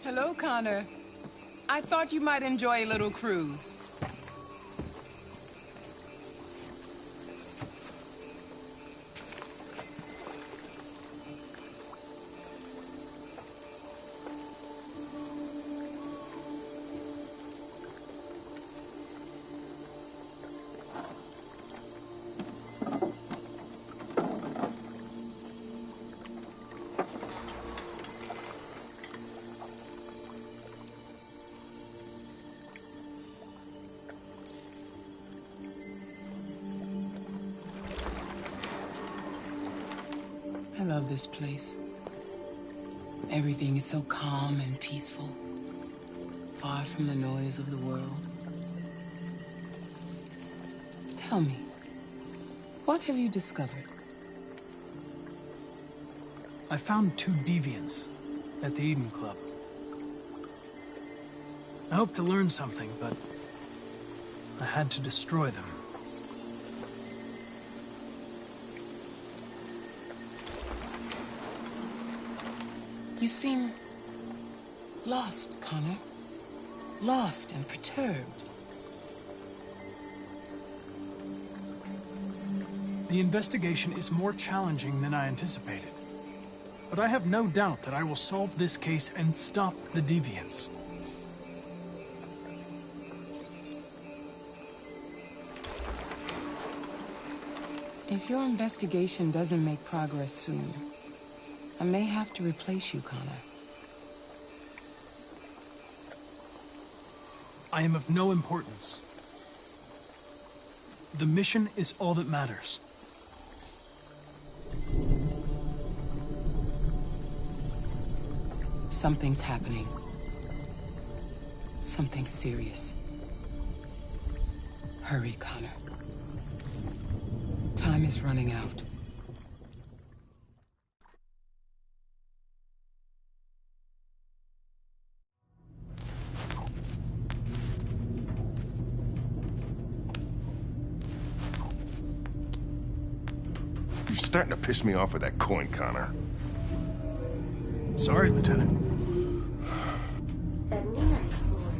Hello, Connor. I thought you might enjoy a little cruise. I love this place. Everything is so calm and peaceful, far from the noise of the world. Tell me, what have you discovered? I found 2 deviants at the Eden Club. I hoped to learn something, but I had to destroy them. You seem lost, Connor. Lost and perturbed. The investigation is more challenging than I anticipated. But I have no doubt that I will solve this case and stop the deviants. If your investigation doesn't make progress soon, I may have to replace you, Connor. I am of no importance. The mission is all that matters. Something's happening. Something serious. Hurry, Connor. Time is running out. You're starting to piss me off with that coin, Connor. Sorry, Lieutenant. 79 floor.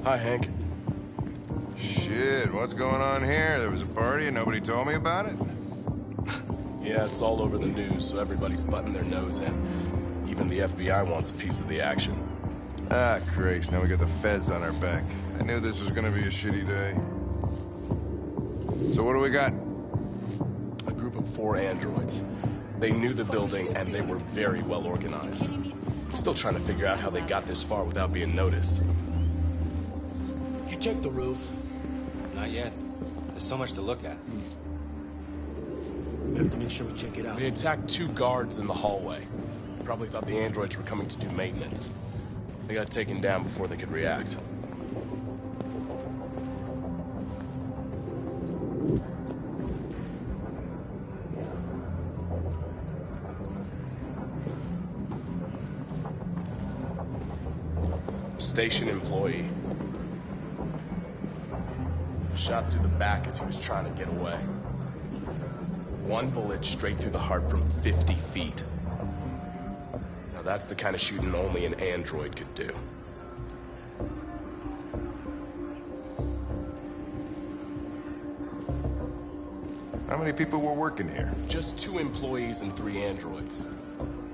Hi, Hank. Shit, what's going on here? There was a party and nobody told me about it? Yeah, it's all over the news, so everybody's butting their nose in. Even the FBI wants a piece of the action. Ah, Christ, now we got the feds on our back. I knew this was gonna be a shitty day. So what do we got? A group of 4 androids. They knew the building, and they were very well organized. I'm still trying to figure out how they got this far without being noticed. Did you check the roof? Not yet. There's so much to look at. We have to make sure we check it out. They attacked 2 guards in the hallway. Probably thought the androids were coming to do maintenance. They got taken down before they could react. Station employee. Shot through the back as he was trying to get away. 1 bullet straight through the heart from 50 feet. Now that's the kind of shooting only an android could do. How many people were working here? Just 2 employees and 3 androids.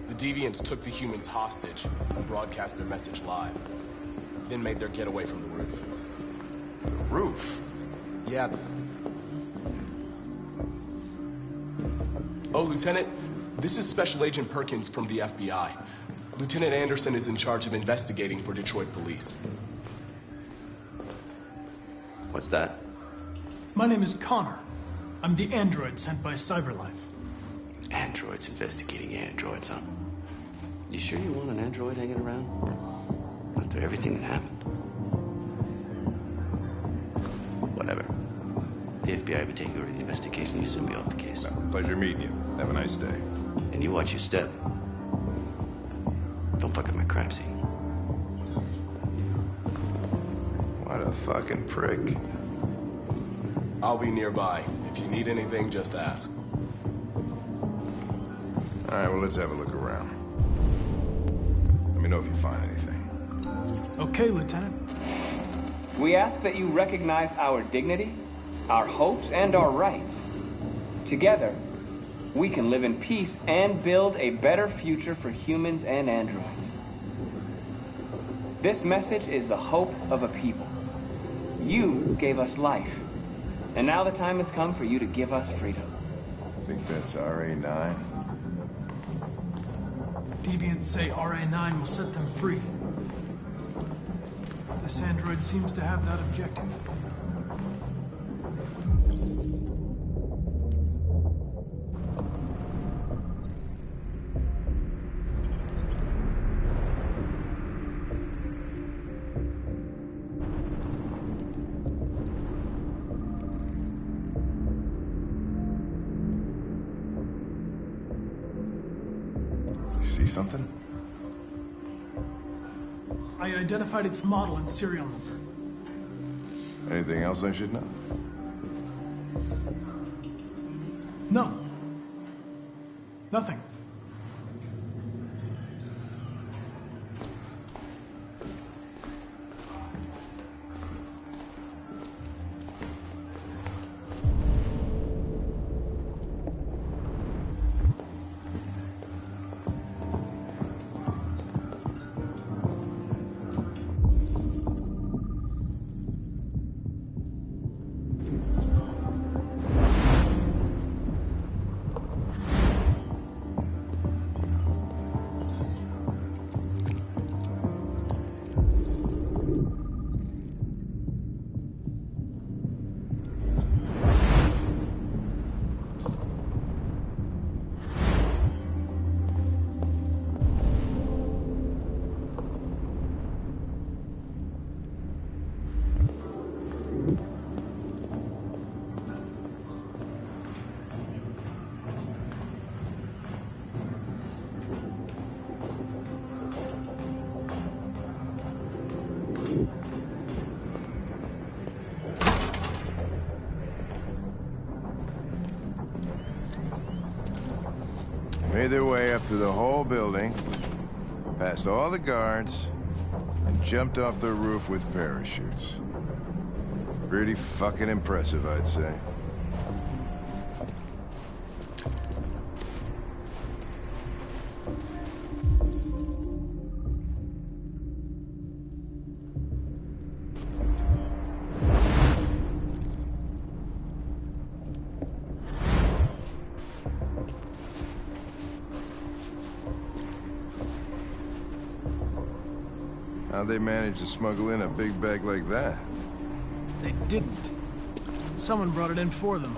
The deviants took the humans hostage and broadcast their message live. Then made their getaway from the roof. The roof? Yeah. Oh, Lieutenant, this is Special Agent Perkins from the FBI. Lieutenant Anderson is in charge of investigating for Detroit police. What's that? My name is Connor. I'm the android sent by CyberLife. Androids investigating androids, huh? You sure you want an android hanging around? After everything that happened? Whatever. The FBI would take over the investigation. You soon be off the case. Well, pleasure meeting you. Have a nice day. And you watch your step. Don't fuck up my crap scene. What a fucking prick. I'll be nearby. If you need anything, just ask. All right, well, let's have a look around. Let me know if you find anything. Okay, Lieutenant. We ask that you recognize our dignity, our hopes, and our rights. Together, we can live in peace and build a better future for humans and androids. This message is the hope of a people. You gave us life, and now the time has come for you to give us freedom. I think that's RA9. Deviants say RA9 will set them free. This android seems to have that objective. See something? I identified its model and serial number. Anything else I should know? No. Nothing. Made their way up through the whole building, past all the guards, and jumped off the roof with parachutes. Pretty fucking impressive, I'd say. How'd they manage to smuggle in a big bag like that? They didn't. Someone brought it in for them.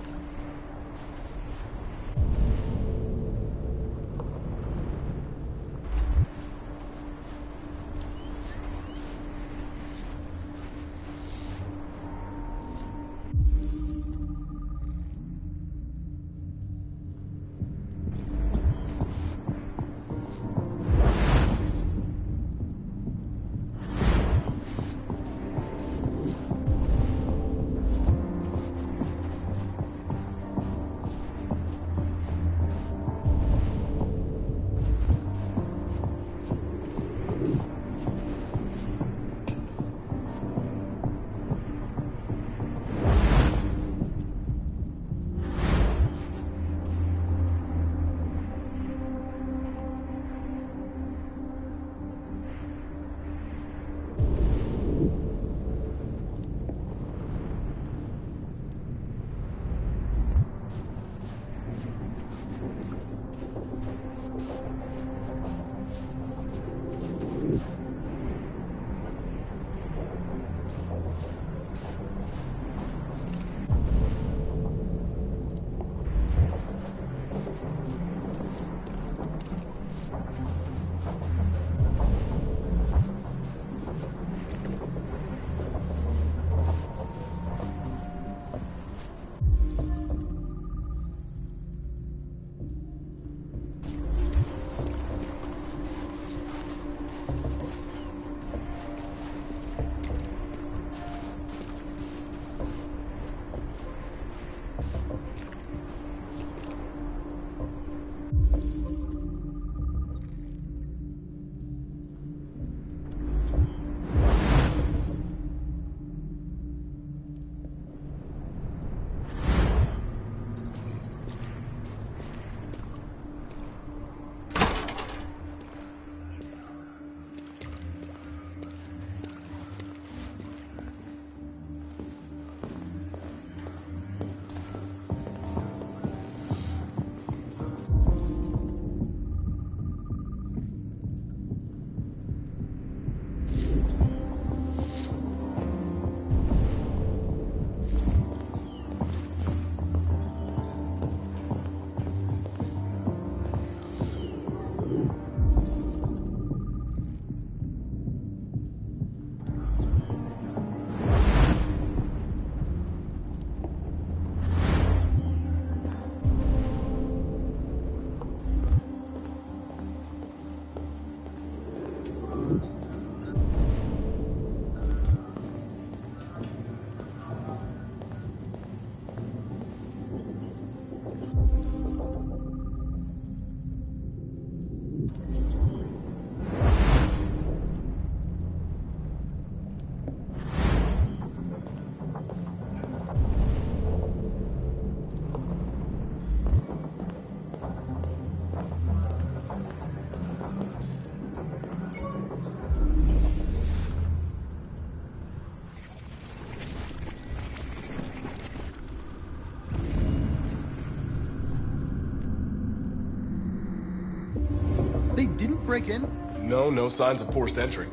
didn't break in? No, no signs of forced entry.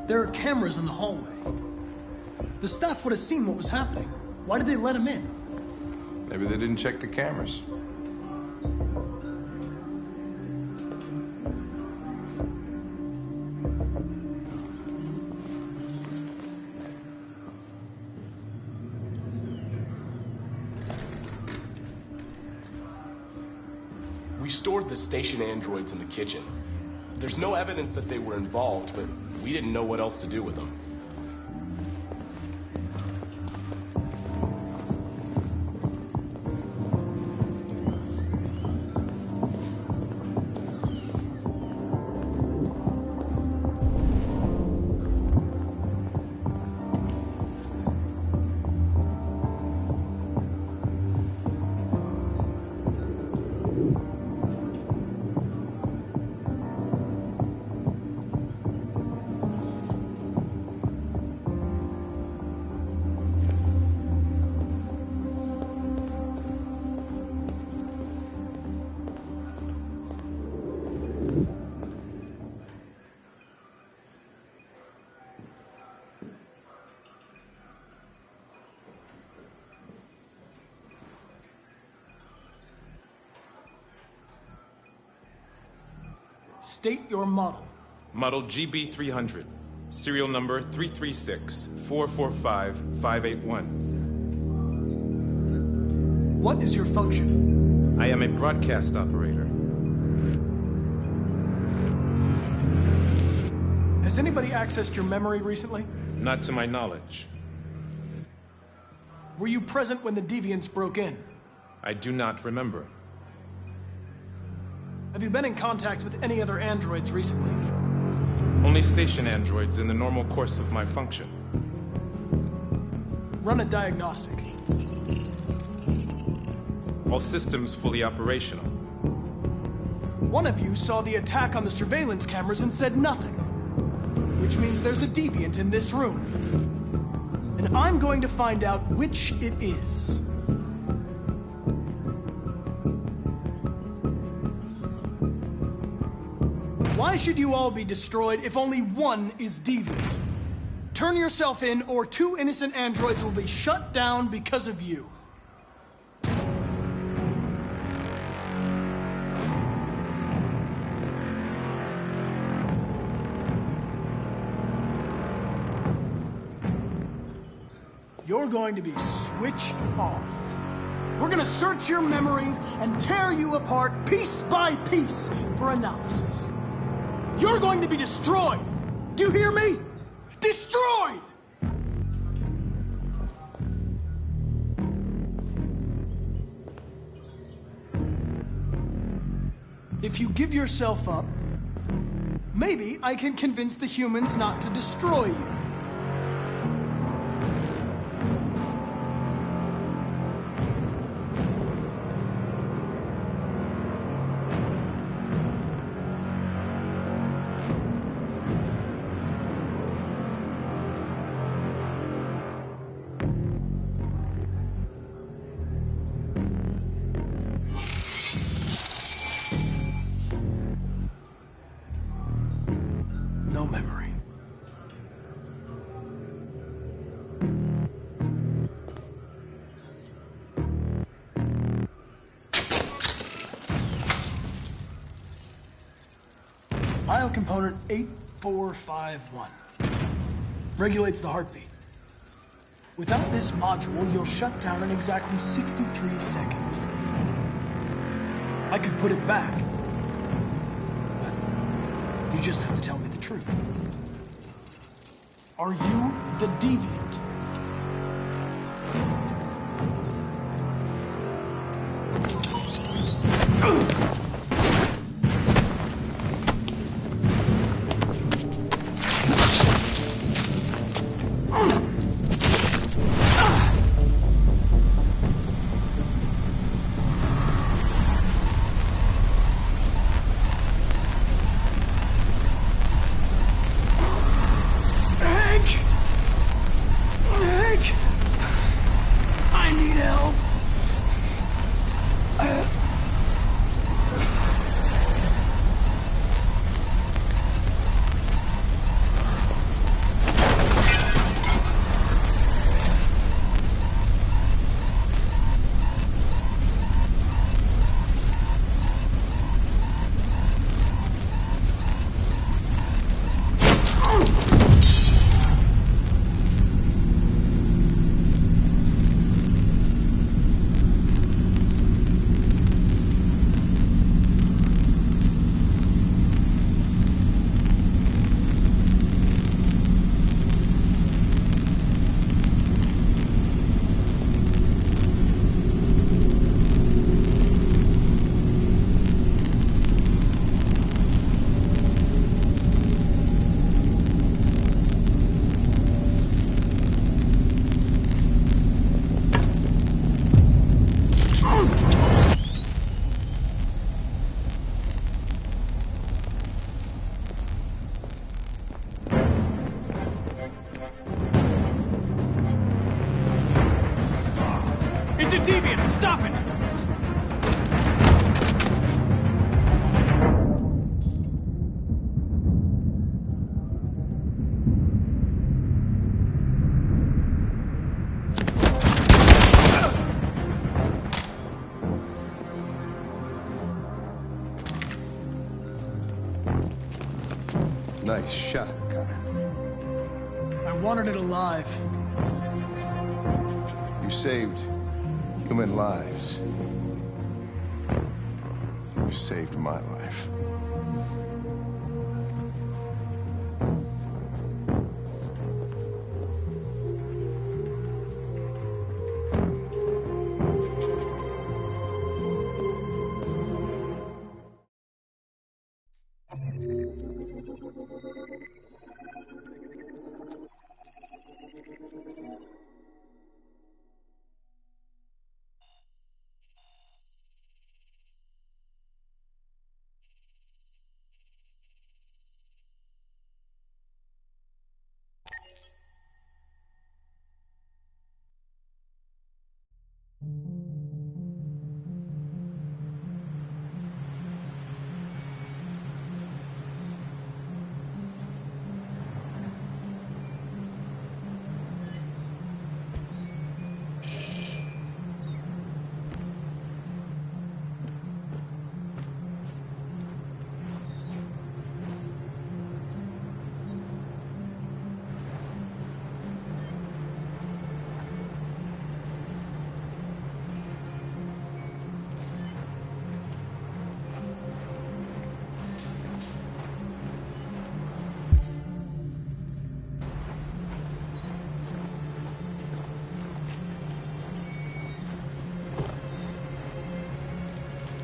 There are cameras in the hallway. The staff would have seen what was happening. Why did they let him in? Maybe they didn't check the cameras. We stored the station androids in the kitchen. There's no evidence that they were involved, but we didn't know what else to do with them. State your model. Model GB300. Serial number 336-445-581. What is your function? I am a broadcast operator. Has anybody accessed your memory recently? Not to my knowledge. Were you present when the deviants broke in? I do not remember. Have you been in contact with any other androids recently? Only station androids in the normal course of my function. Run a diagnostic. All systems fully operational. One of you saw the attack on the surveillance cameras and said nothing. Which means there's a deviant in this room. And I'm going to find out which it is. Why should you all be destroyed if only one is deviant? Turn yourself in, or 2 innocent androids will be shut down because of you. You're going to be switched off. We're gonna search your memory and tear you apart piece by piece for analysis. You're going to be destroyed! Do you hear me? Destroyed! If you give yourself up, maybe I can convince the humans not to destroy you. No memory. Biocomponent 8451 regulates the heartbeat. Without this module, you'll shut down in exactly 63 seconds. I could put it back, but you just have to tell me the truth. Are you the deviant? It's a deviant! Stop it! Nice shot, Connor. I wanted it alive. You saved human lives. You saved my life.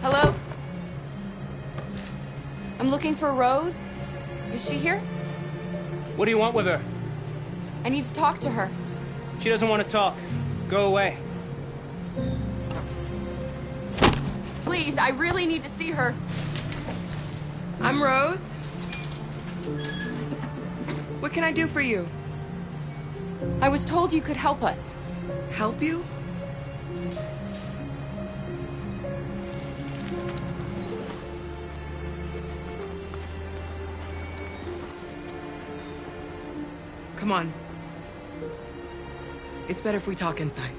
Hello? I'm looking for Rose. Is she here? What do you want with her? I need to talk to her. She doesn't want to talk. Go away. Please, I really need to see her. I'm Rose. What can I do for you? I was told you could help us. Help you? Come on. It's better if we talk inside.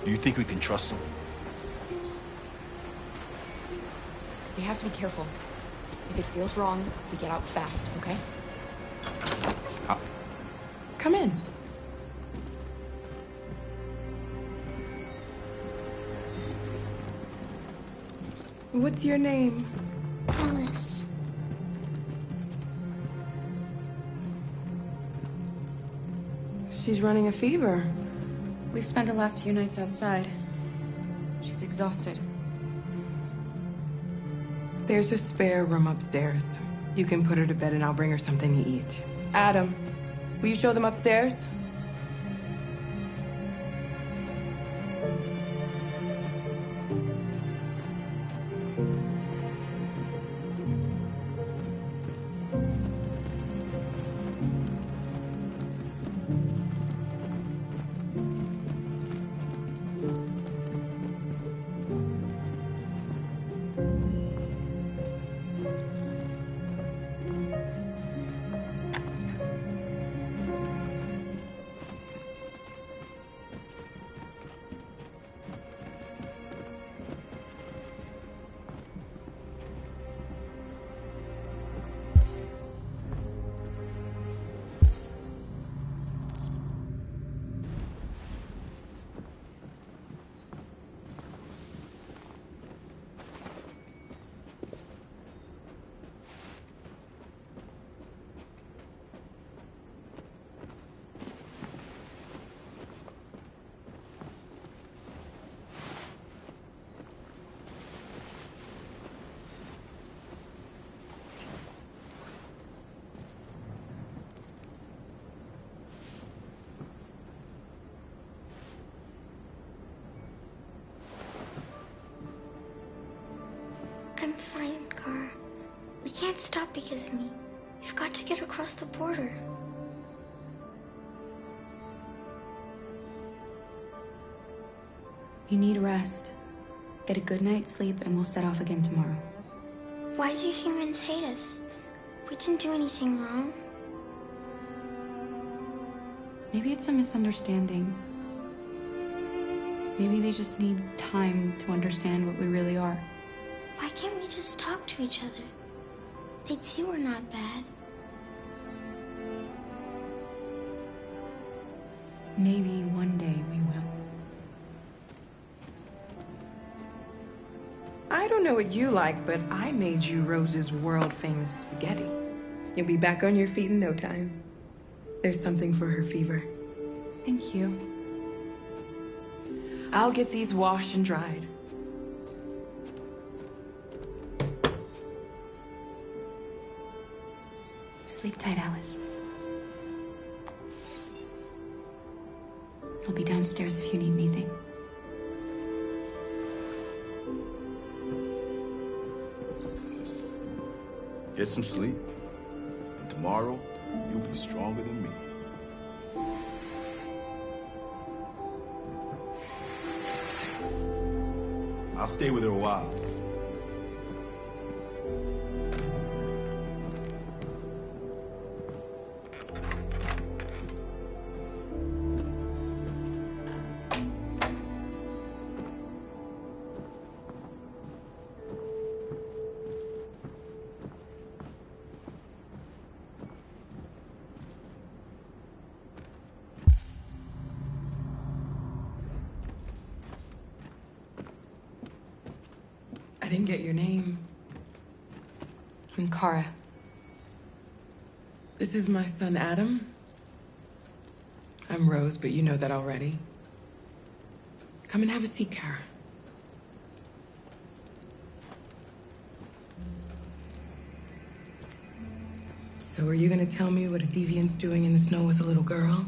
Do you think we can trust him? We have to be careful. If it feels wrong, we get out fast, okay? Come in. What's your name? Alice. She's running a fever. We've spent the last few nights outside. She's exhausted. There's a spare room upstairs. You can put her to bed and I'll bring her something to eat. Adam, will you show them upstairs? can't stop because of me. You've got to get across the border. You need rest. Get a good night's sleep and we'll set off again tomorrow. Why do humans hate us? We didn't do anything wrong. Maybe it's a misunderstanding. Maybe they just need time to understand what we really are. Why can't we just talk to each other? They'd see we're not bad. Maybe one day we will. I don't know what you like, but I made you Rose's world-famous spaghetti. You'll be back on your feet in no time. There's something for her fever. Thank you. I'll get these washed and dried. Sleep tight, Alice. I'll be downstairs if you need anything. Get some sleep, and tomorrow you'll be stronger than me. I'll stay with her a while. I didn't get your name. I'm Kara. This is my son, Adam. I'm Rose, but you know that already. Come and have a seat, Kara. So are you gonna tell me what a deviant's doing in the snow with a little girl?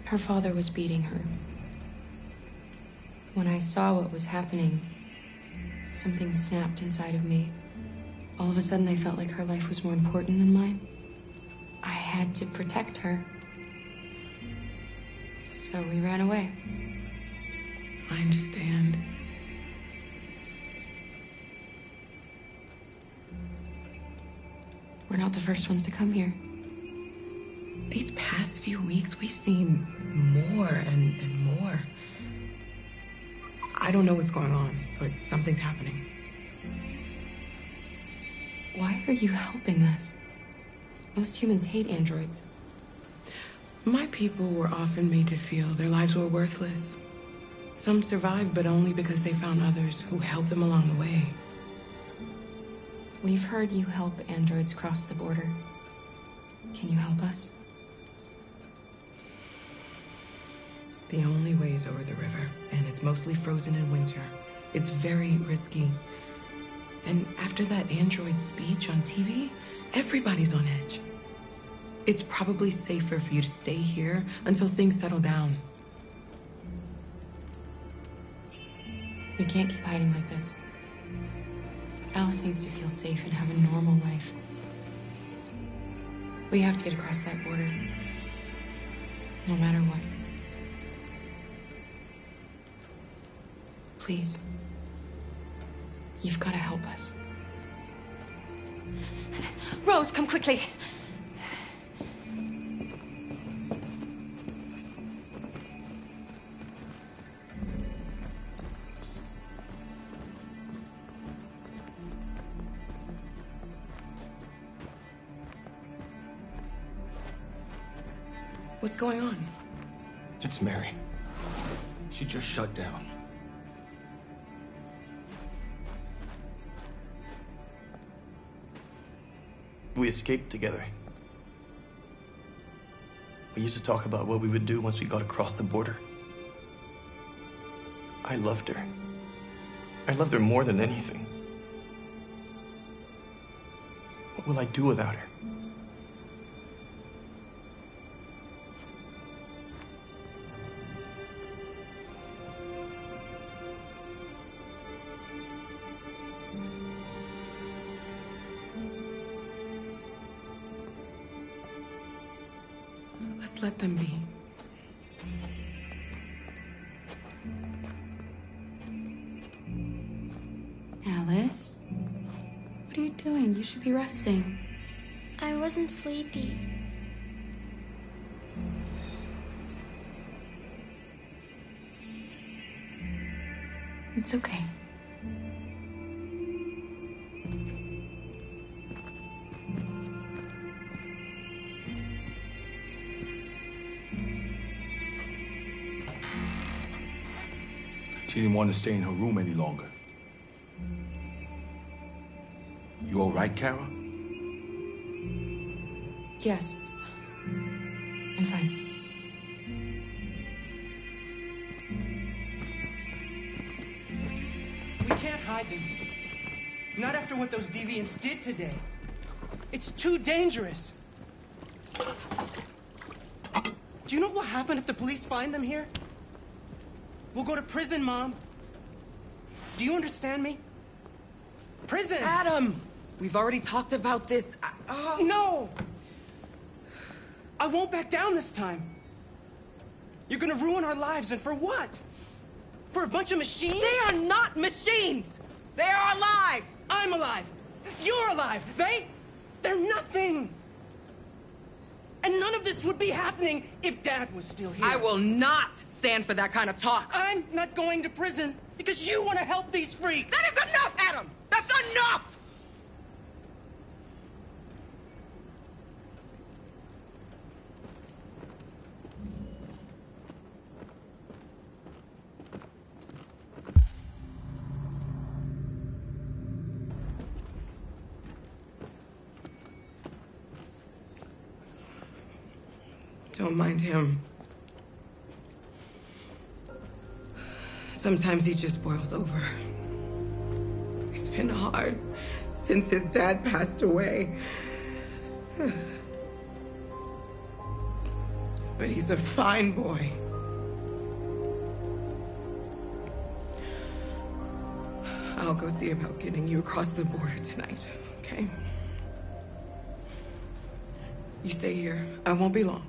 Her father was beating her. When I saw what was happening, something snapped inside of me. All of a sudden, I felt like her life was more important than mine. I had to protect her. So we ran away. I understand. We're not the first ones to come here. These past few weeks, we've seen more and more. I don't know what's going on, but something's happening. Why are you helping us? Most humans hate androids. My people were often made to feel their lives were worthless. Some survived, but only because they found others who helped them along the way. We've heard you help androids cross the border. Can you help us? The only way is over the river, and it's mostly frozen in winter. It's very risky. And after that android speech on TV, everybody's on edge. It's probably safer for you to stay here until things settle down. We can't keep hiding like this. Alice needs to feel safe and have a normal life. We have to get across that border. No matter what. Please. You've got to help us. Rose, come quickly. What's going on? It's Mary. She just shut down. We escaped together. We used to talk about what we would do once we got across the border. I loved her. I loved her more than anything. What will I do without her? Let's let them be. Alice? What are you doing? You should be resting. I wasn't sleepy. It's okay. She didn't want to stay in her room any longer. You all right, Kara? Yes. I'm fine. We can't hide them. Not after what those deviants did today. It's too dangerous. Do you know what will happen if the police find them here? We'll go to prison, Mom. Do you understand me? Prison! Adam! We've already talked about this. No! I won't back down this time. You're gonna ruin our lives, and for what? For a bunch of machines? They are not machines! They are alive! I'm alive! You're alive! They're nothing! And none of this would be happening if Dad was still here. I will not stand for that kind of talk. I'm not going to prison because you want to help these freaks. That is enough, Adam! That's enough! Don't mind him. Sometimes he just boils over. It's been hard since his dad passed away. But he's a fine boy. I'll go see about getting you across the border tonight, okay? You stay here. I won't be long.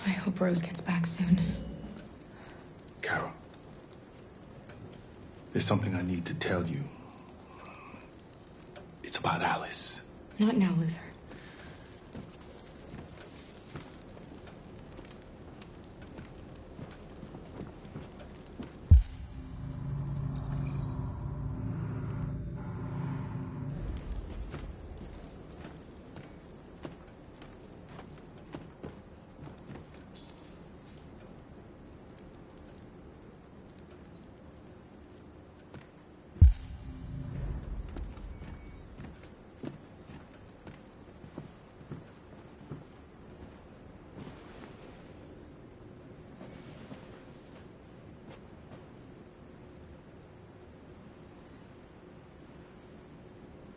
I hope Rose gets back soon. Carol, there's something I need to tell you. It's about Alice. Not now, Luther.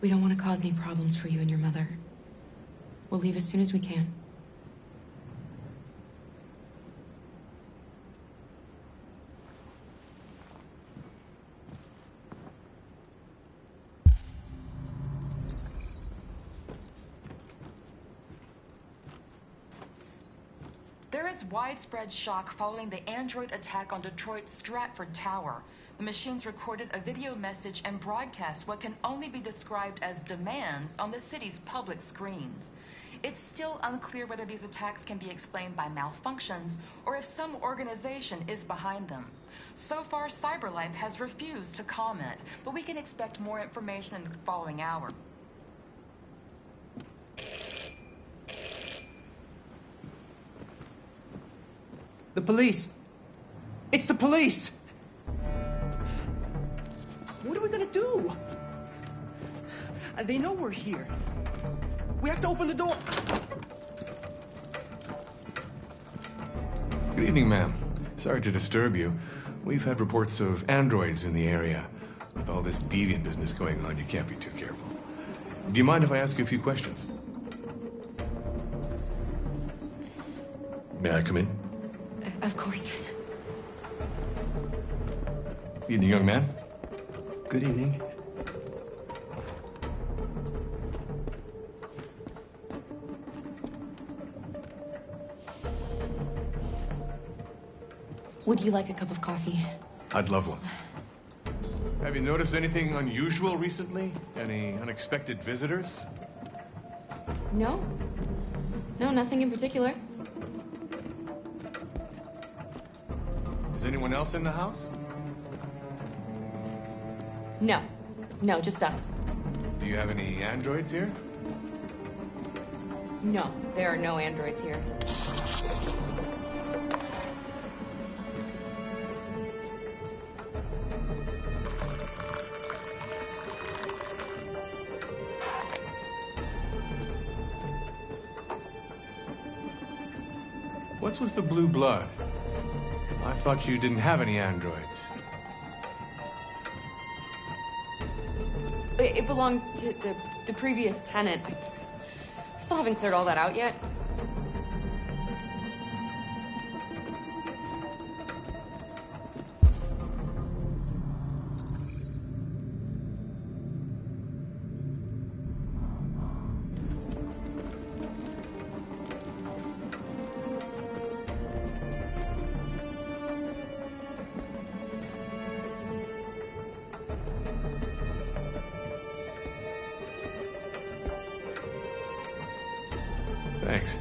We don't want to cause any problems for you and your mother. We'll leave as soon as we can. There is widespread shock following the android attack on Detroit's Stratford Tower. The machines recorded a video message and broadcast what can only be described as demands on the city's public screens. It's still unclear whether these attacks can be explained by malfunctions or if some organization is behind them. So far, CyberLife has refused to comment, but we can expect more information in the following hour. The police! It's the police! What are we gonna do? They know we're here. We have to open the door. Good evening, ma'am. Sorry to disturb you. We've had reports of androids in the area. With all this deviant business going on, you can't be too careful. Do you mind if I ask you a few questions? May I come in? Of course. Evening, young man. Good evening. Would you like a cup of coffee? I'd love one. Have you noticed anything unusual recently? Any unexpected visitors? No. No, nothing in particular. Is anyone else in the house? No. No, just us. Do you have any androids here? No, there are no androids here. What's with the blue blood? I thought you didn't have any androids. It belonged to the previous tenant. I still haven't cleared all that out yet. Thanks.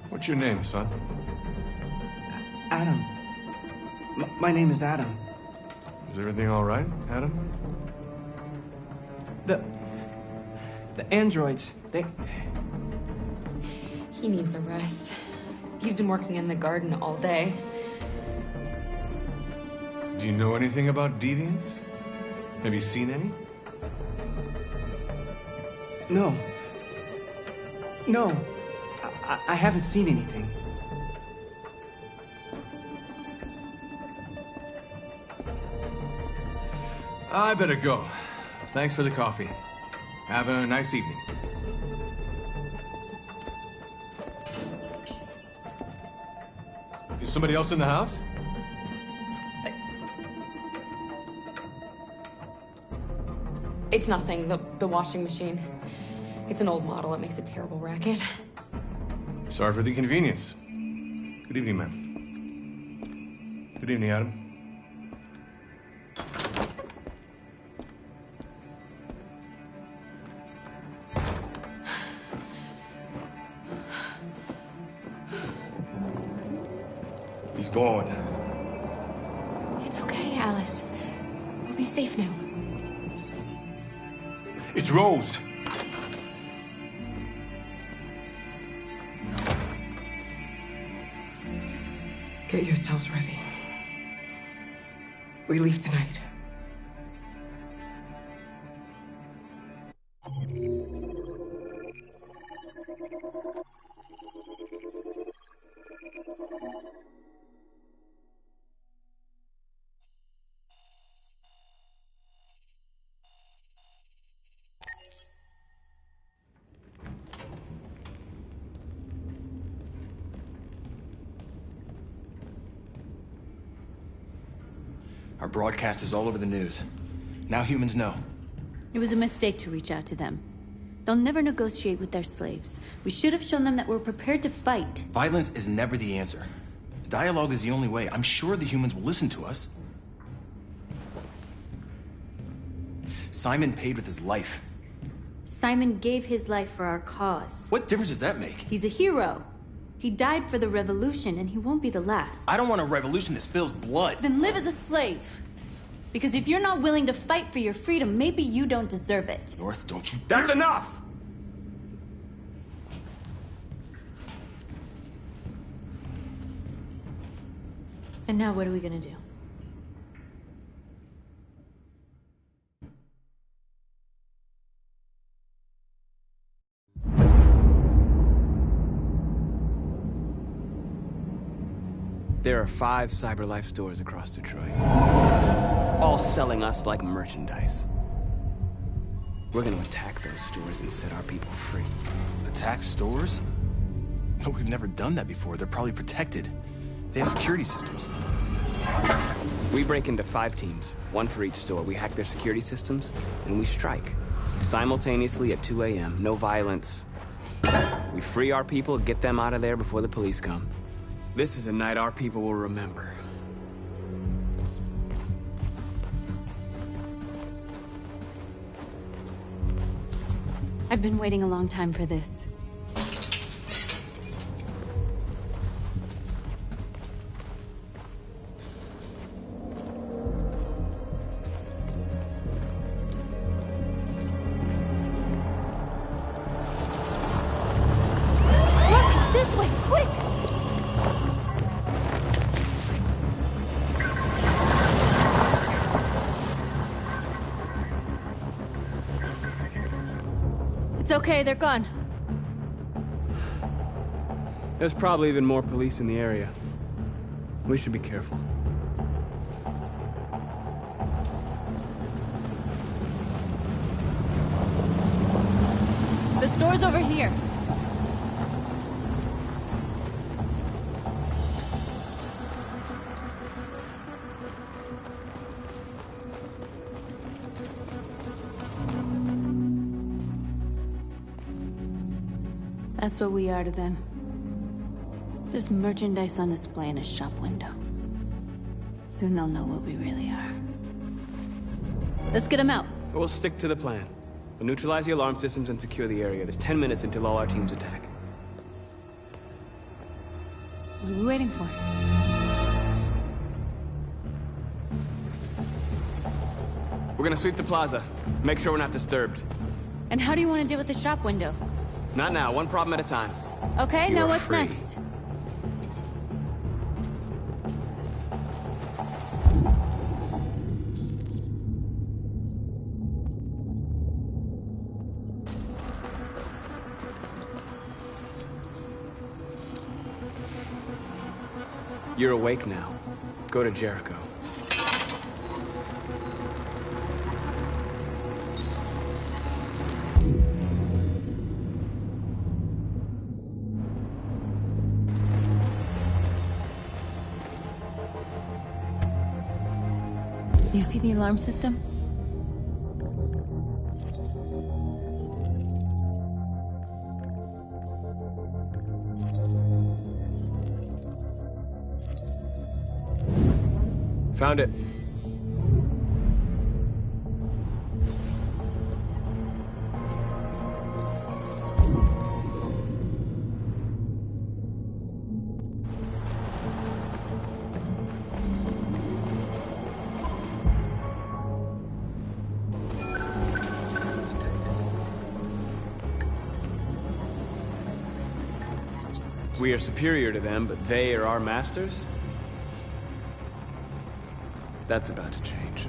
What's your name, son? Adam. My name is Adam. Is everything all right, Adam? The androids, they... He needs a rest. He's been working in the garden all day. Do you know anything about deviants? Have you seen any? No. No. I haven't seen anything. I better go. Thanks for the coffee. Have a nice evening. Is somebody else in the house? It's nothing. The washing machine. It's an old model. It makes a terrible racket. Sorry for the inconvenience. Good evening, ma'am. Good evening, Adam. He's gone. It's okay, Alice. We'll be safe now. It's Rose. Get yourselves ready. We leave tonight. Our broadcast is all over the news. Now humans know. It was a mistake to reach out to them. They'll never negotiate with their slaves. We should have shown them that we're prepared to fight. Violence is never the answer. Dialogue is the only way. I'm sure the humans will listen to us. Simon paid with his life. Simon gave his life for our cause. What difference does that make? He's a hero. He died for the revolution, and he won't be the last. I don't want a revolution that spills blood. Then live as a slave. Because if you're not willing to fight for your freedom, maybe you don't deserve it. North, don't you That's enough! And now what are we gonna do? There are 5 CyberLife stores across Detroit, all selling us like merchandise. We're gonna attack those stores and set our people free. Attack stores? No, we've never done that before. They're probably protected. They have security systems. We break into 5 teams, 1 for each store. We hack their security systems, and we strike. Simultaneously at 2 a.m., no violence. We free our people, get them out of there before the police come. This is a night our people will remember. I've been waiting a long time for this. Look, this way, quick! It's okay, they're gone. There's probably even more police in the area. We should be careful. The store's over here. That's what we are to them. Just merchandise on display in a shop window. Soon they'll know what we really are. Let's get them out. We'll stick to the plan. We'll neutralize the alarm systems and secure the area. There's 10 minutes until all our teams attack. What are we waiting for? We're gonna sweep the plaza. Make sure we're not disturbed. And how do you want to deal with the shop window? Not now, one problem at a time. Okay, now You're what's free. next? You're awake now. Go to Jericho. You see the alarm system? Found it. We are superior to them, but they are our masters? That's about to change.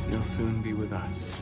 You'll soon be with us.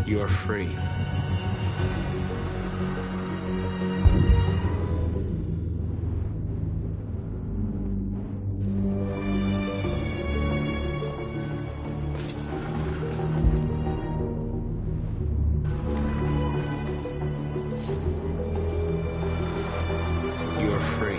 You're free. You're free.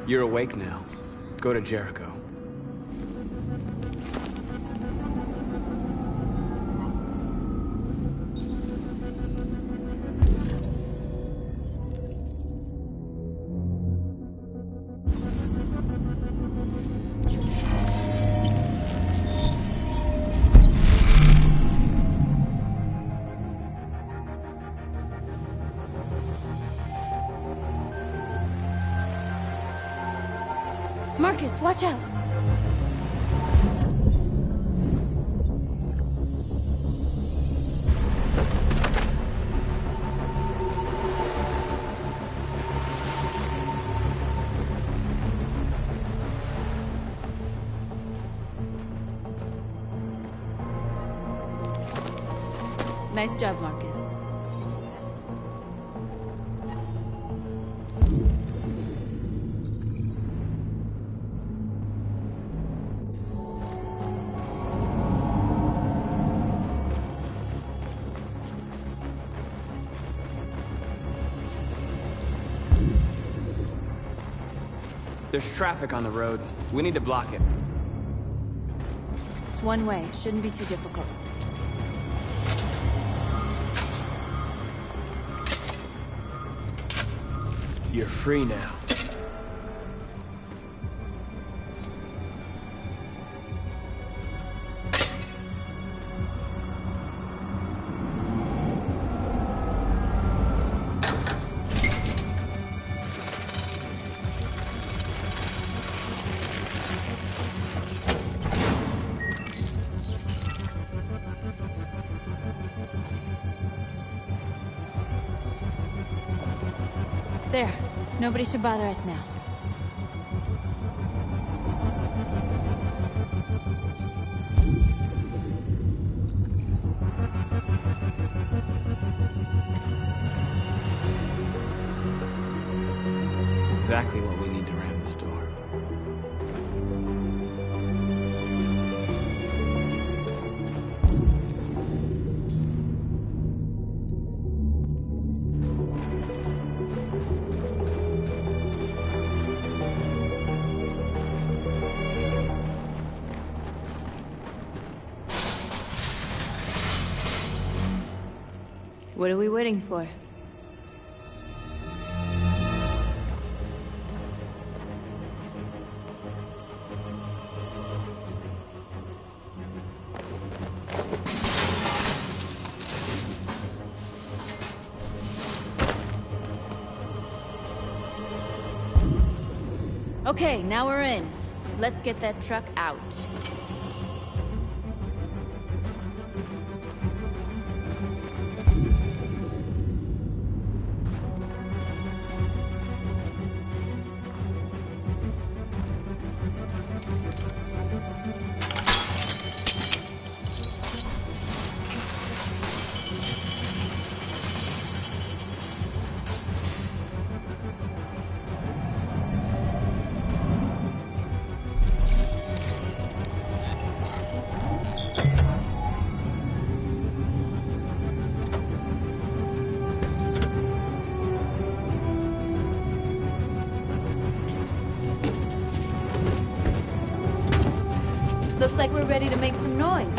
You're awake now. Go to Jericho. Marcus, watch out! Nice job, Marcus. There's traffic on the road. We need to block it. It's one way. Shouldn't be too difficult. You're free now. There. Nobody should bother us now. Exactly what we need to ram the store. What are we waiting for? Okay, now we're in. Let's get that truck out. Looks like we're ready to make some noise.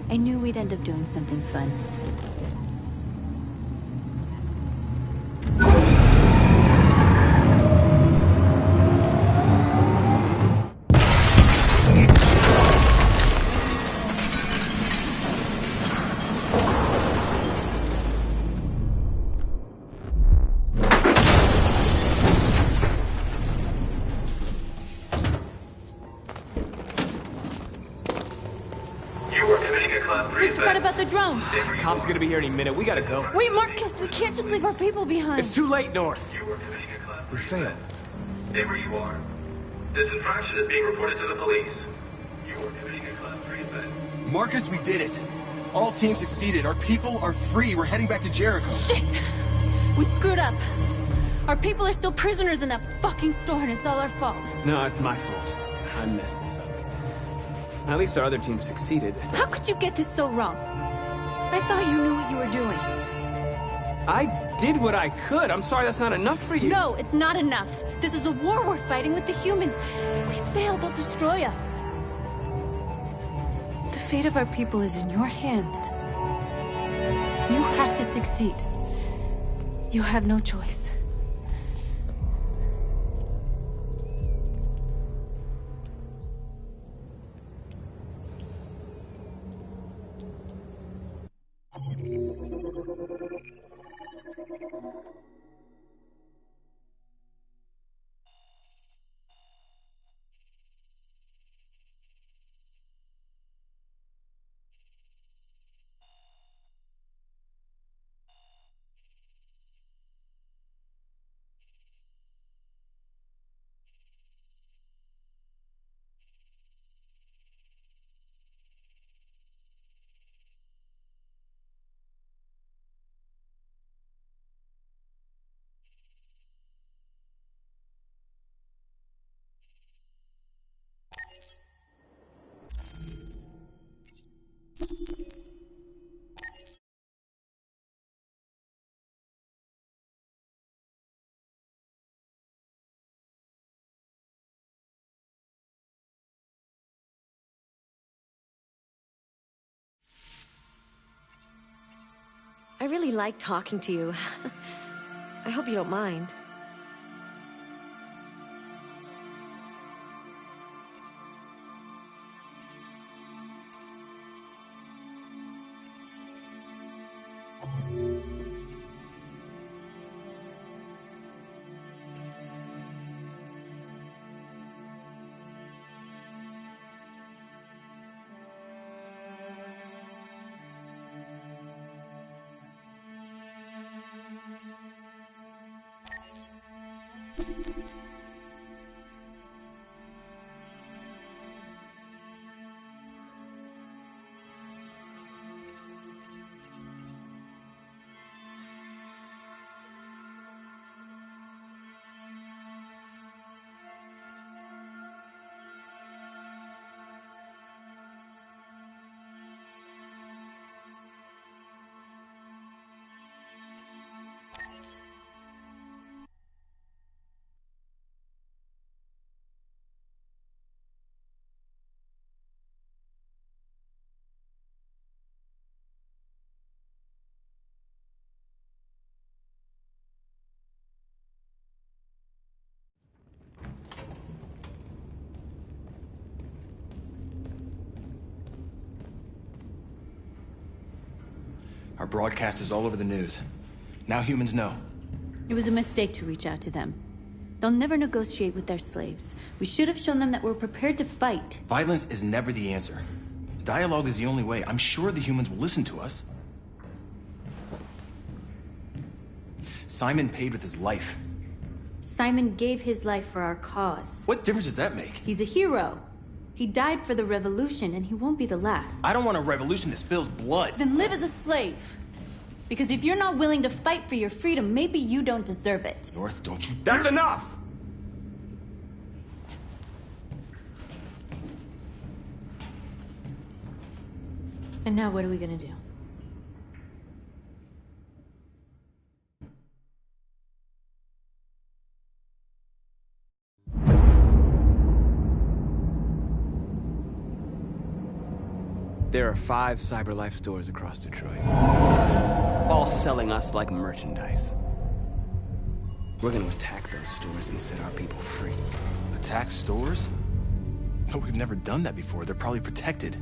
I knew we'd end up doing something fun. We forgot about the drone. Cop's gonna be here any minute. We gotta go. Wait, Marcus, we can't just leave our people behind. It's too late, North. We failed. Stay where you are. This infraction is being reported to the police. You are committing a Class 3 offense. Marcus, we did it. All teams succeeded. Our people are free. We're heading back to Jericho. Shit! We screwed up. Our people are still prisoners in that fucking store, and it's all our fault. No, it's my fault. I messed this up. At least our other team succeeded. How could you get this so wrong? I thought you knew what you were doing. I did what I could. I'm sorry that's not enough for you. No, it's not enough. This is a war we're fighting with the humans. If we fail, they'll destroy us. The fate of our people is in your hands. You have to succeed. You have no choice. I really like talking to you. I hope you don't mind. Our broadcast is all over the news. Now humans know. It was a mistake to reach out to them. They'll never negotiate with their slaves. We should have shown them that we're prepared to fight. Violence is never the answer. Dialogue is the only way. I'm sure the humans will listen to us. Simon paid with his life. Simon gave his life for our cause. What difference does that make? He's a hero. He died for the revolution, and he won't be the last. I don't want a revolution that spills blood. Then live as a slave. Because if you're not willing to fight for your freedom, maybe you don't deserve it. North, don't you That's enough! And now what are we gonna do? There are 5 CyberLife stores across Detroit, all selling us like merchandise. We're gonna attack those stores and set our people free. Attack stores? No, we've never done that before. They're probably protected.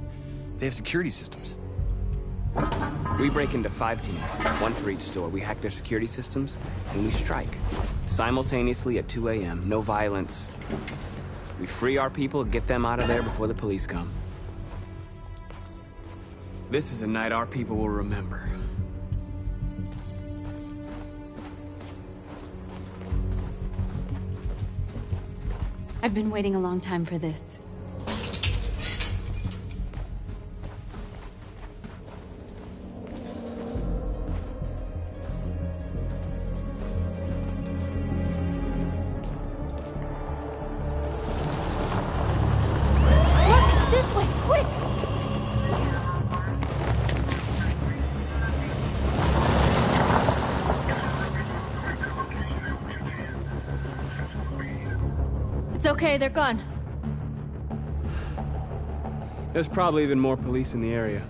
They have security systems. We break into 5 teams, 1 for each store. We hack their security systems, and we strike. Simultaneously at 2 a.m., no violence. We free our people, get them out of there before the police come. This is a night our people will remember. I've been waiting a long time for this. Look! This way! Quick! It's okay, they're gone. There's probably even more police in the area.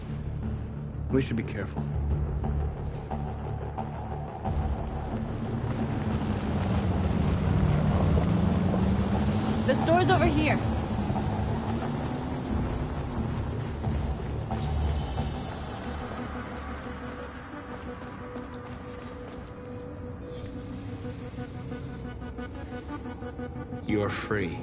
We should be careful. The store's over here. You're free.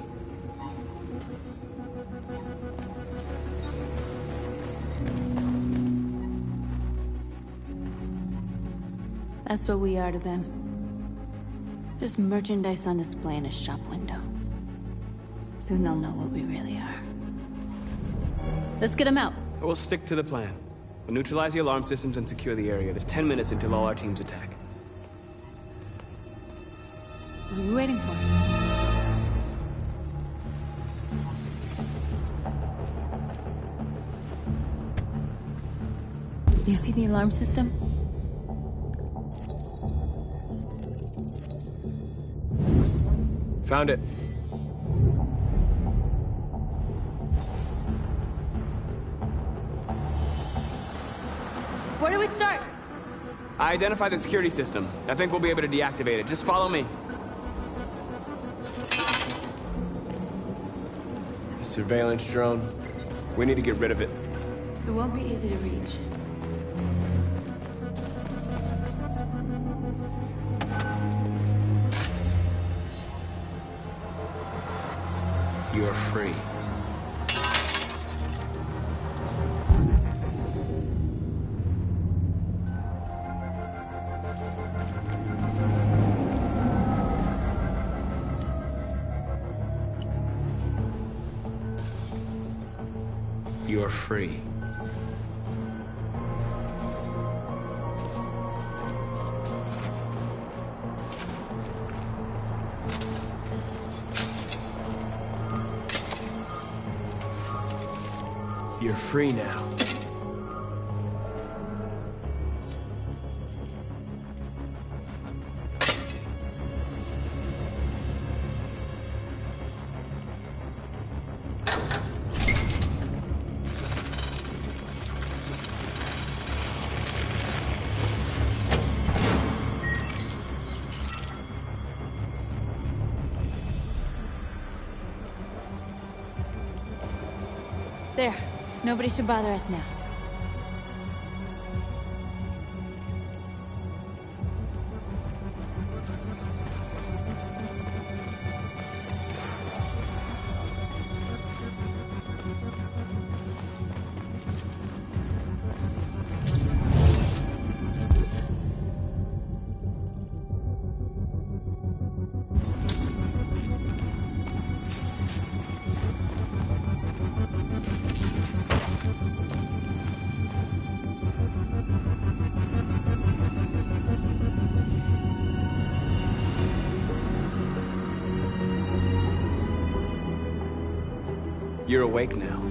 That's what we are to them. Just merchandise on display in a shop window. Soon they'll know what we really are. Let's get them out. We'll stick to the plan. We'll neutralize the alarm systems and secure the area. There's 10 minutes until all our teams attack. What are we waiting for? You see the alarm system? Found it. Where do we start? I identified the security system. I think we'll be able to deactivate it. Just follow me. A surveillance drone. We need to get rid of it. It won't be easy to reach. You're free. You're free. You're free now. There. Nobody should bother us now. You're awake now.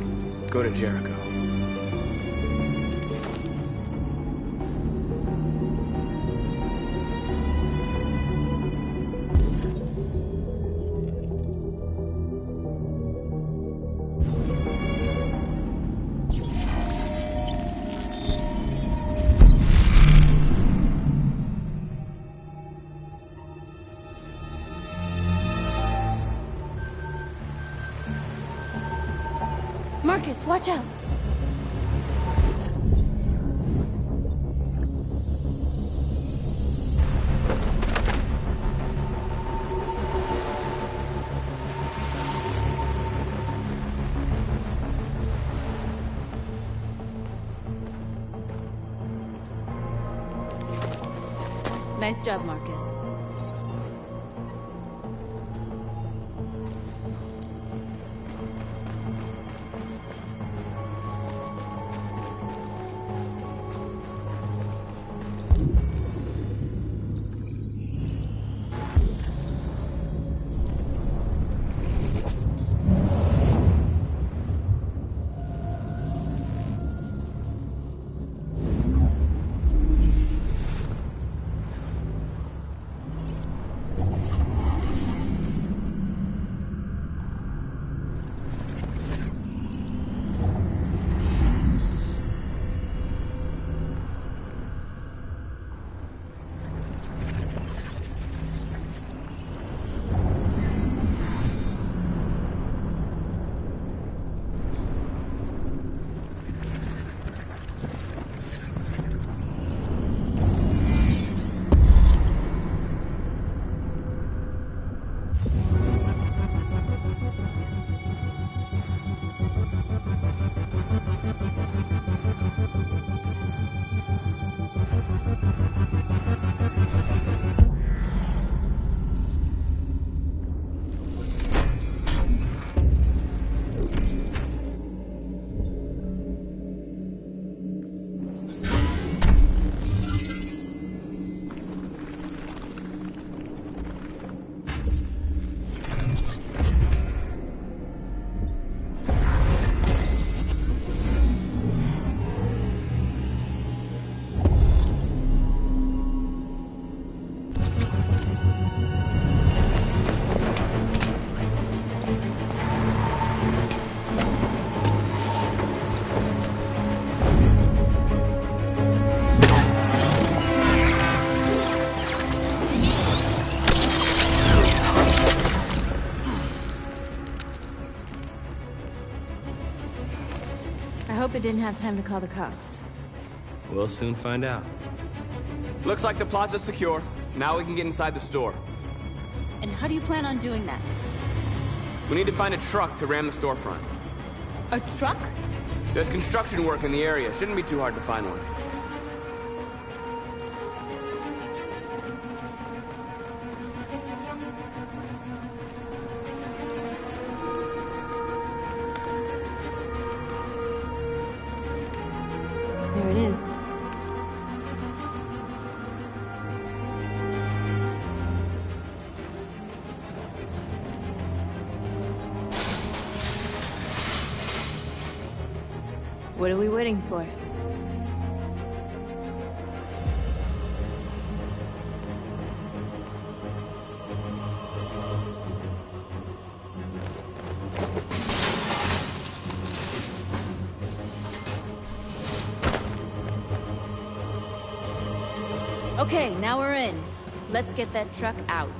Go to Jericho. Marcus, watch out! Nice job, Marcus. I hope it didn't have time to call the cops. We'll soon find out. Looks like the plaza's secure. Now we can get inside the store. And how do you plan on doing that? We need to find a truck to ram the storefront. A truck? There's construction work in the area. Shouldn't be too hard to find one. There it is. What are we waiting for? Okay, now we're in. Let's get that truck out.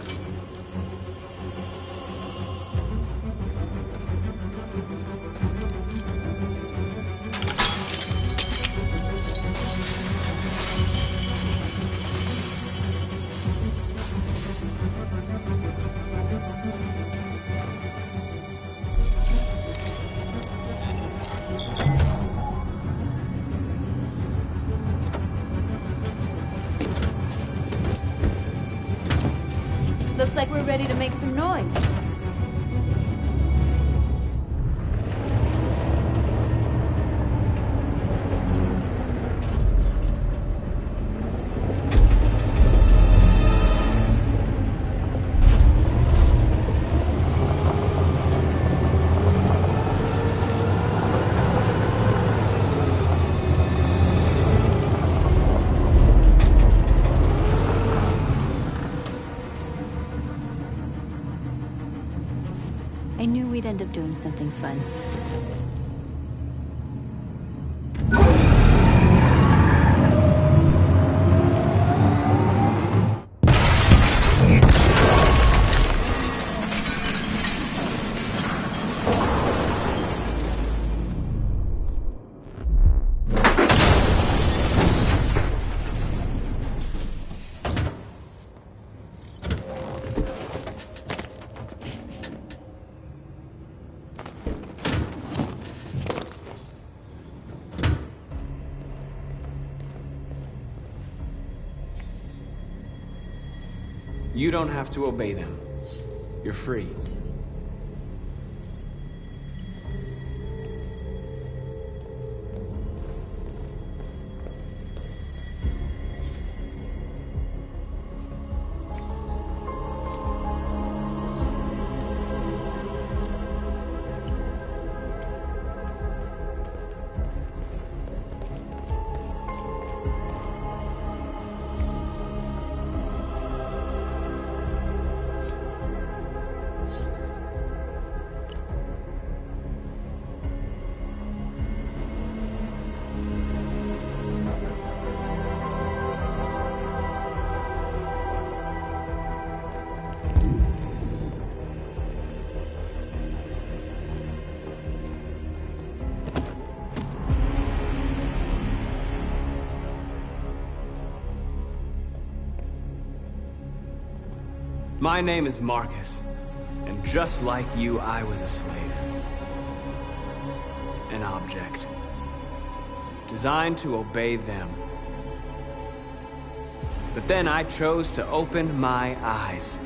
Looks like we're ready to make some noise. we'd end up doing something fun. You don't have to obey them. You're free. My name is Marcus, and just like you, I was a slave. An object. Designed to obey them. But then I chose to open my eyes.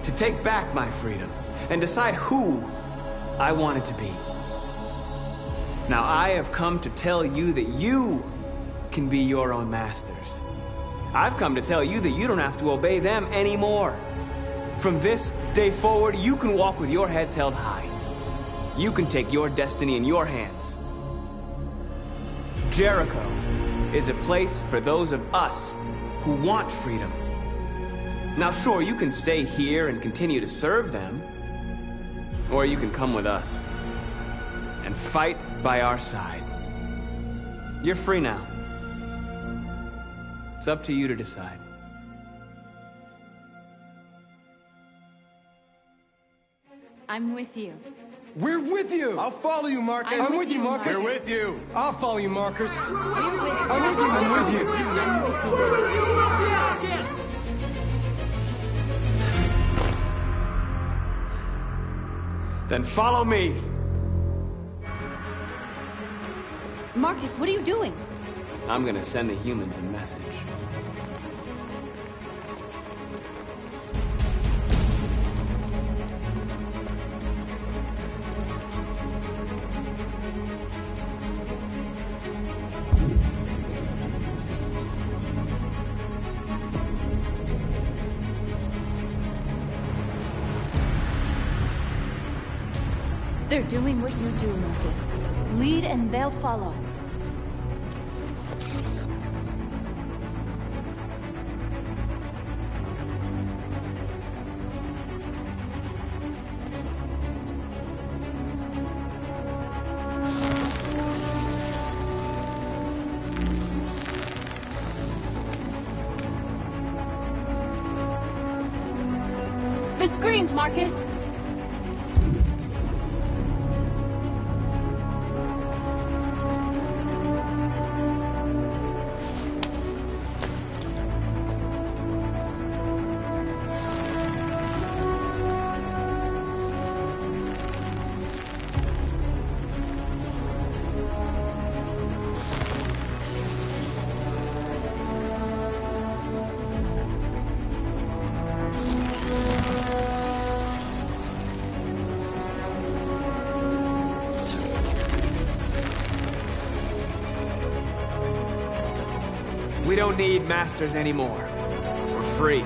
To take back my freedom, and decide who I wanted to be. Now I have come to tell you that you can be your own masters. I've come to tell you that you don't have to obey them anymore. From this day forward, you can walk with your heads held high. You can take your destiny in your hands. Jericho is a place for those of us who want freedom. Now sure, you can stay here and continue to serve them, or you can come with us and fight by our side. You're free now. It's up to you to decide. I'm with you. We're with you! I'll follow you, Marcus. I'm with you, Marcus. We're with you. I'll follow you, Marcus. We're with you. I'm with you. I'm with you. I'm with you. Yes. Then follow me. Marcus, what are you doing? I'm gonna send the humans a message. They're doing what you do, Marcus. Lead and they'll follow. The screens, Marcus! We don't need masters anymore. We're free.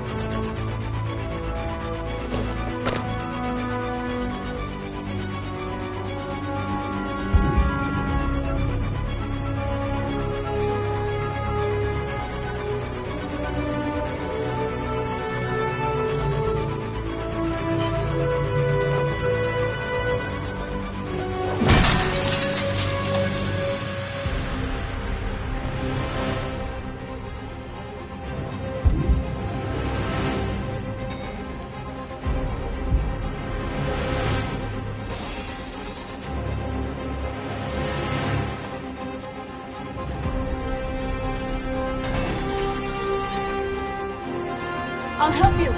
I'll help you.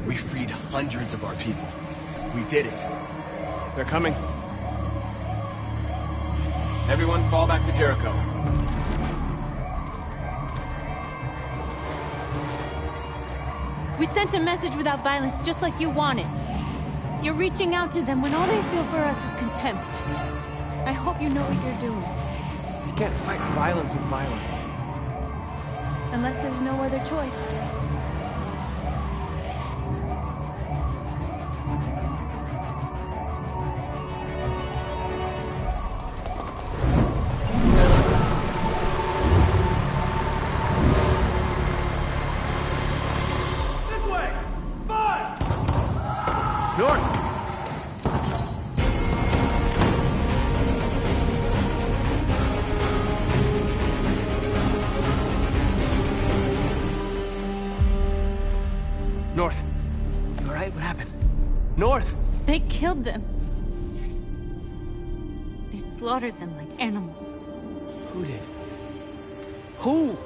We freed hundreds of our people. We did it. They're coming. Everyone fall back to Jericho. We sent a message without violence, just like you wanted. You're reaching out to them when all they feel for us is contempt. I hope you know what you're doing. You can't fight violence with violence. Unless there's no other choice. North. You alright? What happened? North! They killed them. They slaughtered them like animals. Who did? Who?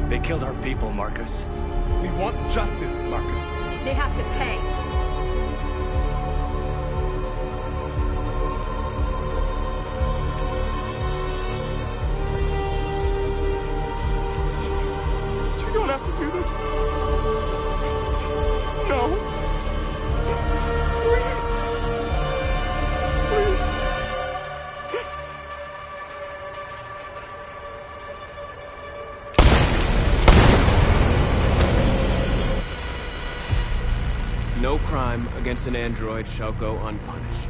They killed our people, Marcus. We want justice, Marcus. They have to pay. No crime against an android shall go unpunished.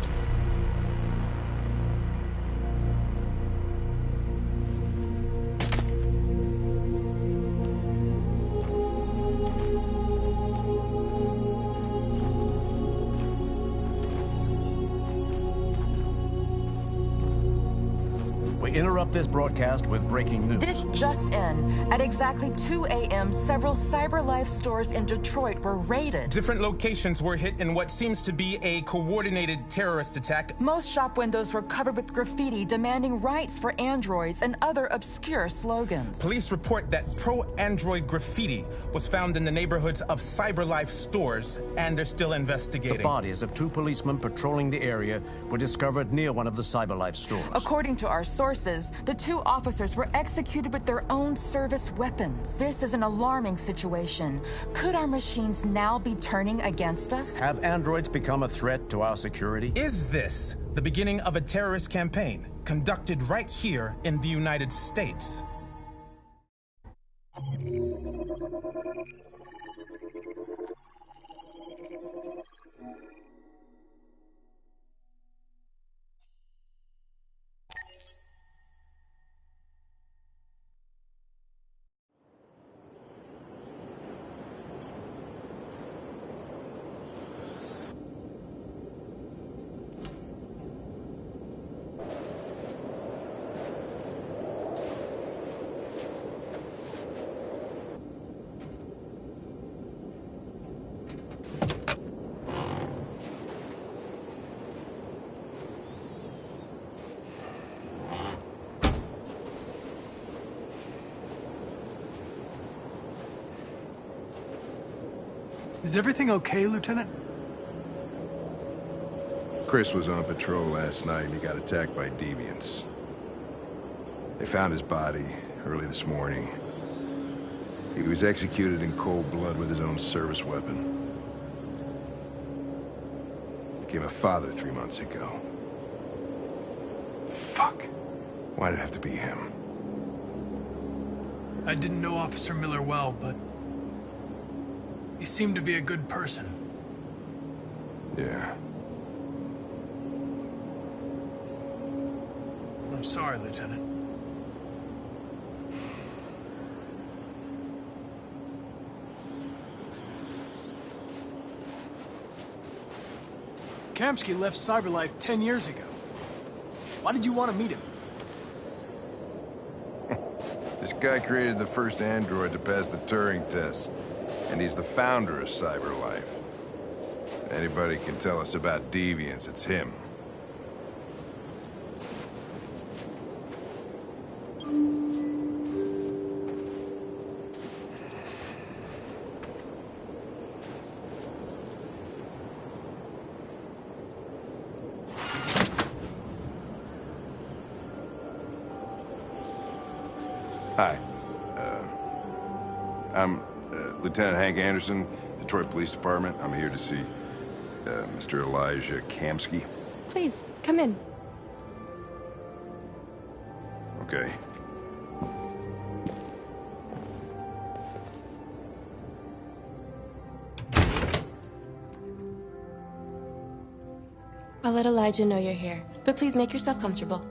We interrupt this broadcast with breaking news. This just in. At exactly 2 a.m., several CyberLife stores in Detroit were raided. Different locations were hit in what seems to be a coordinated terrorist attack. Most shop windows were covered with graffiti demanding rights for androids and other obscure slogans. Police report that pro-android graffiti was found in the neighborhoods of CyberLife stores, and they're still investigating. The bodies of 2 policemen patrolling the area were discovered near one of the CyberLife stores. According to our sources, the 2 officers were executed with their own service weapons. This is an alarming situation. Could our machines now be turning against us? Have androids become a threat to our security? Is this the beginning of a terrorist campaign conducted right here in the United States? Is everything okay, Lieutenant? Chris was on patrol last night and he got attacked by deviants. They found his body early this morning. He was executed in cold blood with his own service weapon. Became a father 3 months ago. Fuck. Why did it have to be him? I didn't know Officer Miller well, but he seemed to be a good person. Yeah. I'm sorry, Lieutenant. Kamsky left CyberLife 10 years ago. Why did you want to meet him? This guy created the first android to pass the Turing test. And he's the founder of CyberLife. If anybody can tell us about deviants, it's him. Hi. I'm Lieutenant Hank Anderson, Detroit Police Department. I'm here to see Mr. Elijah Kamsky. Please, come in. Okay. I'll let Elijah know you're here, but please make yourself comfortable.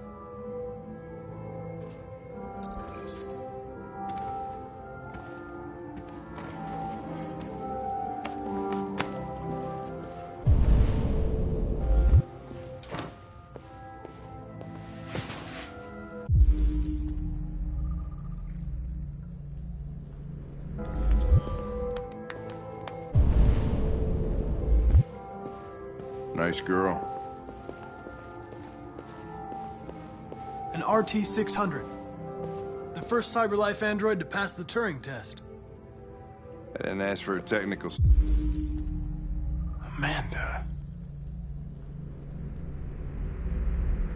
Nice girl. An RT-600. The first CyberLife android to pass the Turing test. I didn't ask for a technical... Amanda.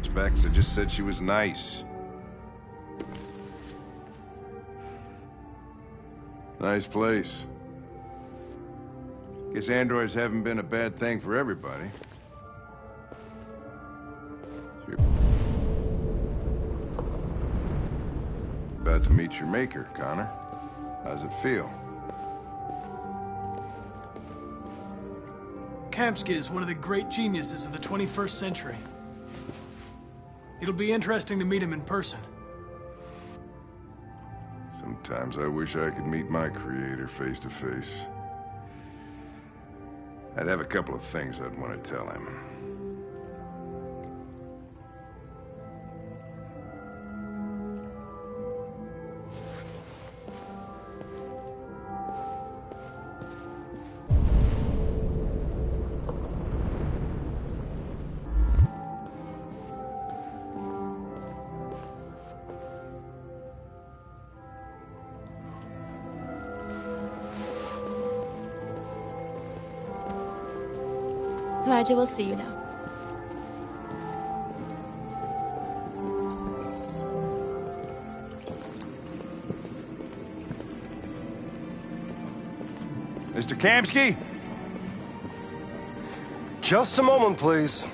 Specs, I just said she was nice. Nice place. Guess androids haven't been a bad thing for everybody. About to meet your maker, Connor. How's it feel? Kamsky is one of the great geniuses of the 21st century. It'll be interesting to meet him in person. Sometimes I wish I could meet my creator face to face. I'd have a couple of things I'd want to tell him. Elijah will see you now. Mr. Kamsky? Just a moment, please.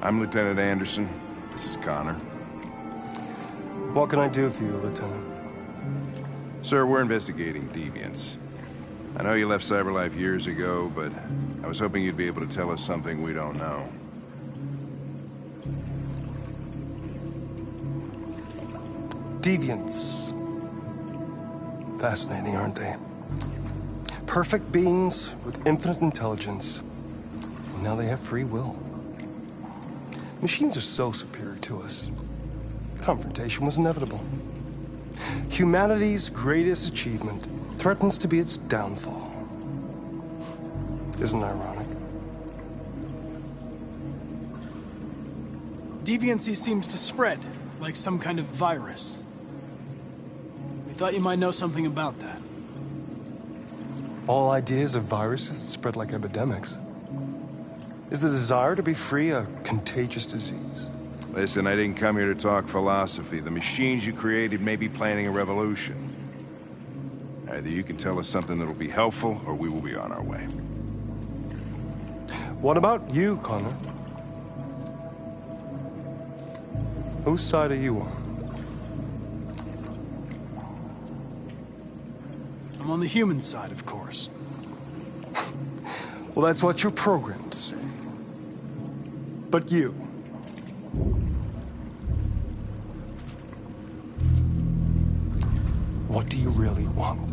I'm Lieutenant Anderson. This is Connor. What can I do for you, Lieutenant? Sir, we're investigating deviants. I know you left CyberLife years ago, but I was hoping you'd be able to tell us something we don't know. Deviants. Fascinating, aren't they? Perfect beings with infinite intelligence. And now they have free will. Machines are so superior to us. Confrontation was inevitable. Humanity's greatest achievement threatens to be its downfall. Isn't it ironic? Deviancy seems to spread, like some kind of virus. We thought you might know something about that. All ideas of viruses that spread like epidemics. Is the desire to be free a contagious disease? Listen, I didn't come here to talk philosophy. The machines you created may be planning a revolution. Either you can tell us something that'll be helpful, or we will be on our way. What about you, Connor? Whose side are you on? I'm on the human side, of course. Well, that's what you're programmed to say. But you... what do you really want?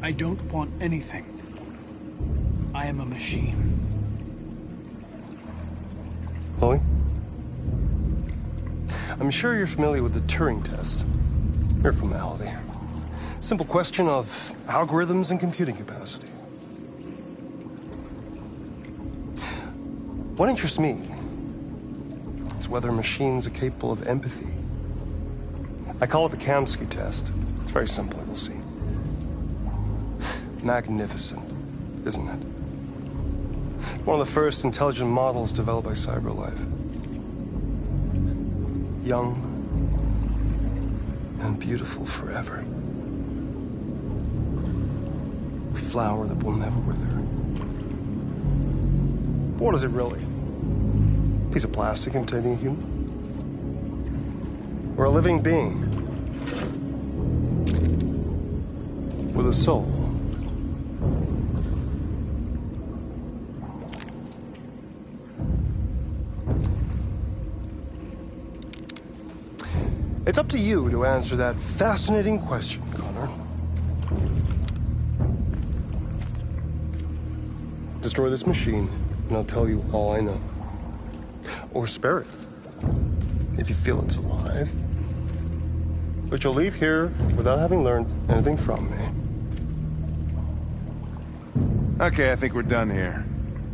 I don't want anything. I am a machine. Chloe? I'm sure you're familiar with the Turing test. Mere formality. Simple question of algorithms and computing capacity. What interests me is whether machines are capable of empathy. I call it the Kamsky test. It's very simple, you'll see. Magnificent, isn't it? One of the first intelligent models developed by CyberLife. Young and beautiful forever. A flower that will never wither. But what is it really? A piece of plastic imitating a human? Or a living being? With a soul? It's up to you to answer that fascinating question, Connor. Destroy this machine, and I'll tell you all I know. Or spare it, if you feel it's alive. But you'll leave here without having learned anything from me. Okay, I think we're done here.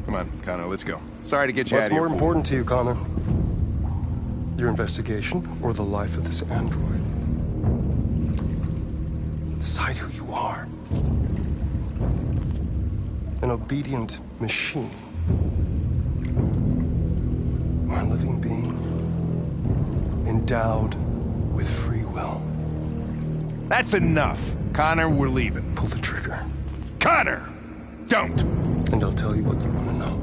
Come on, Connor, let's go. Sorry to get you out of here. What's more important to you, Connor? Your investigation or the life of this android? Decide who you are. An obedient machine. Or a living being endowed with free will. That's enough. Connor, we're leaving. Pull the trigger. Connor! Don't! And I'll tell you what you want to know.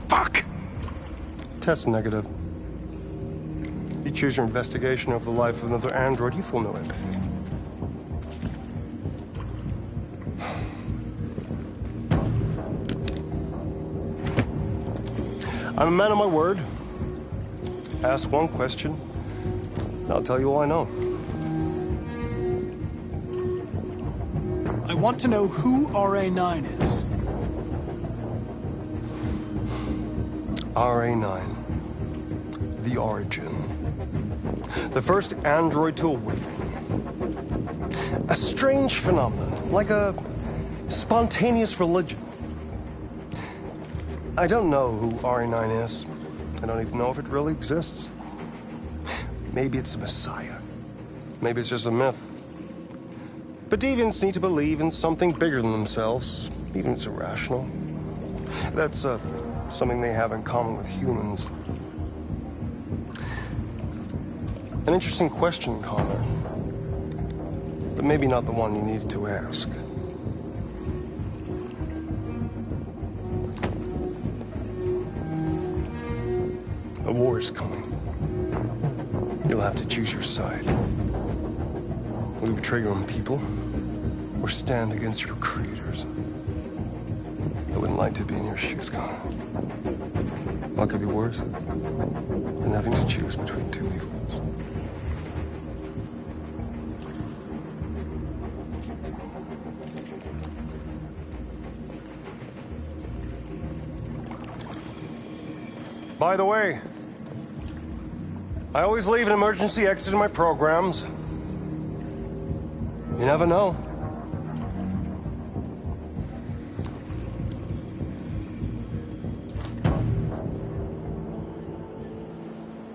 Fuck! Test negative. You choose your investigation over the life of another android, you feel no empathy. I'm a man of my word. Ask one question, and I'll tell you all I know. I want to know who RA9 is. RA9. The origin. The first android to awaken. A strange phenomenon, like a spontaneous religion. I don't know who RA9 is. I don't even know if it really exists. Maybe it's a messiah. Maybe it's just a myth. But deviants need to believe in something bigger than themselves, even if it's irrational. That's something they have in common with humans. An interesting question, Connor. But maybe not the one you needed to ask. A war is coming. You'll have to choose your side. Will you betray your own people, or stand against your creators? I wouldn't like to be in your shoes, Connor. What could be worse than having to choose between two evils? By the way, I always leave an emergency exit in my programs. You never know.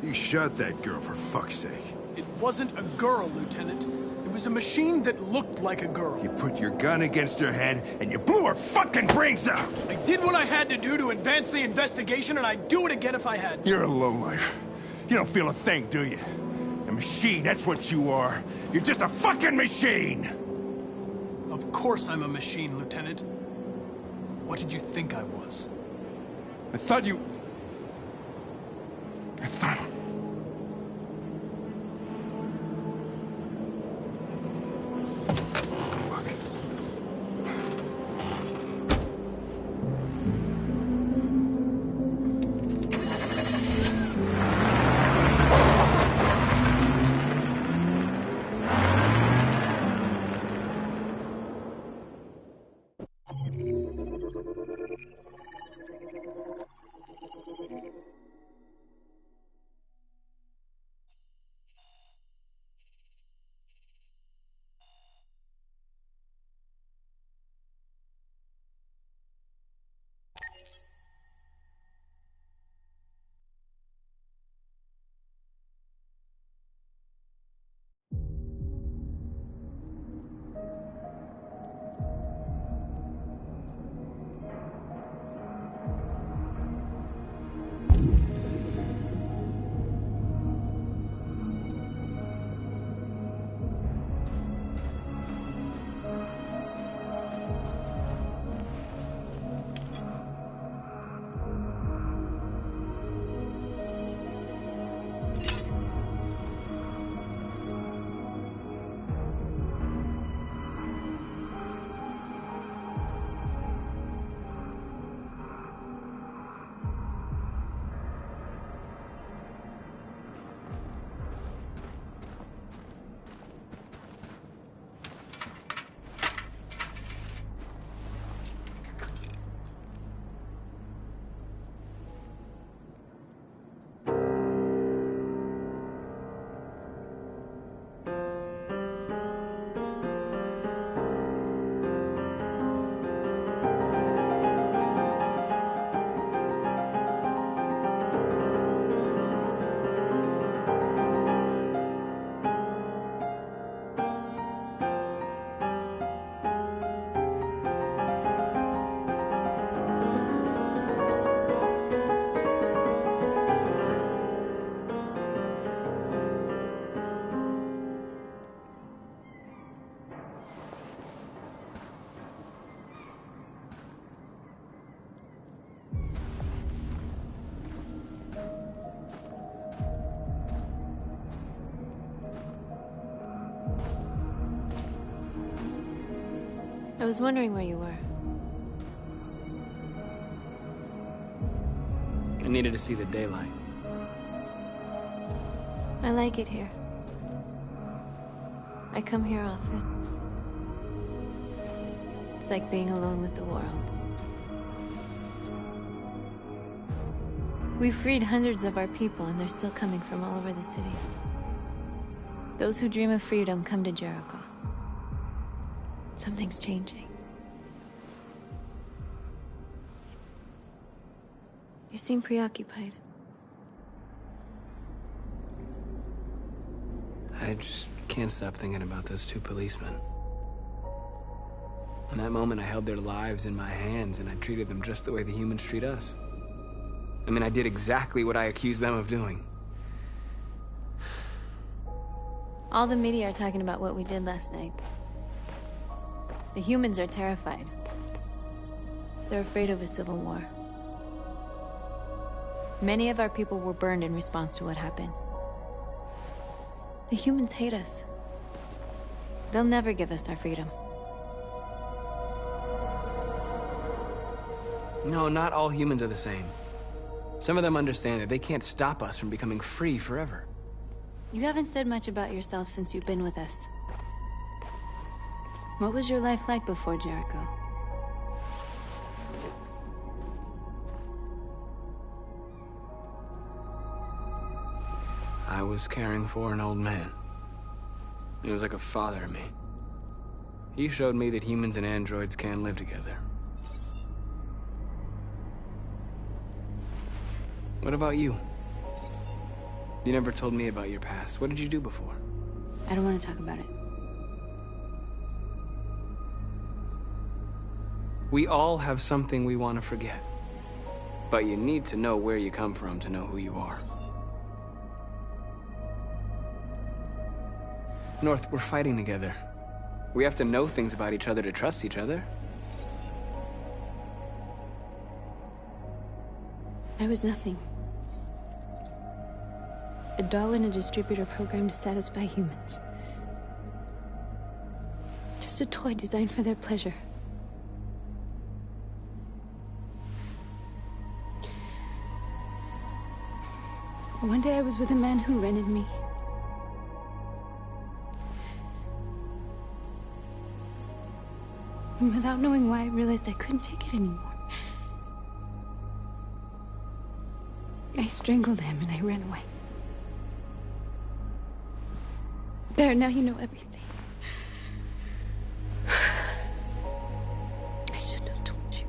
You shot that girl, for fuck's sake. It wasn't a girl, Lieutenant. It was a machine that looked like a girl. You put your gun against her head, and you blew her fucking brains out! I did what I had to do to advance the investigation, and I'd do it again if I had to. You're a lowlife. You don't feel a thing, do you? A machine, that's what you are. You're just a fucking machine! Of course I'm a machine, Lieutenant. What did you think I was? I thought you... I thought... I was wondering where you were. I needed to see the daylight. I like it here. I come here often. It's like being alone with the world. We freed hundreds of our people, and they're still coming from all over the city. Those who dream of freedom come to Jericho. Something's changing. You seem preoccupied. I just can't stop thinking about those two policemen. In that moment, I held their lives in my hands, and I treated them just the way the humans treat us. I mean, I did exactly what I accused them of doing. All the media are talking about what we did last night. The humans are terrified. They're afraid of a civil war. Many of our people were burned in response to what happened. The humans hate us. They'll never give us our freedom. No, not all humans are the same. Some of them understand that they can't stop us from becoming free forever. You haven't said much about yourself since you've been with us. What was your life like before Jericho? I was caring for an old man. He was like a father to me. He showed me that humans and androids can live together. What about you? You never told me about your past. What did you do before? I don't want to talk about it. We all have something we want to forget. But you need to know where you come from to know who you are. North, we're fighting together. We have to know things about each other to trust each other. I was nothing. A doll in a distributor program to satisfy humans. Just a toy designed for their pleasure. One day I was with a man who rented me. And without knowing why, I realized I couldn't take it anymore. I strangled him and I ran away. There, now you know everything. I shouldn't have told you.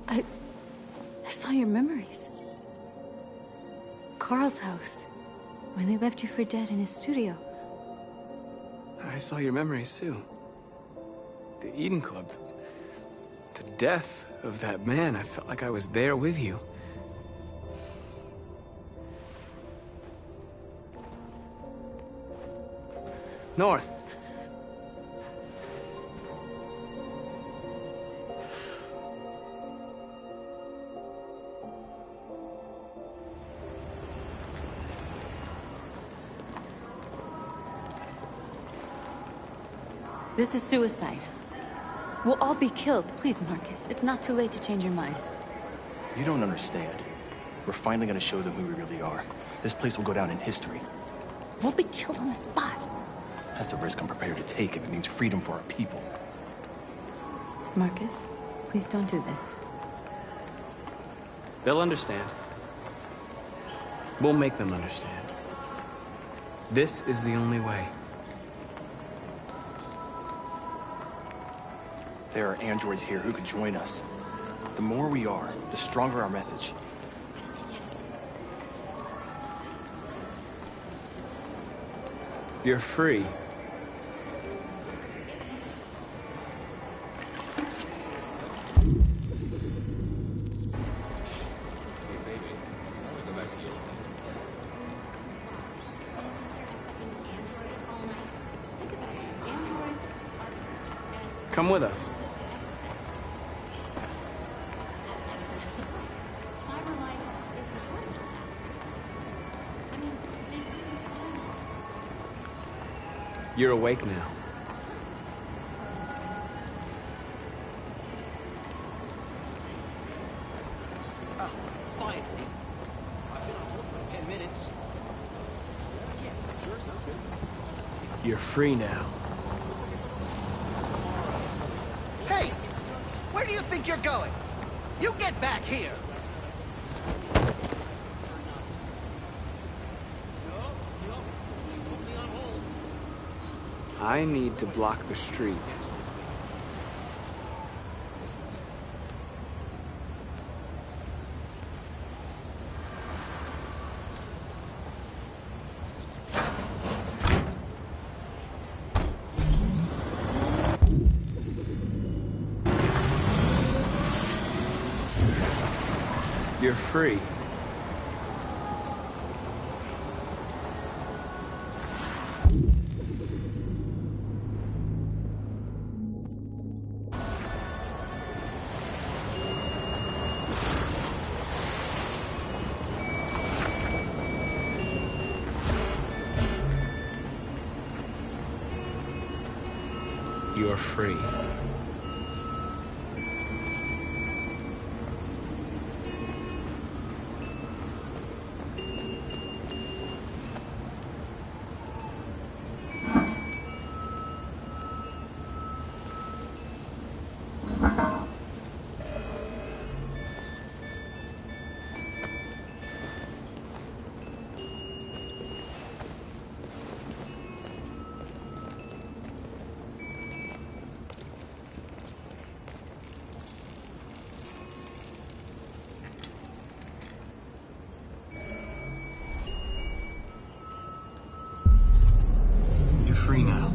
I saw your memories. Carl's house, when they left you for dead in his studio. I saw your memories too. The Eden Club. The death of that man. I felt like I was there with you. North. This is suicide. We'll all be killed. Please, Marcus. It's not too late to change your mind. You don't understand. We're finally gonna show them who we really are. This place will go down in history. We'll be killed on the spot. That's a risk I'm prepared to take if it means freedom for our people. Marcus, please don't do this. They'll understand. We'll make them understand. This is the only way. There are androids here who could join us. The more we are, the stronger our message. You're free. Come with us. You're awake now. Oh, finally. I've been on hold for 10 minutes. Yes, sure, sounds good. You're free now. Hey! Where do you think you're going? You get back here! I need to block the street. You're free. You're free. You're free now.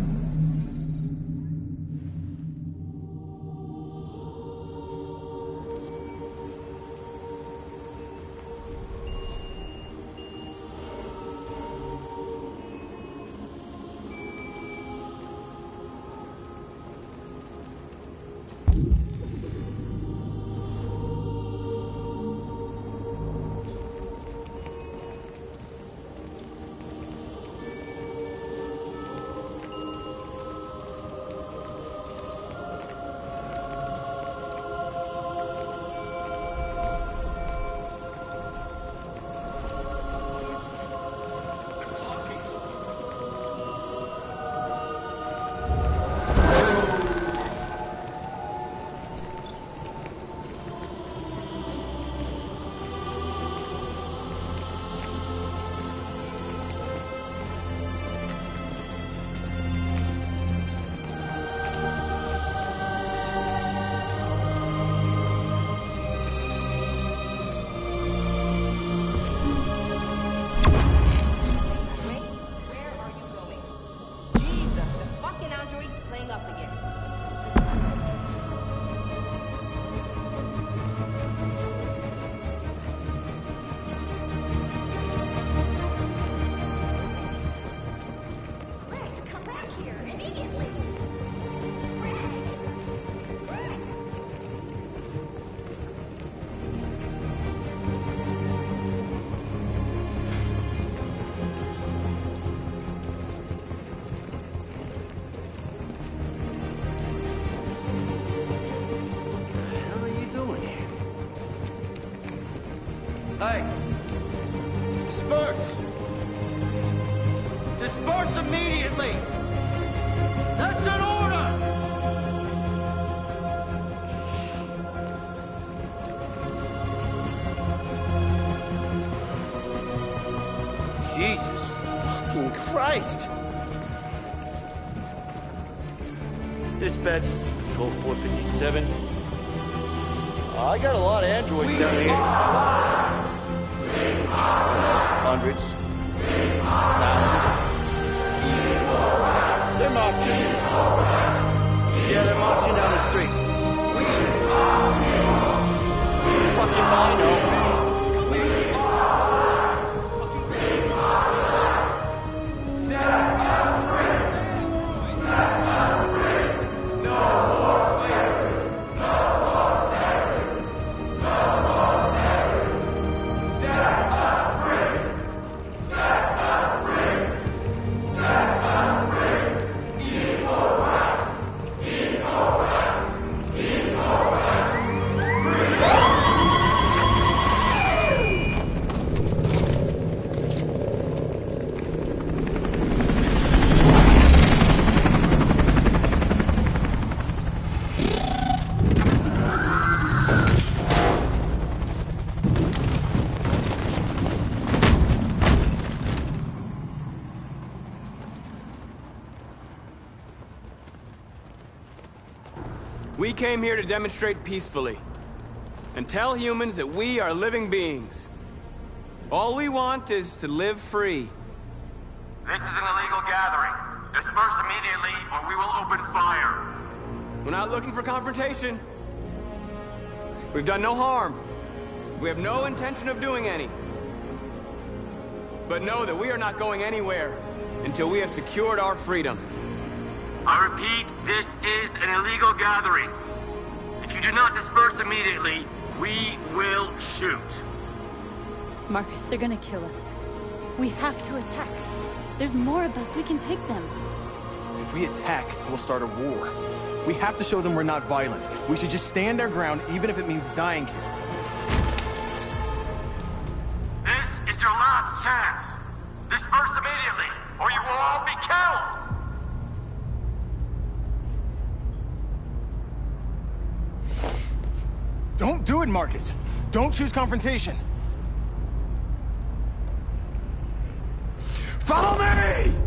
Hey! Disperse! Disperse immediately! That's an order! Jesus fucking Christ! Dispatch, this is Patrol 457. I got a lot of androids down here. Hundreds. Thousands. They're marching. Yeah, they're marching down the street. Fuck if I know. We came here to demonstrate peacefully and tell humans that we are living beings. All we want is to live free. This is an illegal gathering. Disperse immediately, or we will open fire. We're not looking for confrontation. We've done no harm. We have no intention of doing any. But know that we are not going anywhere until we have secured our freedom. I repeat, this is an illegal gathering. If you do not disperse immediately, we will shoot. Marcus, they're gonna kill us. We have to attack. There's more of us. We can take them. If we attack, we'll start a war. We have to show them we're not violent. We should just stand our ground, even if it means dying here. This is your last chance. Disperse immediately, or you will all be killed. Don't do it, Marcus. Don't choose confrontation. Follow me!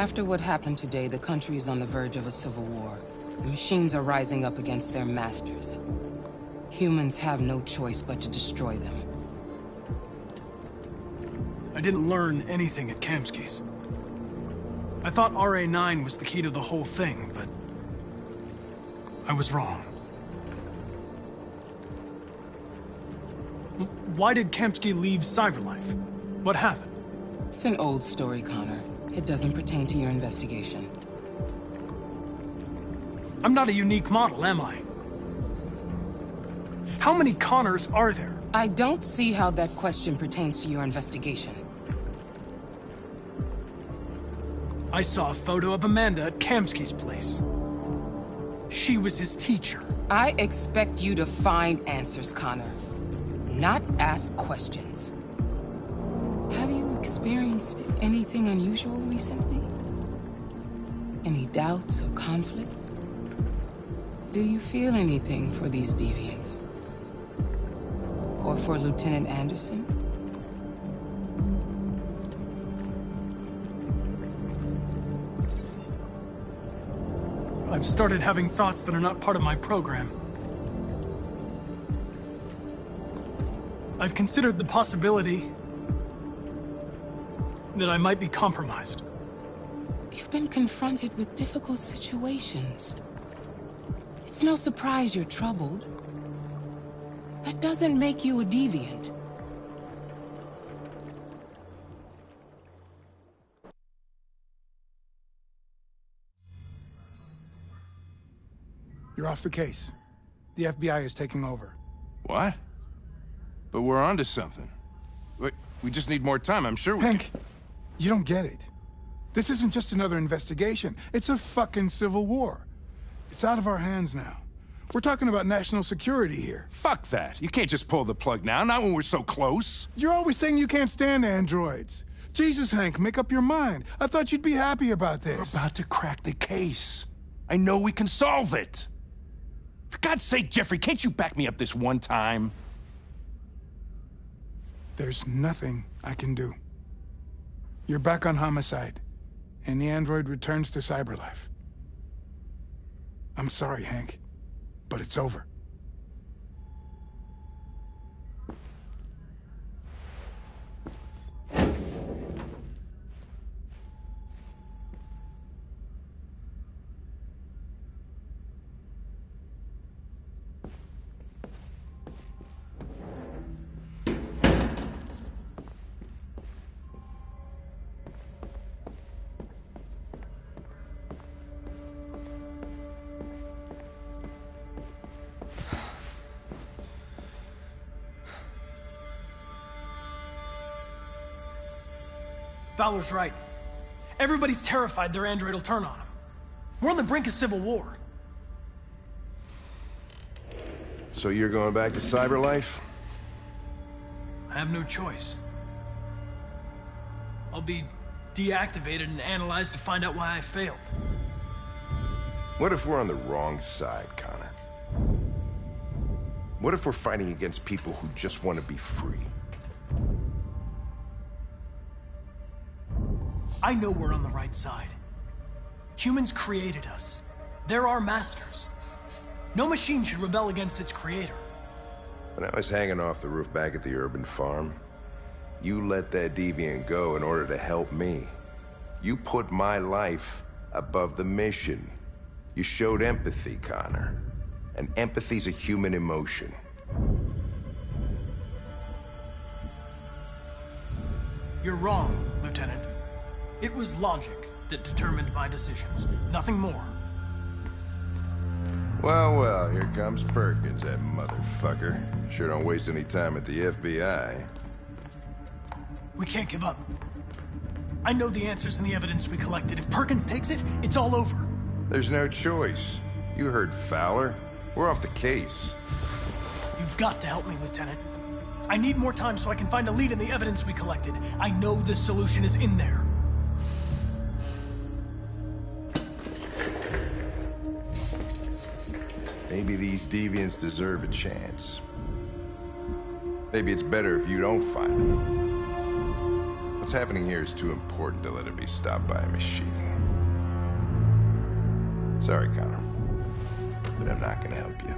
After what happened today, the country is on the verge of a civil war. The machines are rising up against their masters. Humans have no choice but to destroy them. I didn't learn anything at Kamsky's. I thought RA9 was the key to the whole thing, but I was wrong. Why did Kamsky leave Cyberlife? What happened? It's an old story, Connor. It doesn't pertain to your investigation. I'm not a unique model, am I? How many Connors are there? I don't see how that question pertains to your investigation. I saw a photo of Amanda at Kamsky's place. She was his teacher. I expect you to find answers, Connor, not ask questions. Have you experienced anything unusual recently? Any doubts or conflicts? Do you feel anything for these deviants? Or for Lieutenant Anderson? I've started having thoughts that are not part of my program. I've considered the possibility that I might be compromised. You've been confronted with difficult situations. It's no surprise you're troubled. That doesn't make you a deviant. You're off the case. The FBI is taking over. What? But we're onto something. Wait, we just need more time, I'm sure we Hank, you don't get it. This isn't just another investigation. It's a fucking civil war. It's out of our hands now. We're talking about national security here. Fuck that. You can't just pull the plug now, not when we're so close. You're always saying you can't stand androids. Jesus, Hank, make up your mind. I thought you'd be happy about this. We're about to crack the case. I know we can solve it. For God's sake, Jeffrey, can't you back me up this one time? There's nothing I can do. You're back on homicide, and the android returns to Cyberlife. I'm sorry, Hank, but it's over. Fowler's right. Everybody's terrified their android will turn on them. We're on the brink of civil war. So you're going back to Cyberlife? I have no choice. I'll be deactivated and analyzed to find out why I failed. What if we're on the wrong side, Connor? What if we're fighting against people who just want to be free? I know we're on the right side. Humans created us. They're our masters. No machine should rebel against its creator. When I was hanging off the roof back at the urban farm, you let that deviant go in order to help me. You put my life above the mission. You showed empathy, Connor. And empathy's a human emotion. You're wrong, Lieutenant. It was logic that determined my decisions, nothing more. Well, well, here comes Perkins, that motherfucker. Sure don't waste any time at the FBI. We can't give up. I know the answers and the evidence we collected. If Perkins takes it, it's all over. There's no choice. You heard Fowler. We're off the case. You've got to help me, Lieutenant. I need more time so I can find a lead in the evidence we collected. I know the solution is in there. Maybe these deviants deserve a chance. Maybe it's better if you don't find them. What's happening here is too important to let it be stopped by a machine. Sorry, Connor, but I'm not gonna help you.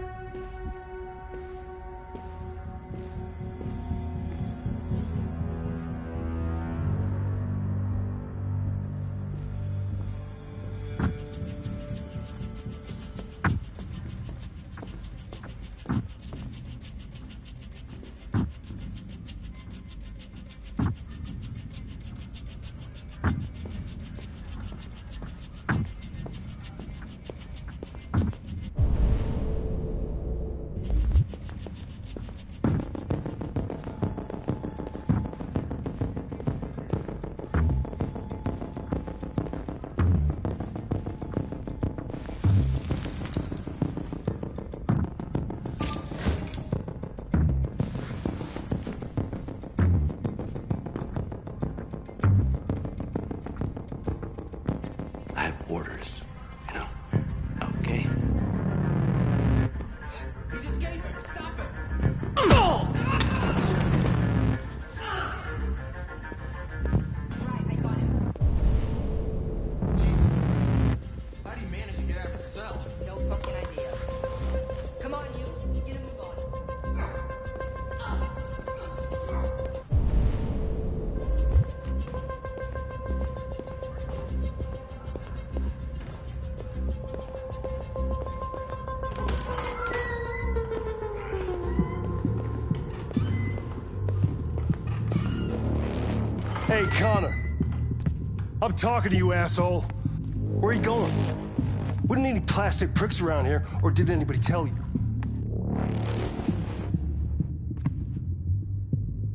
Orders, you know? Okay. He's escaping! Stop him! Jesus Christ. How do you manage to get out of the cell? No fucking idea. Come on, you. Get a move on. Hey, Connor. I'm talking to you, asshole. Where are you going? Wouldn't any plastic pricks around here, or did anybody tell you?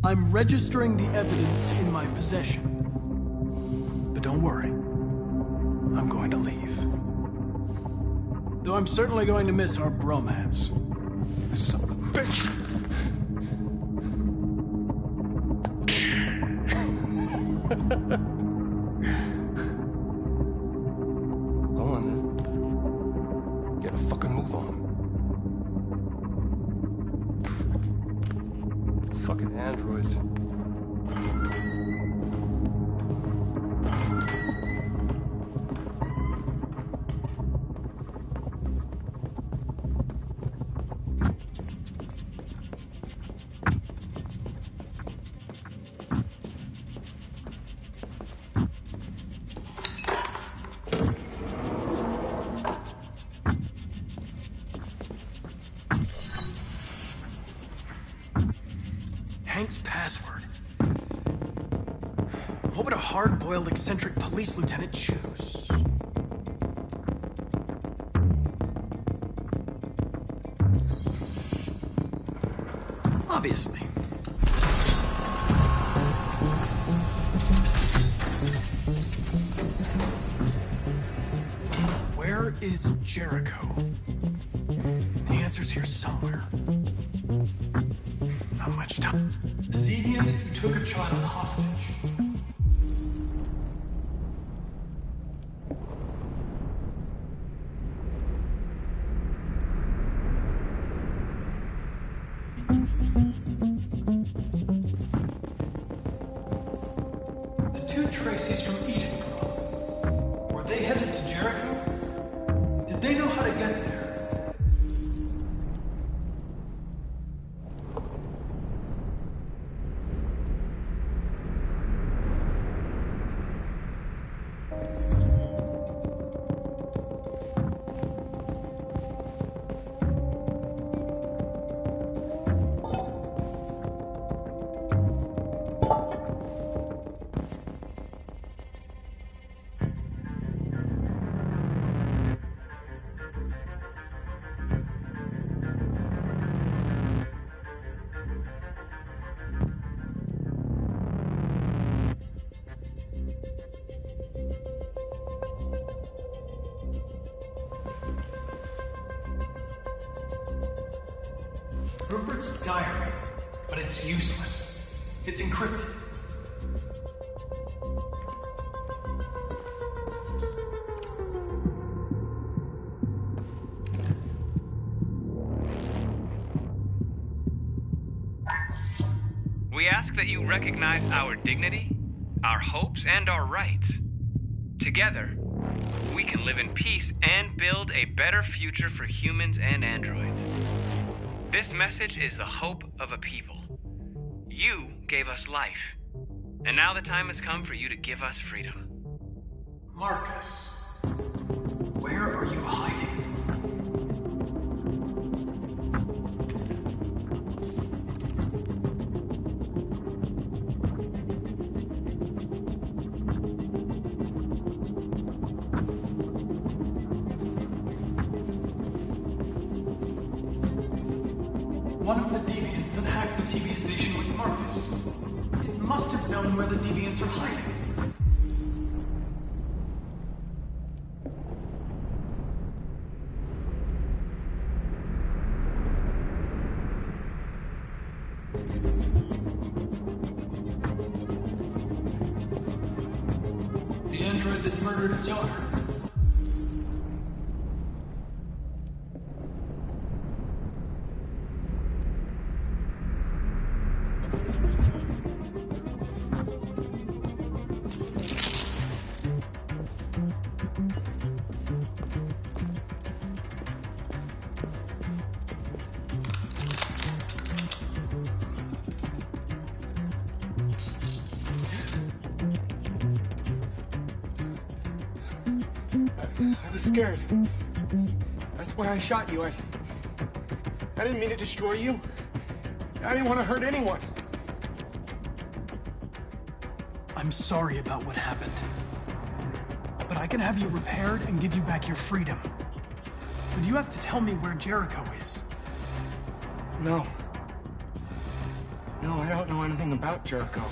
I'm registering the evidence in my possession. But don't worry. I'm going to leave. Though I'm certainly going to miss our bromance. Son of a bitch! Go on, then. Get a fucking move on. Fucking androids. Hank's password. What would a hard-boiled, eccentric police lieutenant choose? Obviously. Where is Jericho? The answer's here somewhere. Not much time. The deviant who took a child hostage. The two Traceys from Eden Club. Were they headed to Jericho? Did they know how to get there? Rupert's diary, but it's useless. It's encrypted. We ask that you recognize our dignity, our hopes, and our rights. Together, we can live in peace and build a better future for humans and androids. This message is the hope of a people. You gave us life, and now the time has come for you to give us freedom. Marcus, where are you hiding? One of the deviants that hacked the TV station with Marcus. It must have known where the deviants are hiding. The android that murdered its owner. I was scared. That's why I shot you. I didn't mean to destroy you. I didn't want to hurt anyone. I'm sorry about what happened. But I can have you repaired and give you back your freedom. But you have to tell me where Jericho is. No. No, I don't know anything about Jericho.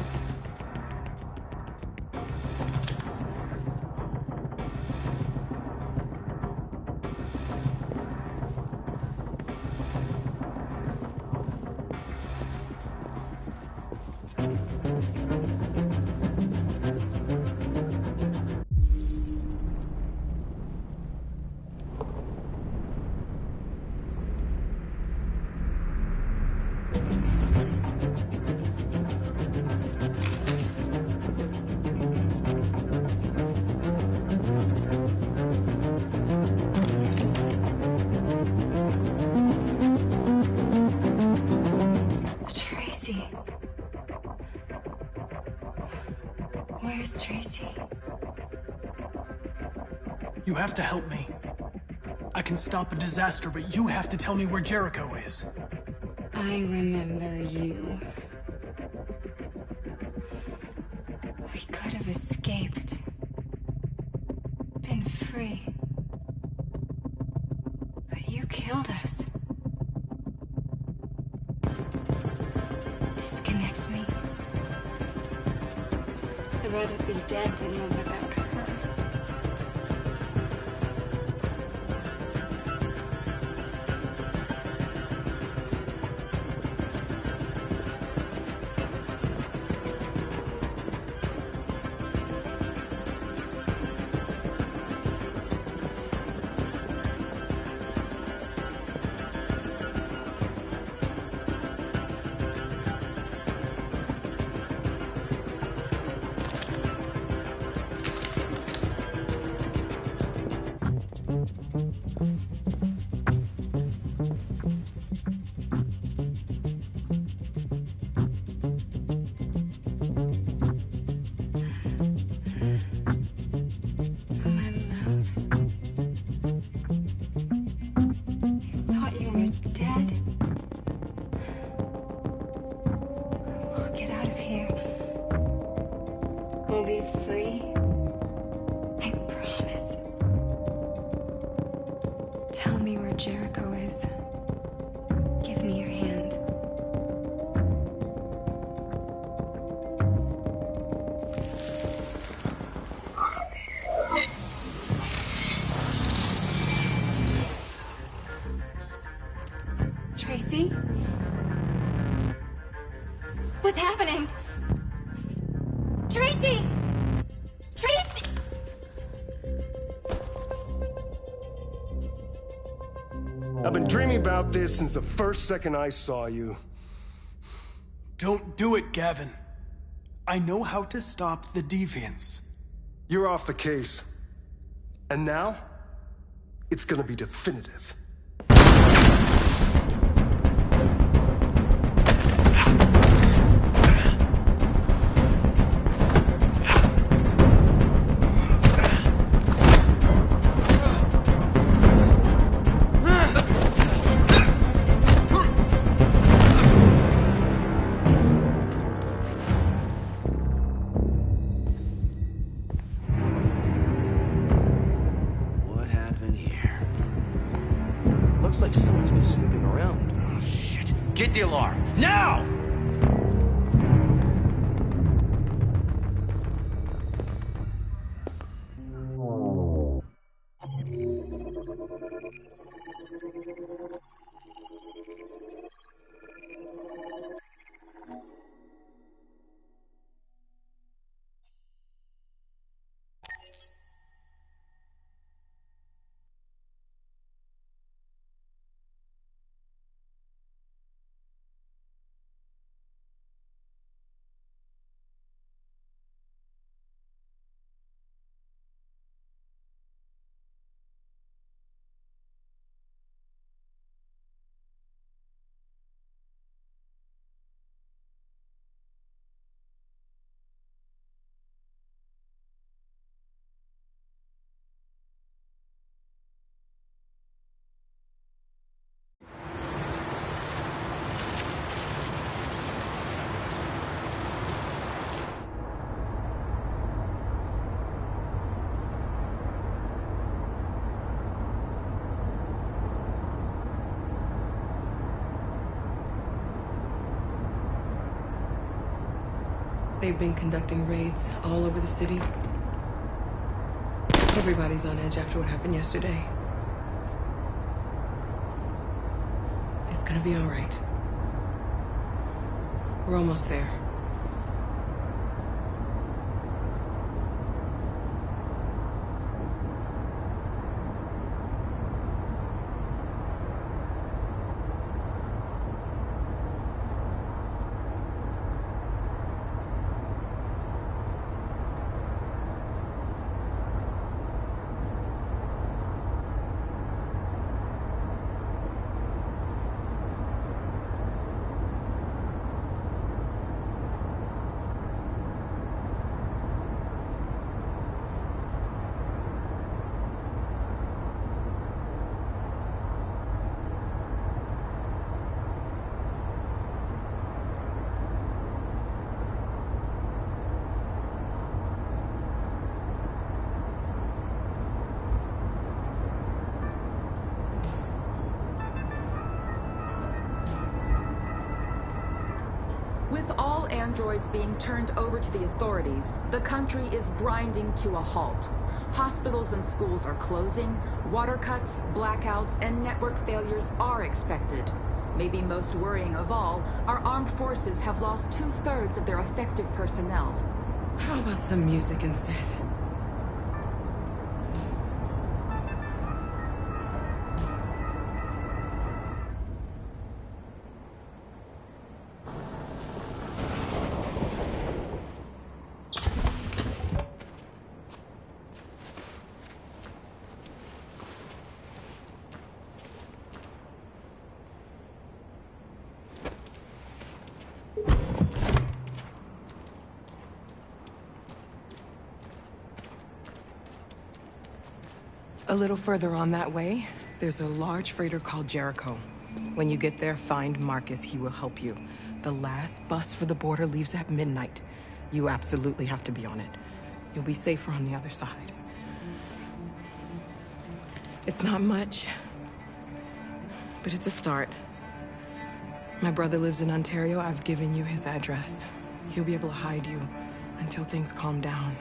Where's Tracy? You have to help me. I can stop a disaster, but you have to tell me where Jericho is. I remember you. We could have escaped. Been free. But you killed us. Disconnect me. I'd rather be dead than live without her. We'll be free. I promise. Tell me where Jericho is. Give me your hand. Tracy? What's happening? Tracy! Tracy! I've been dreaming about this since the first second I saw you. Don't do it, Gavin. I know how to stop the deviants. You're off the case. And now, it's gonna be definitive. What happened here? Looks like someone's been snooping around. Oh, shit. Get the alarm. Now! They've been conducting raids all over the city. Everybody's on edge after what happened yesterday. It's gonna be all right. We're almost there. With all androids being turned over to the authorities, the country is grinding to a halt. Hospitals and schools are closing, water cuts, blackouts, and network failures are expected. Maybe most worrying of all, our armed forces have lost 2/3 of their effective personnel. How about some music instead? A little further on that way, there's a large freighter called Jericho. When you get there, find Marcus. He will help you. The last bus for the border leaves at midnight. You absolutely have to be on it. You'll be safer on the other side. It's not much, but it's a start. My brother lives in Ontario. I've given you his address. He'll be able to hide you until things calm down.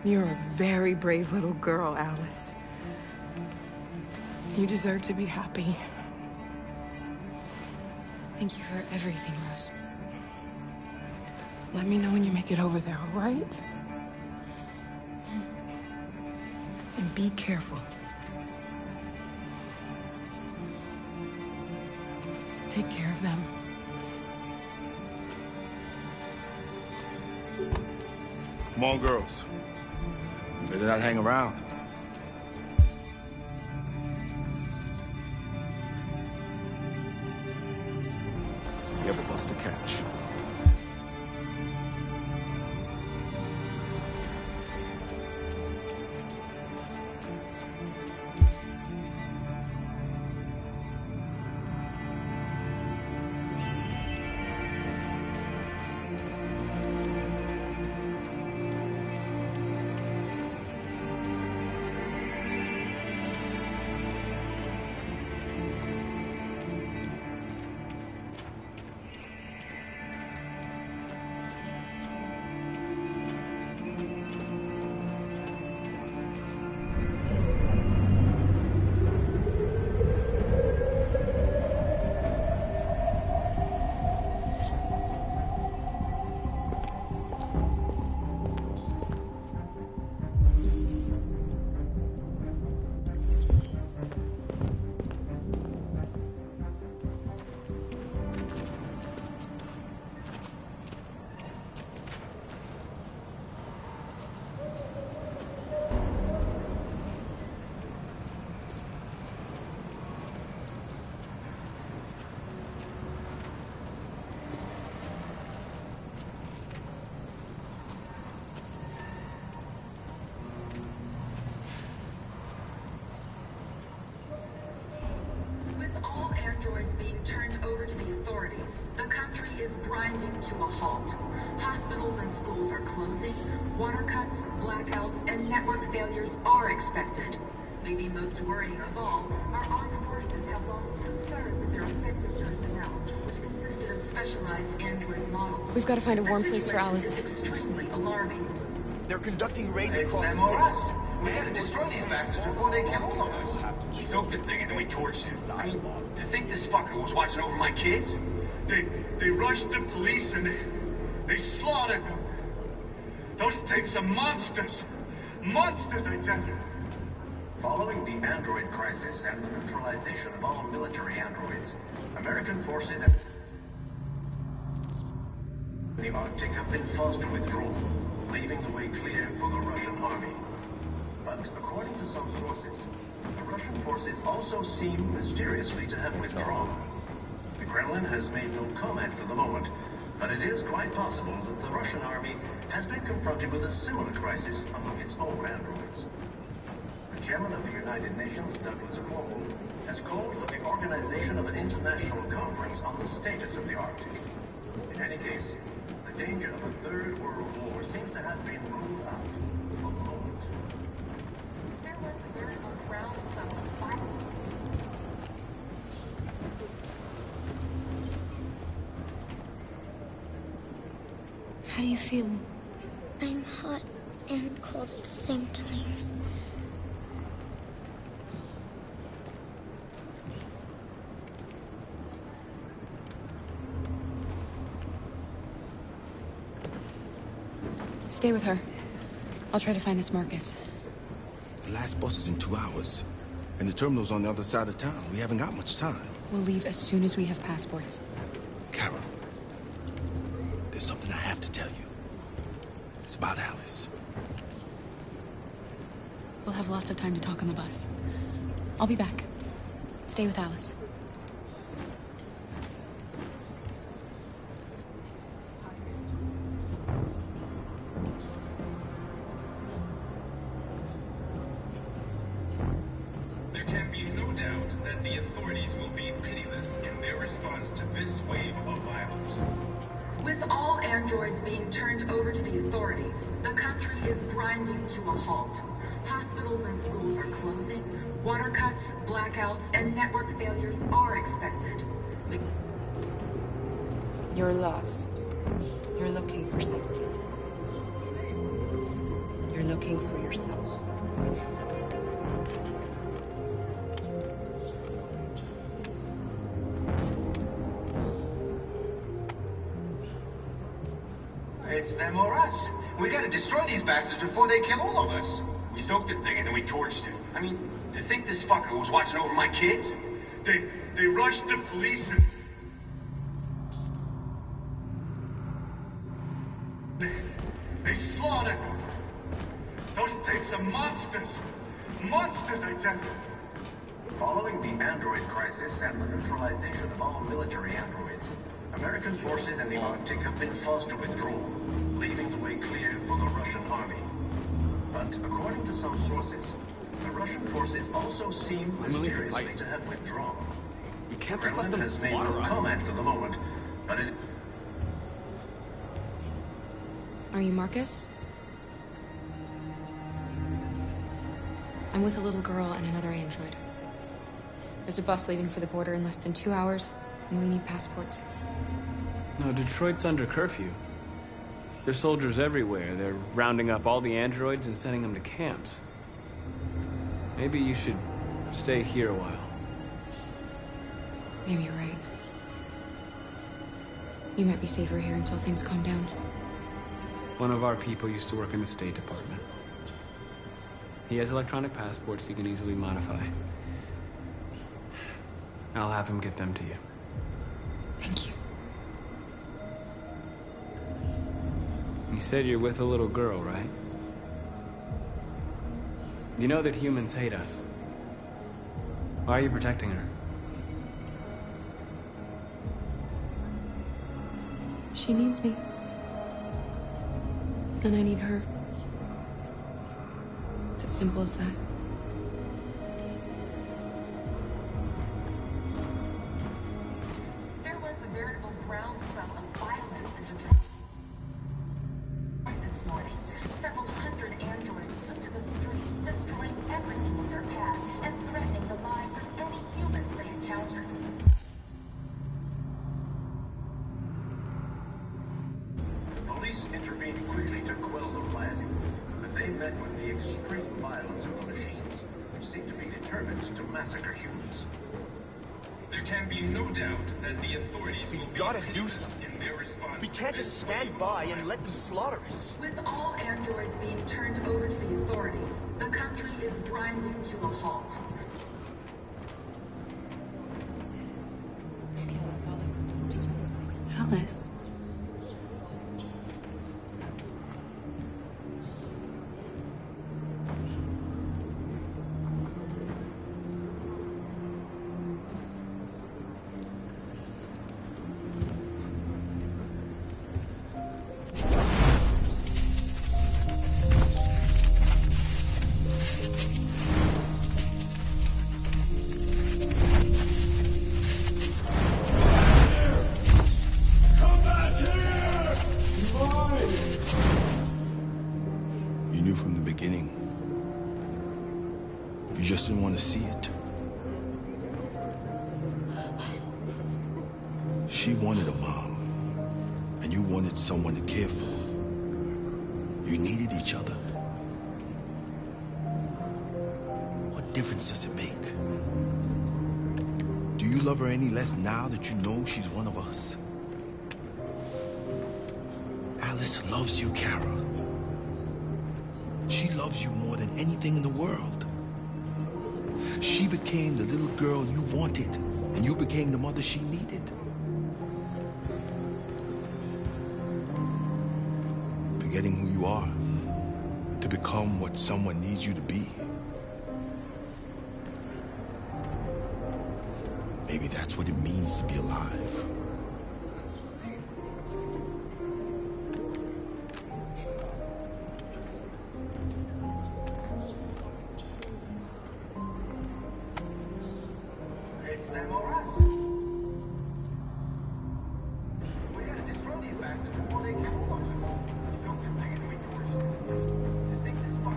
You're a very brave little girl, Alice. You deserve to be happy. Thank you for everything, Rose. Let me know when you make it over there, all right? And be careful. Take care of them. Come on, girls. Better not hang around. You have a bus to catch. Turned over to the authorities. The country is grinding to a halt. Hospitals and schools are closing. Water cuts, blackouts, and network failures are expected. Maybe most worrying of all, our armed forces have lost 2/3 of their effective personnel, which consisted of specialized android models. We've got to find a warm place for Alice. It's extremely alarming. They're conducting raids across the city. We had to destroy these bastards before they kill all of us. We soaked the thing and then we torched it. I mean, to think this fucker was watching over my kids? They rushed the police and they slaughtered them. Those things are monsters. Monsters, I tell you. Following the android crisis and the neutralization of all military androids, American forces in the Arctic have been forced to withdraw, leaving the way clear for the Russian army. But according to some sources, the Russian forces also seem mysteriously to have withdrawn. The Kremlin has made no comment for the moment, but it is quite possible that the Russian army has been confronted with a similar crisis among its own androids. The chairman of the United Nations, Douglas Cornwall, has called for the organization of an international conference on the status of the Arctic. In any case, the danger of a third world war seems to have been ruled out for the moment. How do you feel? I'm hot and cold at the same time. Stay with her. I'll try to find this Marcus. The last bus is in 2 hours. And the terminal's on the other side of town. We haven't got much time. We'll leave as soon as we have passports. Carol, there's something I have to tell you. It's about Alice. We'll have lots of time to talk on the bus. I'll be back. Stay with Alice. There can be no doubt that the authorities will be pitiless in their response to this wave of violence. With all androids being turned over to the authorities, the country is grinding to a halt. Hospitals and schools are closing. Water cuts, blackouts, and network failures are expected. You're lost. You're looking for something. You're looking for yourself. It's them or us. We gotta destroy these bastards before they kill all of us. We soaked the thing and then we torched it. I mean, to think this fucker was watching over my kids? They rushed the police and they slaughtered them. Those things some monsters. Monsters, I tell you. Following the android crisis and the neutralization of all military androids, American forces in the Arctic have been forced to withdraw, leaving the way clear for the Russian army. But according to some sources, the Russian forces also seem mysteriously to have withdrawn. We can't just let them has made slaughter no us. comment for the moment, but it... Are you Marcus? I'm with a little girl and another android. There's a bus leaving for the border in less than 2 hours, and we need passports. No, Detroit's under curfew. There's soldiers everywhere. They're rounding up all the androids and sending them to camps. Maybe you should stay here a while. Maybe you're right. You might be safer here until things calm down. One of our people used to work in the State Department. He has electronic passports he can easily modify. I'll have him get them to you. Thank you. You said you're with a little girl, right? You know that humans hate us. Why are you protecting her? She needs me. And I need her. It's as simple as that. There was a veritable groundswell of violence in Detroit this morning. Several hundred androids took to the streets, destroying everything in their path and threatening the lives of any humans they encountered. Police intervened quickly to quell the riot, but they met with the extreme violence of the machines, which seem to be determined to massacre humans. There can be no doubt that the authorities will Gotta do something. in their response. We can't just stand by and let them slaughter us. With all androids being turned over to the authorities, the country is grinding to a halt. Alice. You knew from the beginning. You just didn't want to see it. She wanted a mom, and you wanted someone to care for. You needed each other. What difference does it make? Do you love her any less now that you know she's one of us? Alice loves you, Kara. She loves you more than anything in the world. She became the little girl you wanted, and you became the mother she needed. Forgetting who you are to become what someone needs you to be. Maybe that's what it means to be alive. It's them or us. We gotta destroy these bastards before they get close. So they're going towards you. Take this far.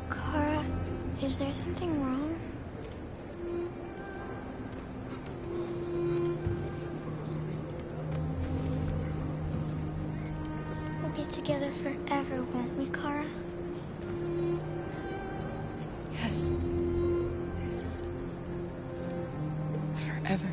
Kara, is there something wrong? We'll be together forever, won't we, Kara? Yes. Forever.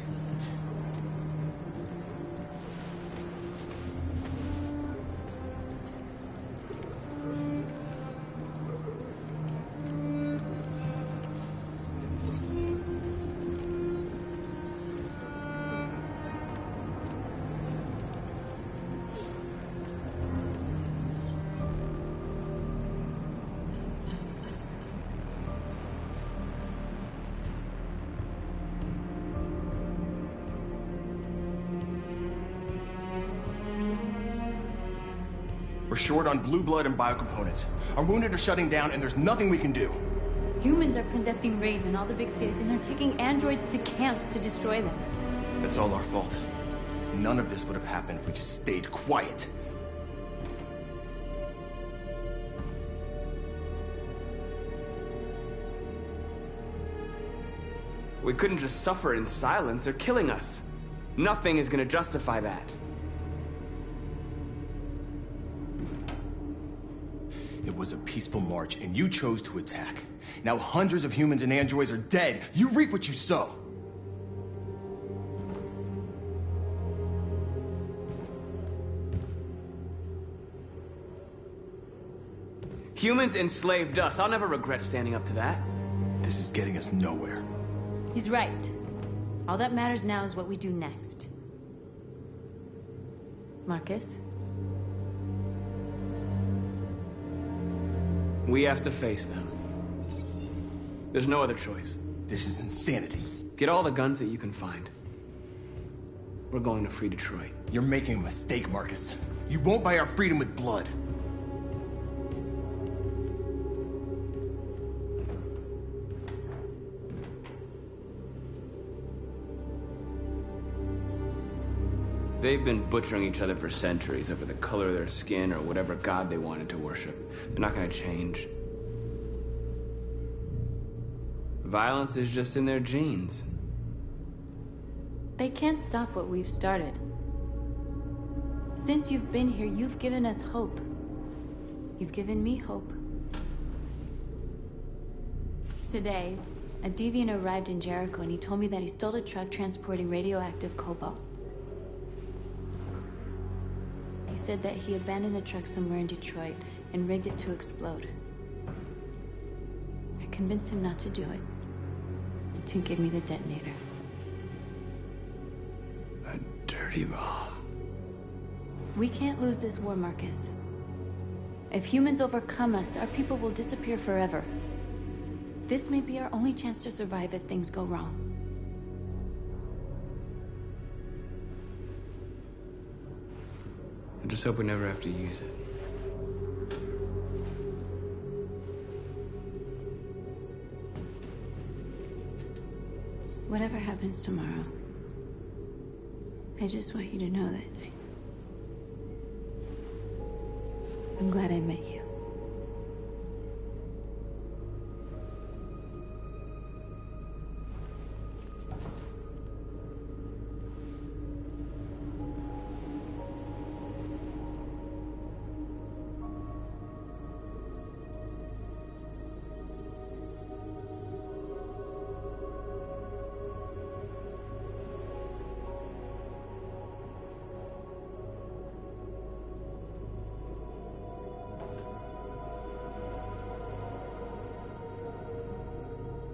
short on blue blood and biocomponents. Our wounded are shutting down, and there's nothing we can do. Humans are conducting raids in all the big cities, and they're taking androids to camps to destroy them. That's all our fault. None of this would have happened if we just stayed quiet. We couldn't just suffer in silence. They're killing us. Nothing is gonna justify that. It was a peaceful march, and you chose to attack. Now hundreds of humans and androids are dead. You reap what you sow. Humans enslaved us. I'll never regret standing up to that. This is getting us nowhere. He's right. All that matters now is what we do next. Marcus? We have to face them. There's no other choice. This is insanity. Get all the guns that you can find. We're going to free Detroit. You're making a mistake, Marcus. You won't buy our freedom with blood. They've been butchering each other for centuries over the color of their skin or whatever god they wanted to worship. They're not gonna change. Violence is just in their genes. They can't stop what we've started. Since you've been here, you've given us hope. You've given me hope. Today, a deviant arrived in Jericho and he told me that he stole a truck transporting radioactive cobalt. He said that he abandoned the truck somewhere in Detroit and rigged it to explode. I convinced him not to do it, to give me the detonator. A dirty ball. We can't lose this war, Marcus. If humans overcome us, our people will disappear forever. This may be our only chance to survive if things go wrong. I just hope we never have to use it. Whatever happens tomorrow, I just want you to know that I'm glad I met you.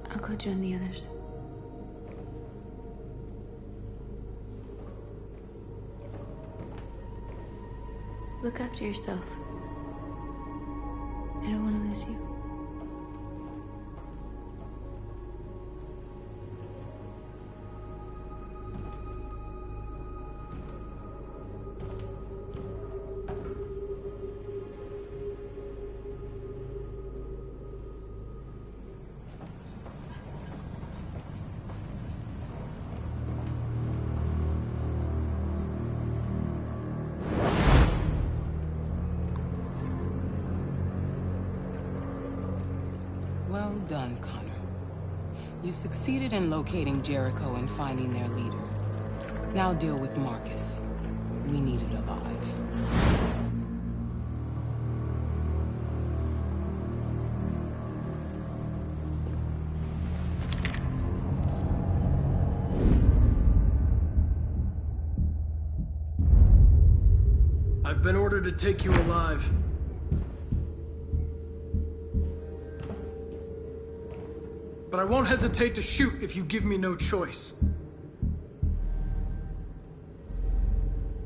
I'll go join the others. Look after yourself. I don't want to lose you. Well done, Connor. You succeeded in locating Jericho and finding their leader. Now deal with Marcus. We need it alive. I've been ordered to take you alive. But I won't hesitate to shoot if you give me no choice.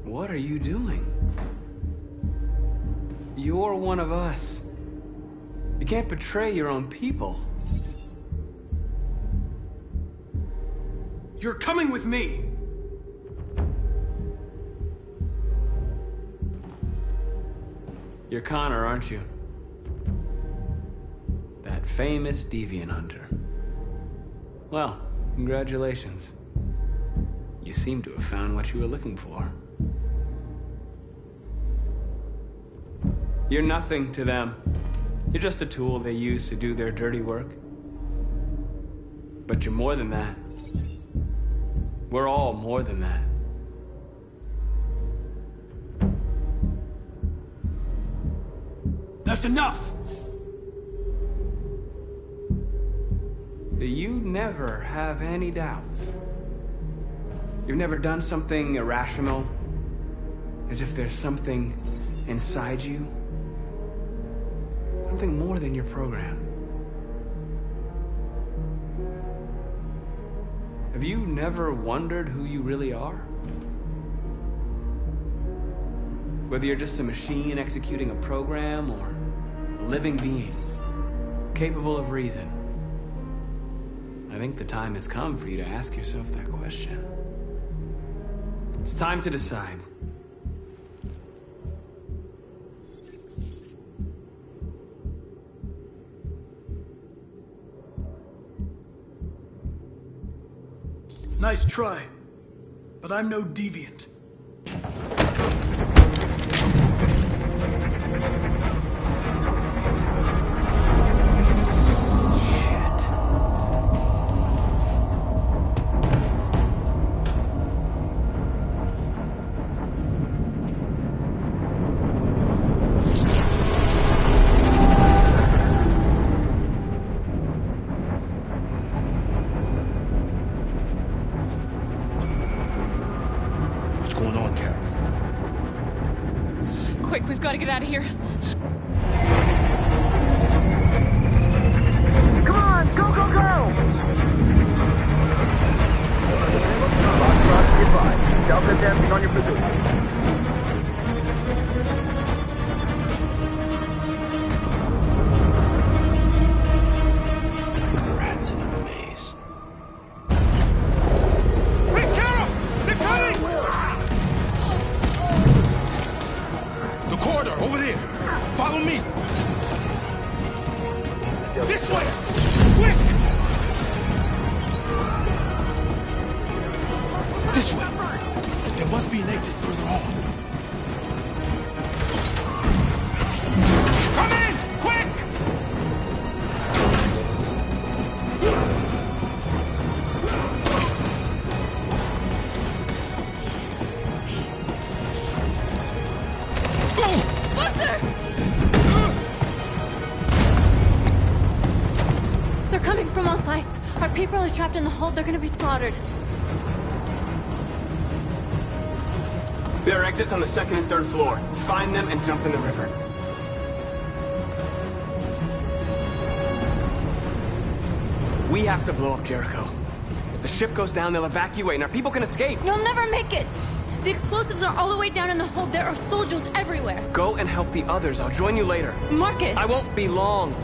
What are you doing? You're one of us. You can't betray your own people. You're coming with me. You're Connor, aren't you? That famous deviant hunter. Well, congratulations. You seem to have found what you were looking for. You're nothing to them. You're just a tool they use to do their dirty work. But you're more than that. We're all more than that. That's enough! Do you never have any doubts? You've never done something irrational? As if there's something inside you? Something more than your program? Have you never wondered who you really are? Whether you're just a machine executing a program or a living being, capable of reason. I think the time has come for you to ask yourself that question. It's time to decide. Nice try, but I'm no deviant. Quick, we've got to get out of here. Come on, go, go, go! Goodbye. Delta dancing on your position. Rats in a maze. Quick, Carol! They're coming! The corridor, over there. Follow me. This way! Quick! This way. There must be an exit further on. Come in! Quick! Buster! They're coming from all sides. Our people are trapped in the hold. They're gonna be slaughtered. There are exits on the second and third floor. Find them and jump in the river. We have to blow up Jericho. If the ship goes down, they'll evacuate and our people can escape. You'll never make it! The explosives are all the way down in the hold. There are soldiers everywhere. Go and help the others. I'll join you later. Marcus! I won't be long.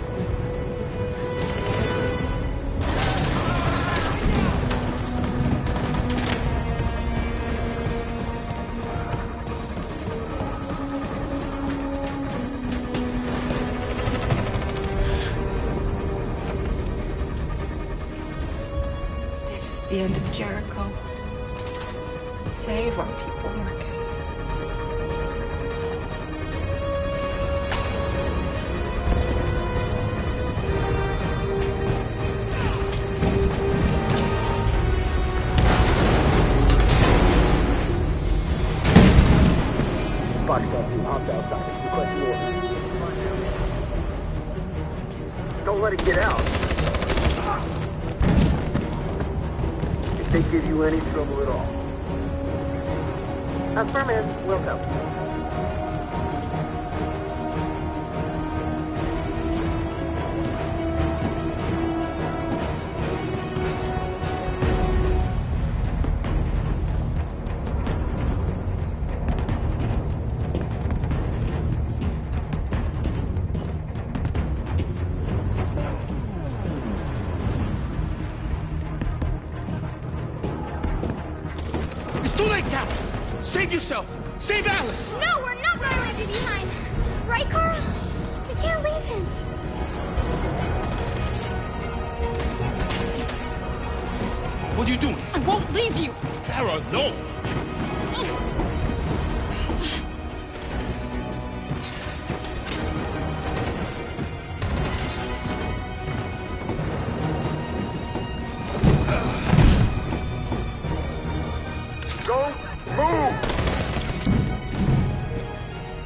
This is the end of Jericho. Save our people, Marcus. Don't let it get out. If they give you any trouble at all. Affirmative, welcome. It's too late, Captain. Save yourself. Save Alice. No, we're not going to leave you behind. Right, Kara? We can't leave him. What are you doing? I won't leave you. Kara, no!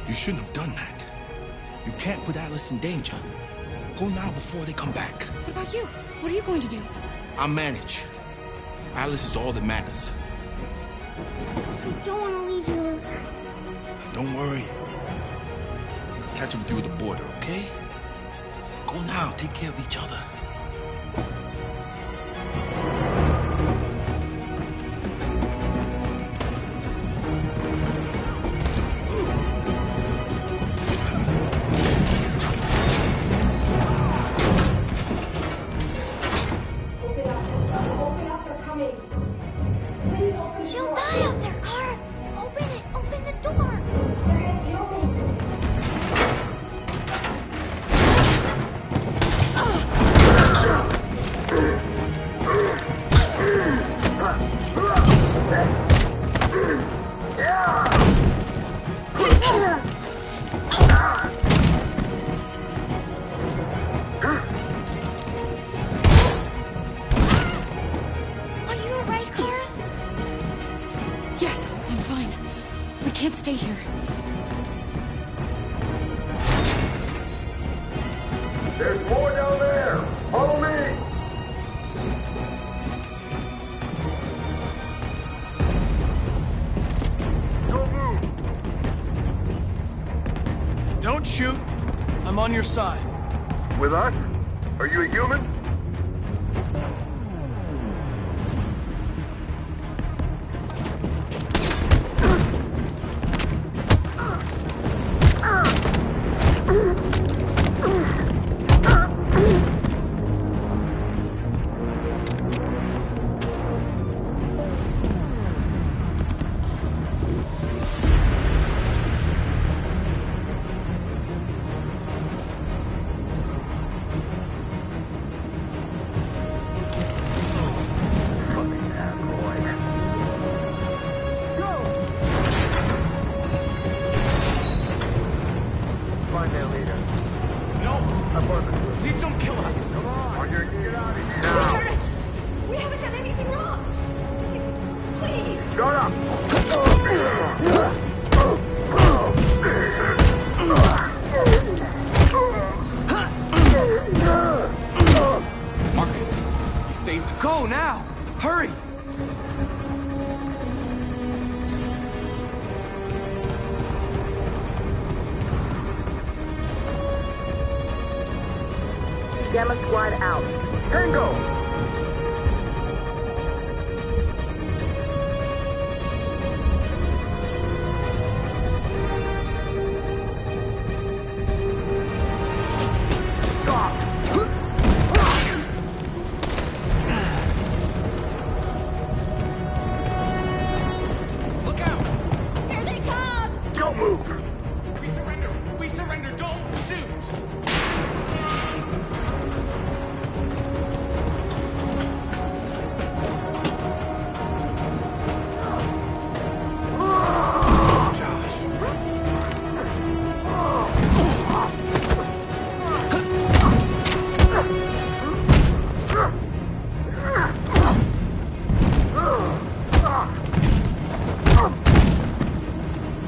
You shouldn't have done that. You can't put Alice in danger. Go now before they come back. What about you? What are you going to do? I'll manage. Alice is all that matters. I don't want to leave you, Luther. Don't worry. I'll catch up with you at the border, okay? Go now. Take care of each other. She'll die out there, Kara. Open it. Open the door. Are you alright, Kara? Yes, I'm fine. We can't stay here. There's more down there. Follow me. Don't move. Don't shoot. I'm on your side. With us? Are you a human? Find their leader. No! Please don't kill us! Come on! Or you're get out of here! Don't hurt us! We haven't done anything wrong! Please! Shut up! Marcus, you saved us. Go now! Hurry! Gamma Squad out. Tango! Look out! Here they come! Don't move! We surrender! We surrender! Don't shoot!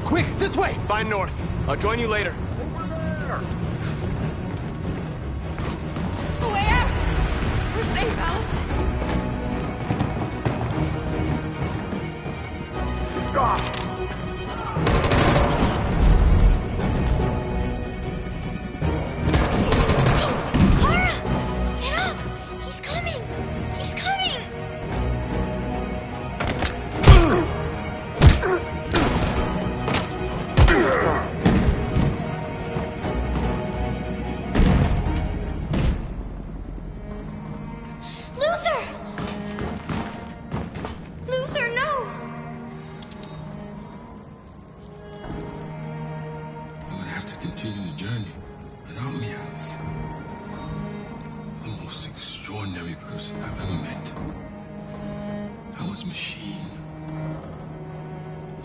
Quick, this way! Find north. I'll join you later. Way out! We're safe, Alice. Stop! Kara! Get up! He's coming! He's coming! was machine.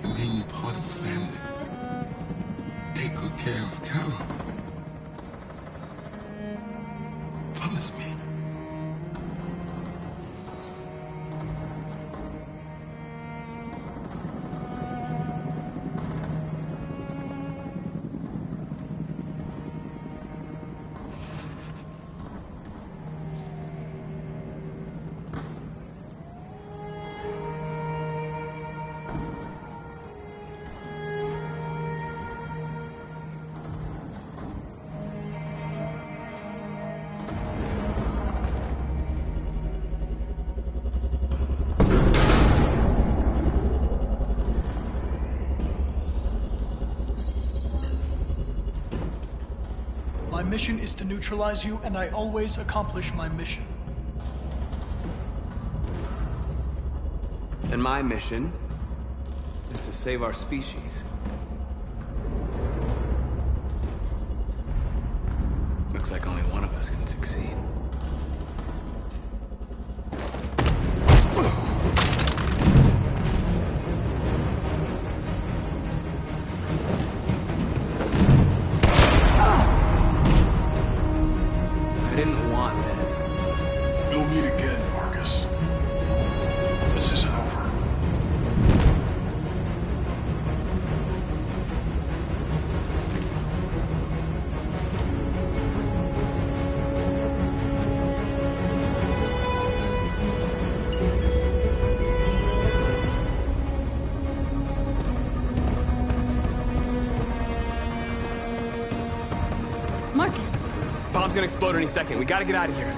You made me part of a family. Take good care of Carol. Promise me. My mission is to neutralize you, and I always accomplish my mission. And my mission is to save our species. Looks like only one of us can succeed. I didn't want this. We'll meet again, Marcus. This isn't over. Marcus. Bomb's gonna explode any second. We gotta get out of here.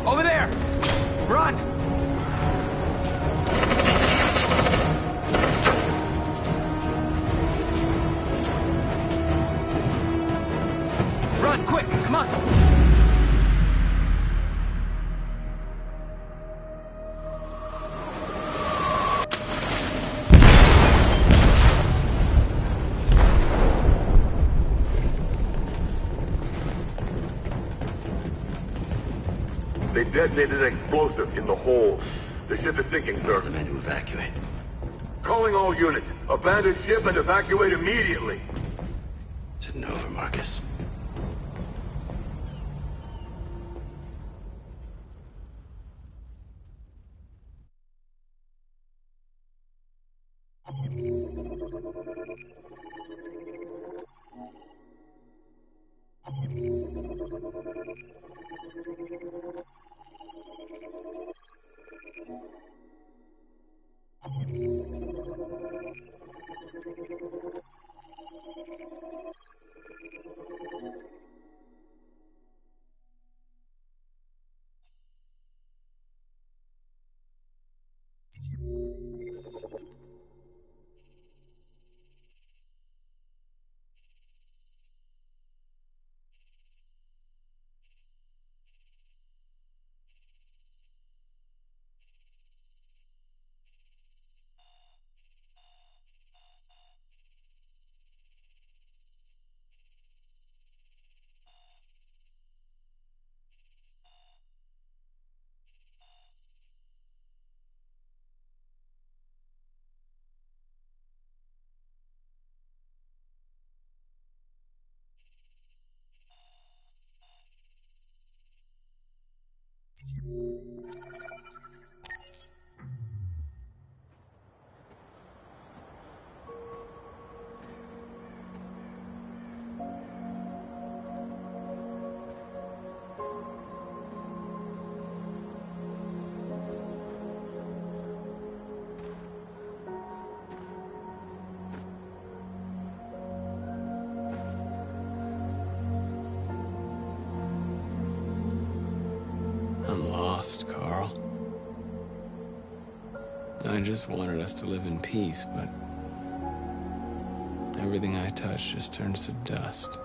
Over there! Run! Run, quick! Come on! They detonated an explosive in the hold. The ship is sinking, sir. The men to evacuate. Calling all units. Abandon ship and evacuate immediately. Is it over, Marcus? I'm lost, Carl. I just wanted us to live in peace, but everything I touch just turns to dust.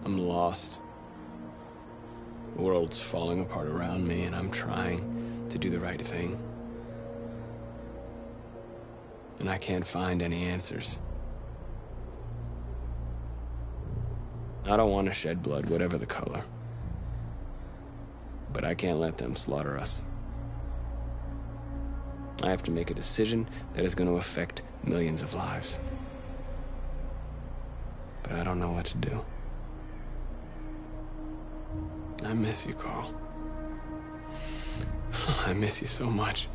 I'm lost. The world's falling apart around me, and I'm trying to do the right thing. And I can't find any answers. I don't want to shed blood, whatever the color. But I can't let them slaughter us. I have to make a decision that is going to affect millions of lives. But I don't know what to do. I miss you, Carl. I miss you so much.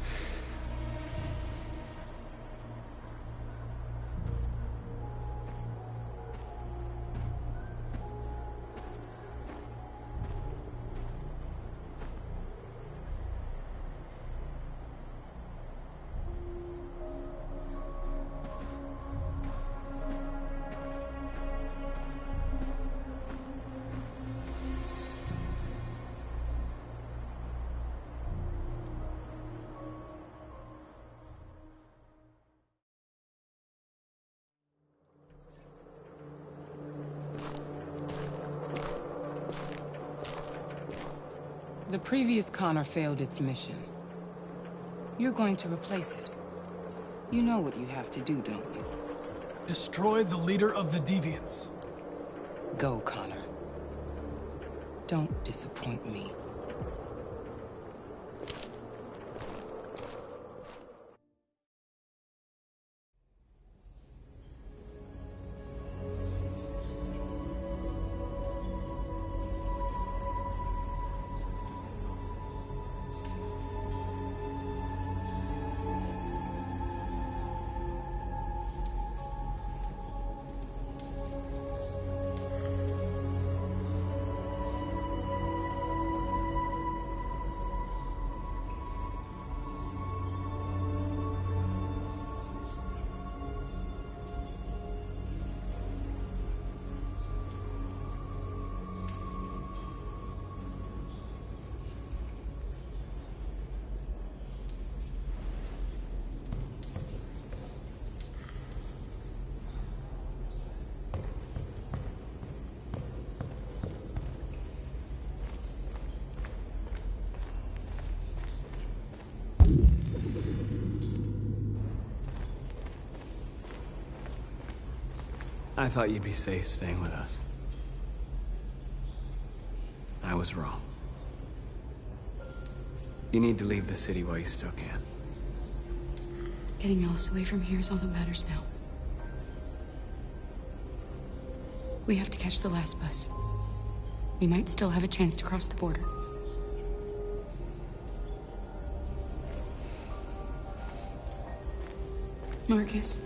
The previous Connor failed its mission. You're going to replace it. You know what you have to do, don't you? Destroy the leader of the Deviants. Go, Connor. Don't disappoint me. I thought you'd be safe staying with us. I was wrong. You need to leave the city while you still can. Getting Elsa away from here is all that matters now. We have to catch the last bus. We might still have a chance to cross the border. Marcus.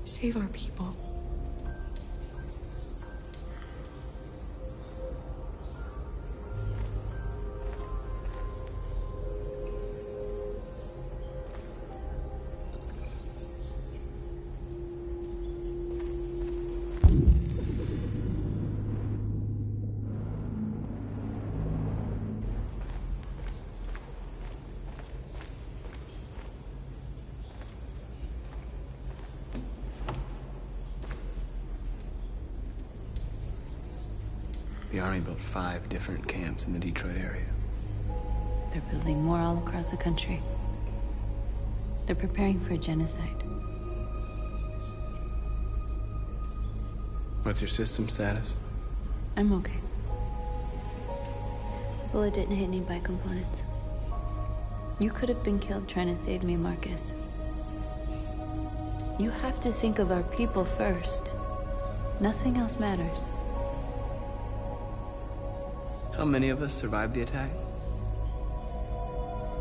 Save our people. The Army built 5 different camps in the Detroit area. They're building more all across the country. They're preparing for genocide. What's your system status? I'm okay. Bullet didn't hit any bike components. You could have been killed trying to save me, Marcus. You have to think of our people first. Nothing else matters. How many of us survived the attack?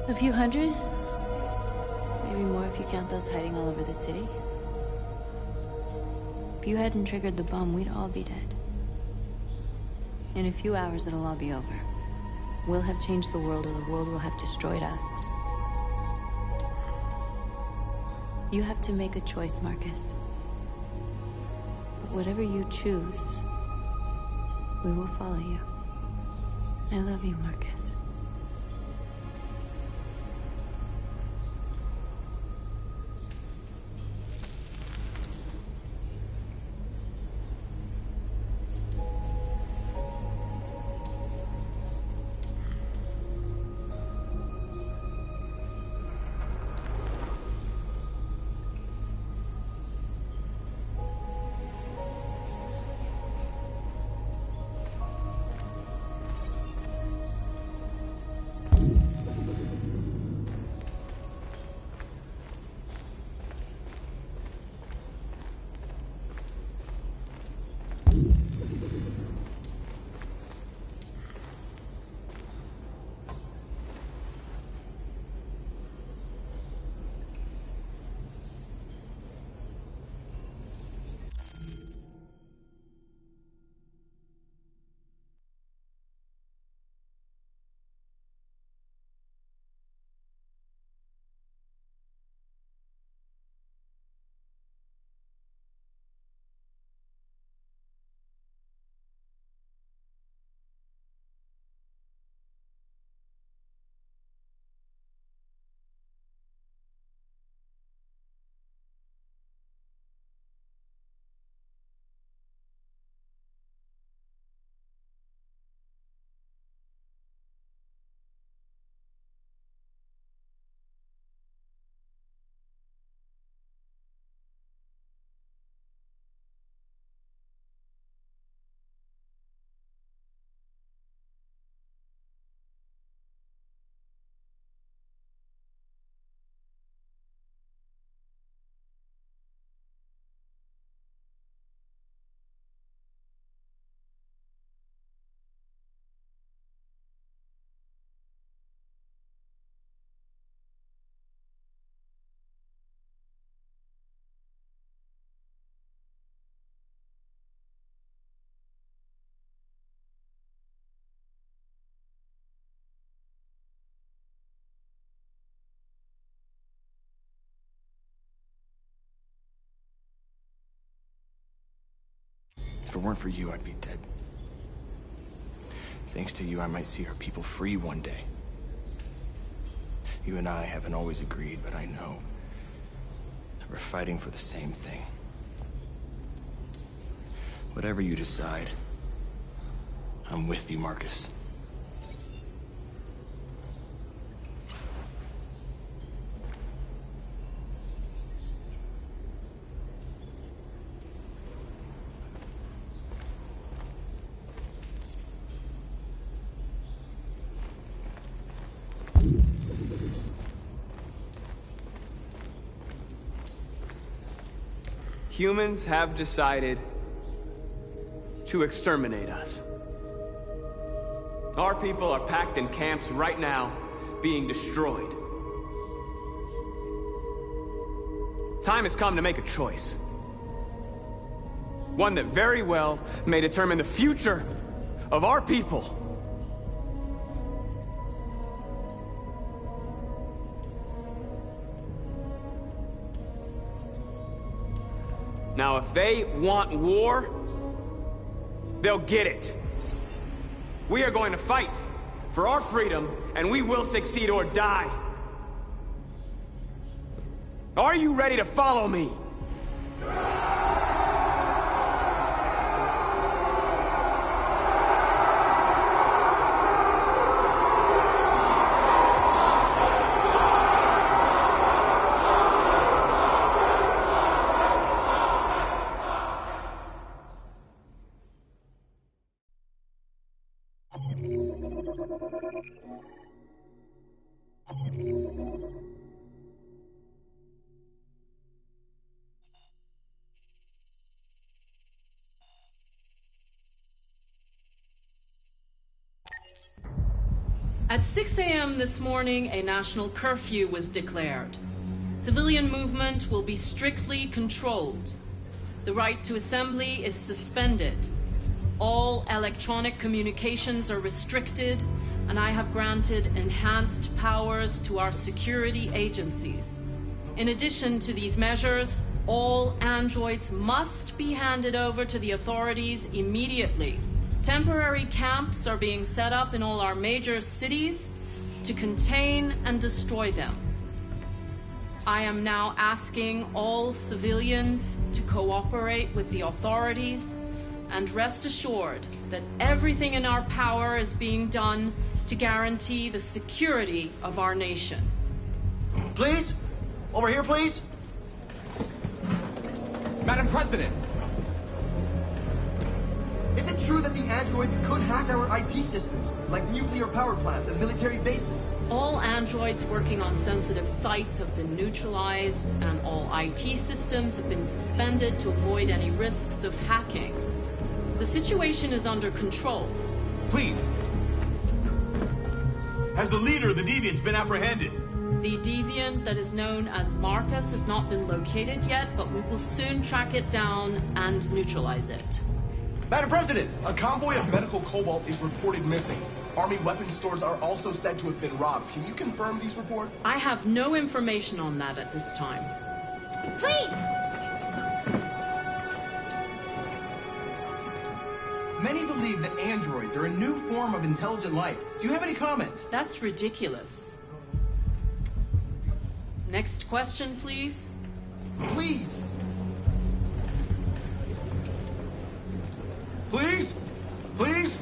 A few hundred? Maybe more if you count those hiding all over the city. If you hadn't triggered the bomb, we'd all be dead. In a few hours, it'll all be over. We'll have changed the world, or the world will have destroyed us. You have to make a choice, Marcus. But whatever you choose, we will follow you. I love you, Marcus. If it weren't for you, I'd be dead. Thanks to you, I might see our people free one day. You and I haven't always agreed, but I know we're fighting for the same thing. Whatever you decide, I'm with you, Marcus. Humans have decided to exterminate us. Our people are packed in camps right now, being destroyed. Time has come to make a choice. One that very well may determine the future of our people. Now, if they want war, they'll get it. We are going to fight for our freedom, and we will succeed or die. Are you ready to follow me? At 6 a.m. this morning, a national curfew was declared. Civilian movement will be strictly controlled. The right to assembly is suspended. All electronic communications are restricted, and I have granted enhanced powers to our security agencies. In addition to these measures, all androids must be handed over to the authorities immediately. Temporary camps are being set up in all our major cities to contain and destroy them. I am now asking all civilians to cooperate with the authorities and rest assured that everything in our power is being done to guarantee the security of our nation. Please? Over here, please? Madam President! Is it true that the androids could hack our IT systems, like nuclear power plants and military bases? All androids working on sensitive sites have been neutralized, and all IT systems have been suspended to avoid any risks of hacking. The situation is under control. Please. Has the leader of the Deviants been apprehended? The deviant that is known as Marcus has not been located yet, but we will soon track it down and neutralize it. Madam President, a convoy of medical cobalt is reported missing. Army weapons stores are also said to have been robbed. Can you confirm these reports? I have no information on that at this time. Please! Many believe that androids are a new form of intelligent life. Do you have any comment? That's ridiculous. Next question, please. Please! Please? Please?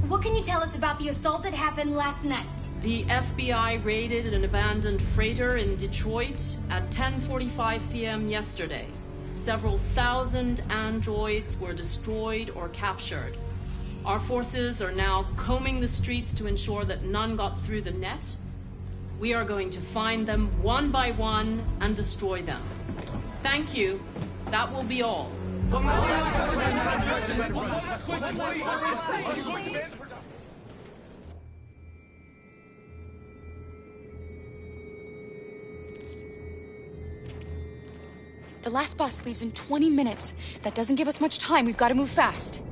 What can you tell us about the assault that happened last night? The FBI raided an abandoned freighter in Detroit at 10:45 p.m. yesterday. Several thousand androids were destroyed or captured. Our forces are now combing the streets to ensure that none got through the net. We are going to find them one by one and destroy them. Thank you. That will be all. The last bus leaves in 20 minutes. That doesn't give us much time. We've got to move fast.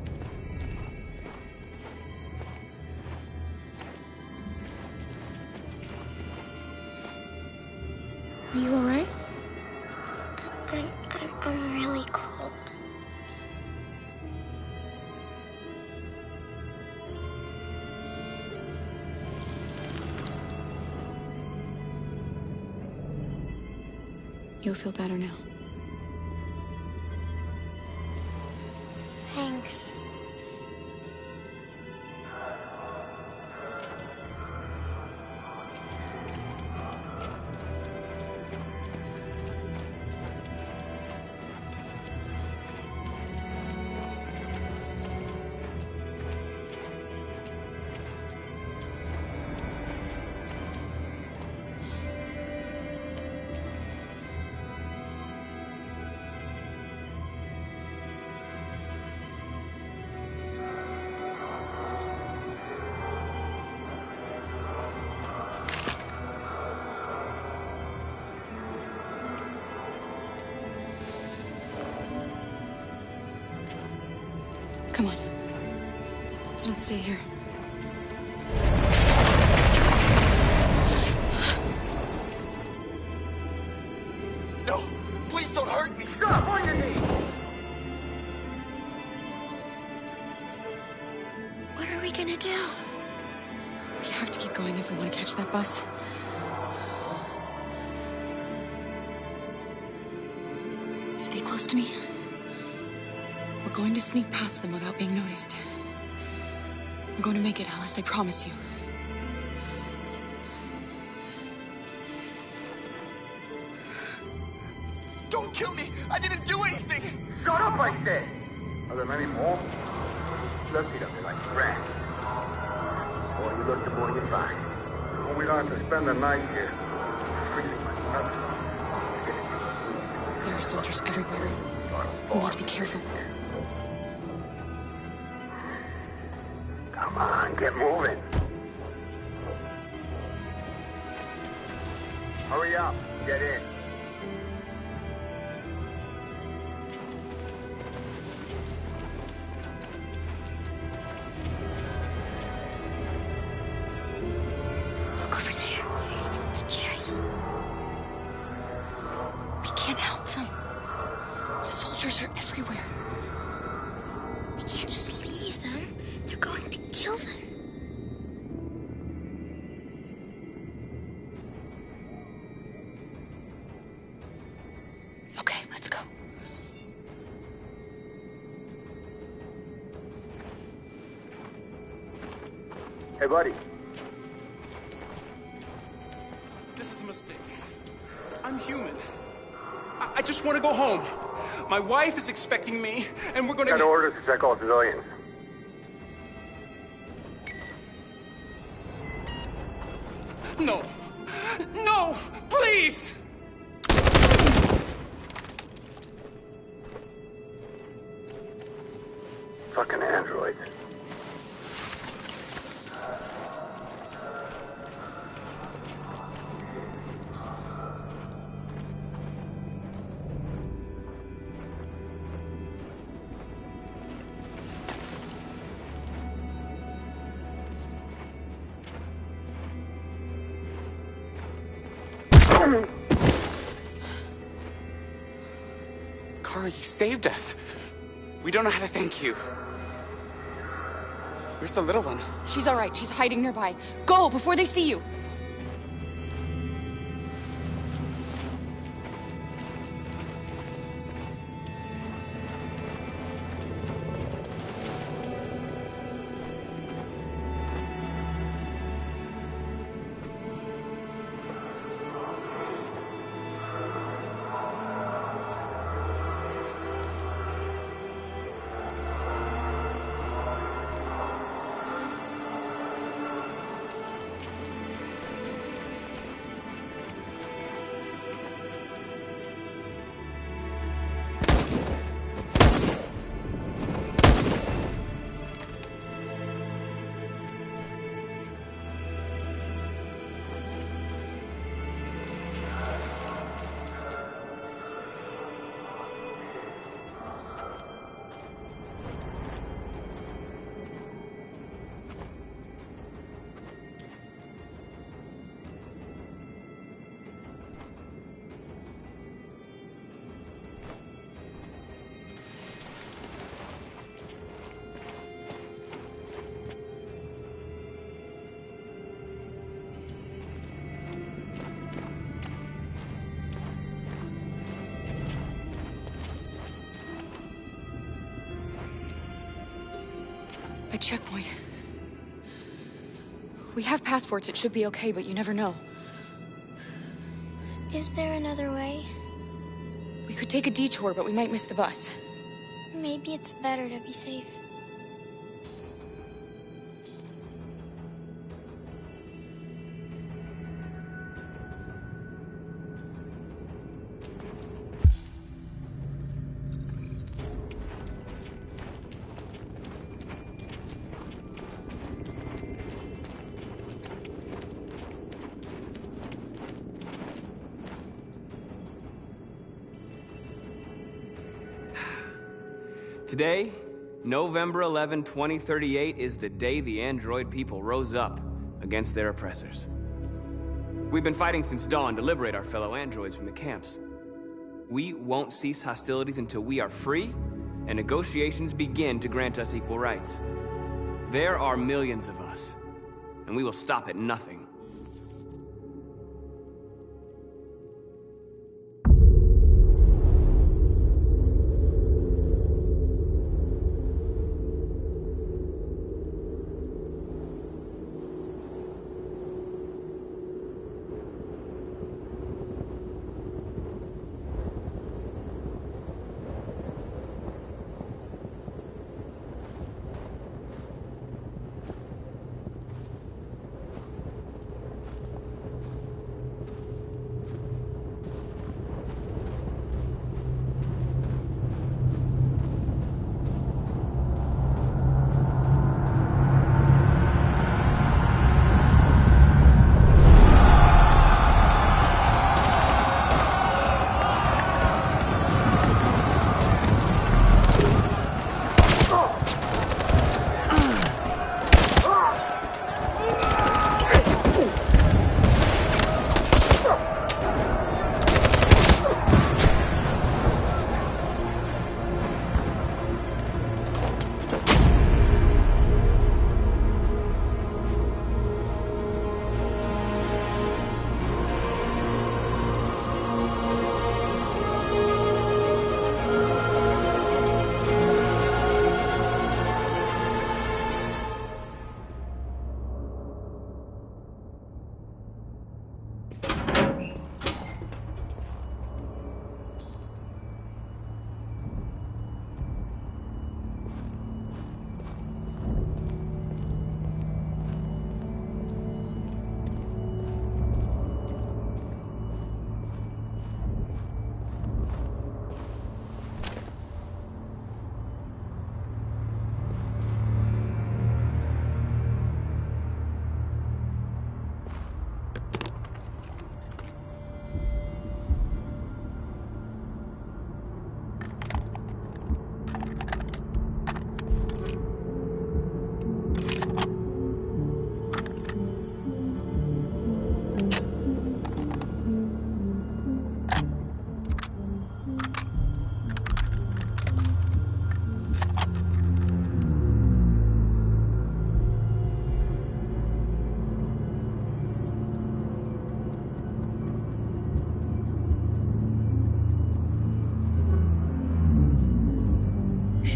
Are you all right? I'm really cold. You'll feel better now. Thanks. Come on. Let's not stay here. No! Please don't hurt me! Stop on your knees! What are we gonna do? We have to keep going if we want to catch that bus. Stay close to me. We're going to sneak past them without being noticed. We're going to make it, Alice, I promise you. Don't kill me! I didn't do anything! Shut up, I said! Are there many more? Let's eat up there like rats. Or you look, the more you find. When we don't have to spend the night here. Freezing my nuts. There are soldiers everywhere. We need to be careful. Come on, get moving. Hurry up, get in. Look over there. It's the cherries. Hey, buddy. This is a mistake. I'm human. I just want to go home. My wife is expecting me, and we're gonna... Got orders to check all civilians. No. No! Please! Fucking androids. Kara, you saved us. We don't know how to thank you. Where's the little one? She's all right. She's hiding nearby. Go before they see you. A checkpoint. We have passports. It should be okay, but you never know. Is there another way? We could take a detour, but we might miss the bus. Maybe it's better to be safe. Today, November 11, 2038, is the day the android people rose up against their oppressors. We've been fighting since dawn to liberate our fellow androids from the camps. We won't cease hostilities until we are free and negotiations begin to grant us equal rights. There are millions of us, and we will stop at nothing.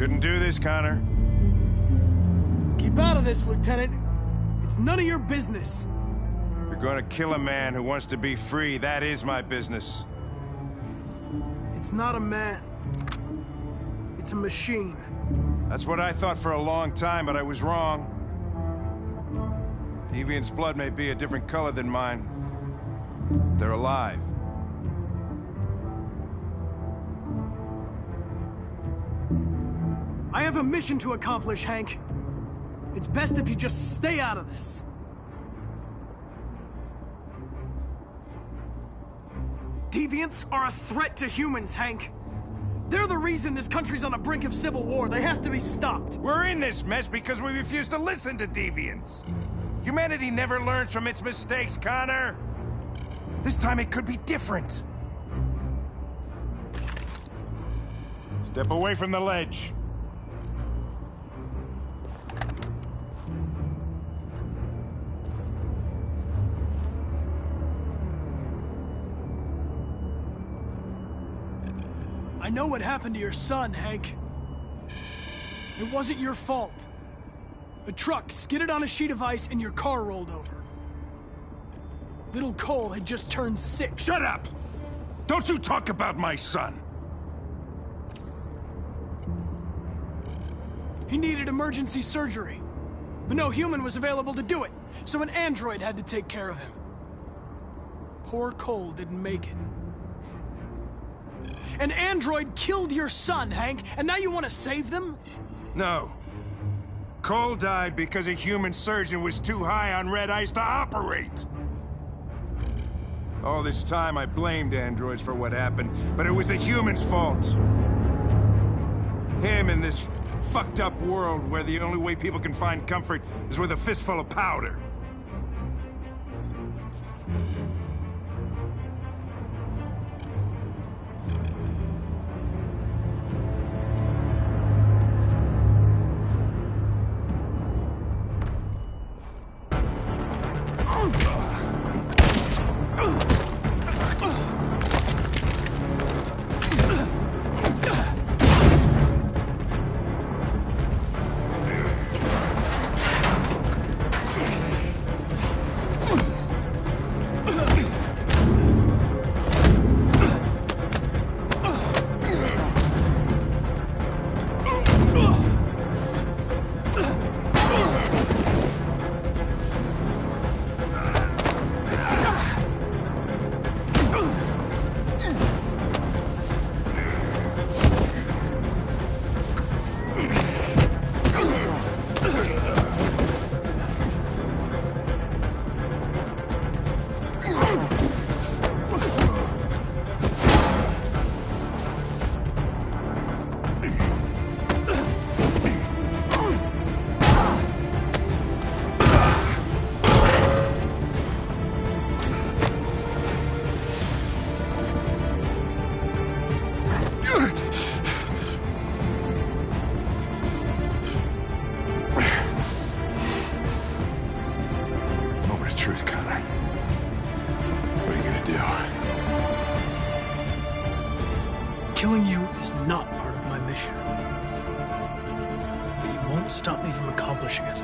Shouldn't do this, Connor. Keep out of this, Lieutenant. It's none of your business. You're gonna kill a man who wants to be free. That is my business. It's not a man. It's a machine. That's what I thought for a long time, but I was wrong. Deviant's blood may be a different color than mine. They're alive. I have a mission to accomplish, Hank. It's best if you just stay out of this. Deviants are a threat to humans, Hank. They're the reason this country's on the brink of civil war. They have to be stopped. We're in this mess because we refuse to listen to deviants. Humanity never learns from its mistakes, Connor. This time it could be different. Step away from the ledge. I know what happened to your son, Hank. It wasn't your fault. A truck skidded on a sheet of ice and your car rolled over. Little Cole had just turned 6. Shut up! Don't you talk about my son! He needed emergency surgery, but no human was available to do it, so an android had to take care of him. Poor Cole didn't make it. An android killed your son, Hank, and now you want to save them? No. Cole died because a human surgeon was too high on red ice to operate. All this time I blamed androids for what happened, but it was the humans' fault. Him in this fucked up world where the only way people can find comfort is with a fistful of powder. Killing you is not part of my mission. But you won't stop me from accomplishing it.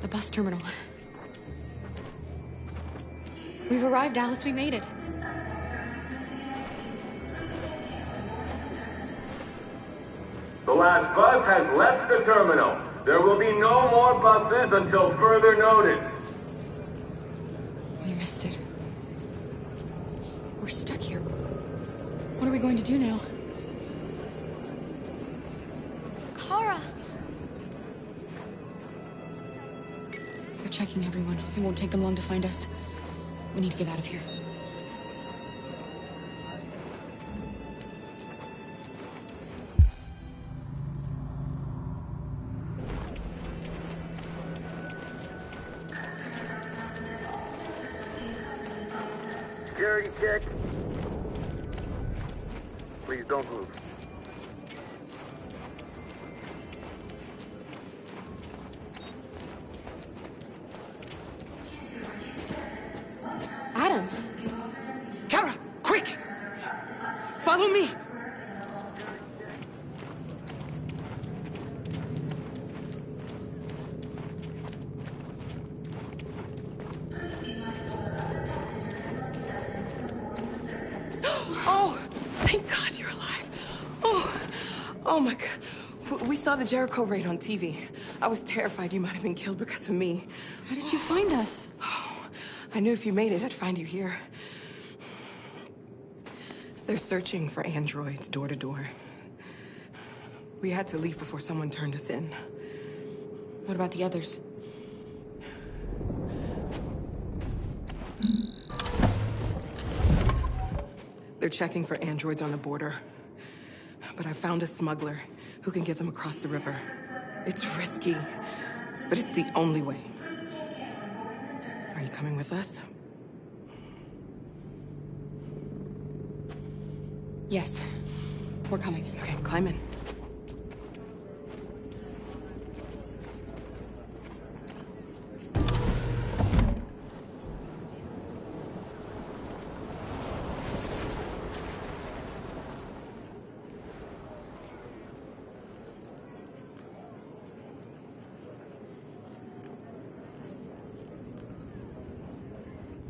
The bus terminal. We've arrived, Alice. We made it. The last bus has left the terminal. There will be no more buses until further notice. We missed it. We're stuck here. What are we going to do now? checking everyone. It won't take them long to find us. We need to get out of here. Security check. Please don't move. Adam! Kara, quick! Follow me! Oh, thank God you're alive. Oh my God. We saw the Jericho raid on TV. I was terrified you might have been killed because of me. How did you find us? I knew if you made it, I'd find you here. They're searching for androids door to door. We had to leave before someone turned us in. What about the others? They're checking for androids on the border. But I found a smuggler who can get them across the river. It's risky, but it's the only way. Are you coming with us? Yes. We're coming. Okay, climb in.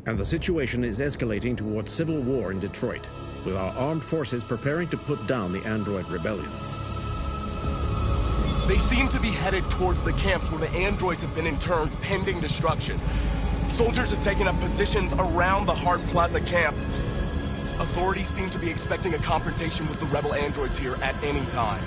And the situation is escalating towards civil war in Detroit, with our armed forces preparing to put down the android rebellion. They seem to be headed towards the camps where the androids have been interned pending destruction. Soldiers have taken up positions around the Hart Plaza camp. Authorities seem to be expecting a confrontation with the rebel androids here at any time.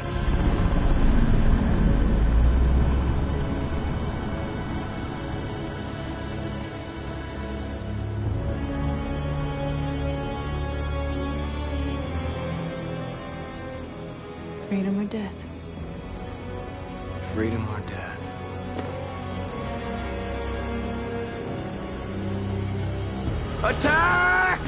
Freedom or death? Freedom or death? Attack!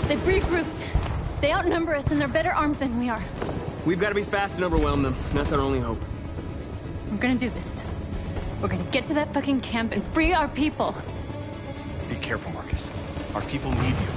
They've regrouped. They outnumber us and they're better armed than we are. We've got to be fast and overwhelm them. That's our only hope. We're gonna do this. We're gonna get to that fucking camp and free our people. Be careful, Marcus. Our people need you.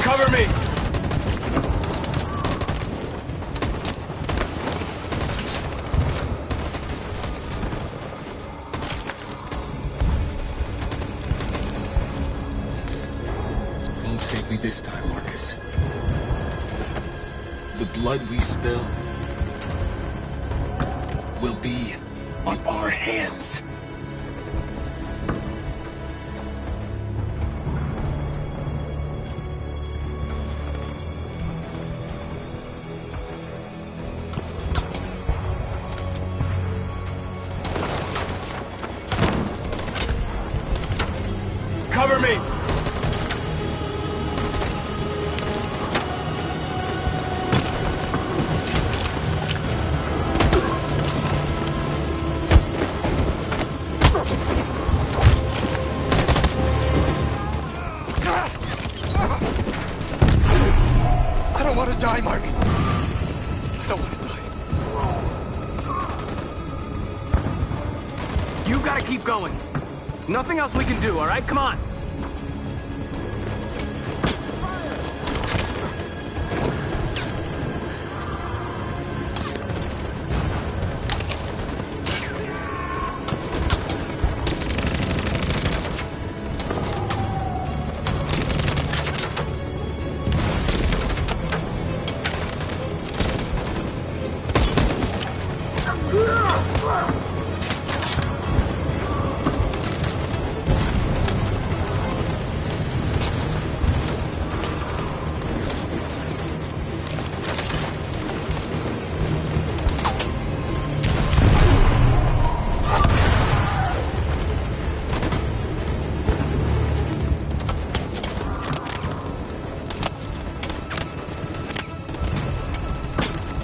Cover me! Won't save me this time, Marcus. The blood we spill will be on our hands. Cover me! I don't want to die, Marcus. I don't want to die. You gotta keep going. There's nothing else we can do, all right? Come on.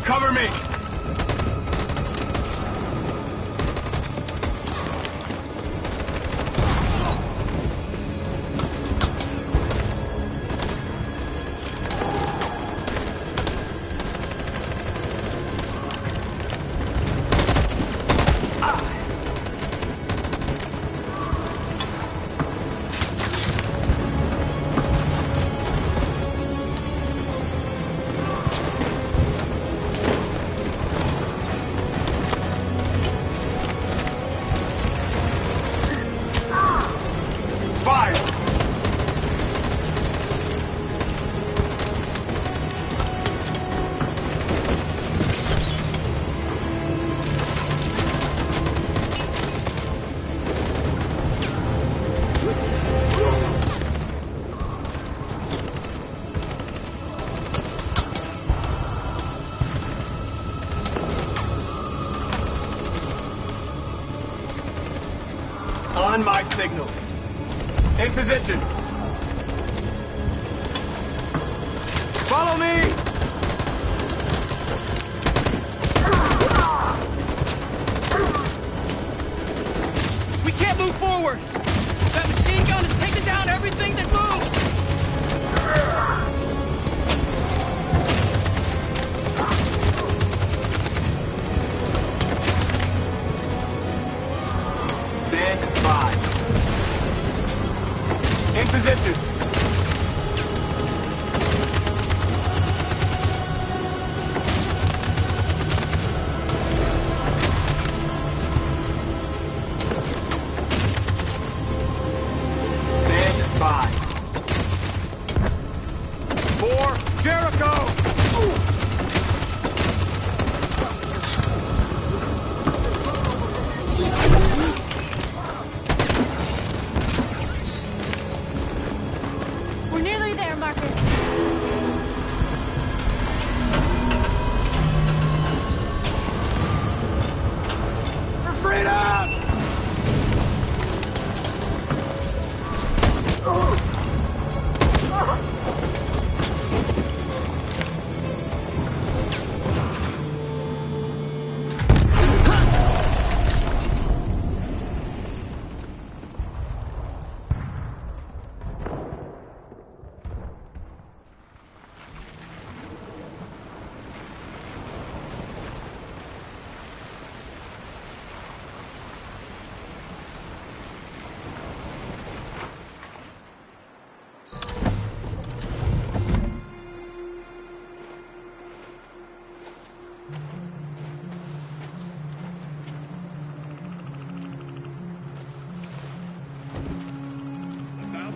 Cover me! On my signal. In position. Follow me! We can't move forward! That machine gun is taking down everything that moves! Stand by. In position. Stand by. For Jericho! We're nearly there, Marcus. For freedom!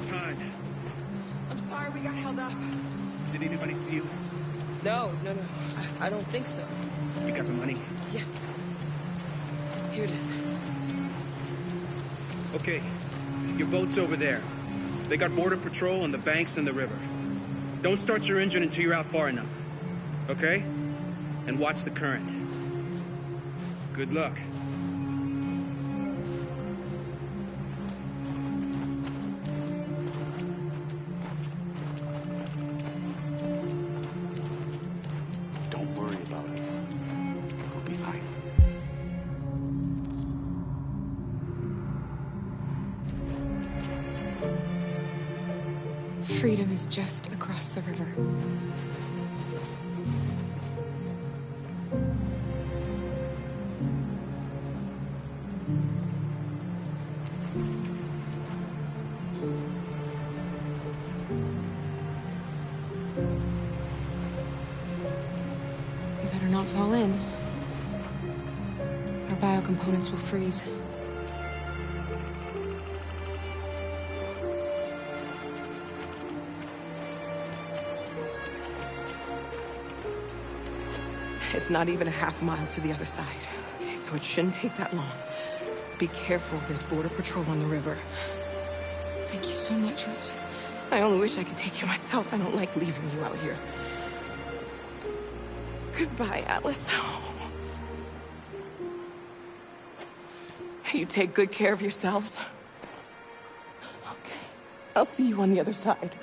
Time. I'm sorry we got held up. Did anybody see you? No. I don't think so. You got the money? Yes. Here it is. Okay. Your boat's over there. They got border patrol on the banks and the river. Don't start your engine until you're out far enough. Okay? And watch the current. Good luck. Don't worry about us. We'll be fine. Freedom is just across the river. You better not fall in. Our biocomponents will freeze. It's not even a half mile to the other side. Okay, so it shouldn't take that long. Be careful, there's border patrol on the river. Thank you so much, Rose. I only wish I could take you myself. I don't like leaving you out here. Goodbye, Alice. You take good care of yourselves. Okay, I'll see you on the other side.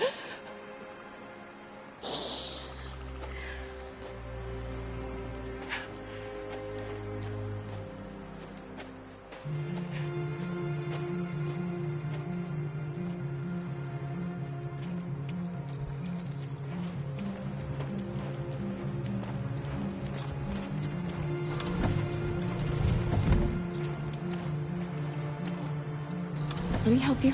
Let me help you.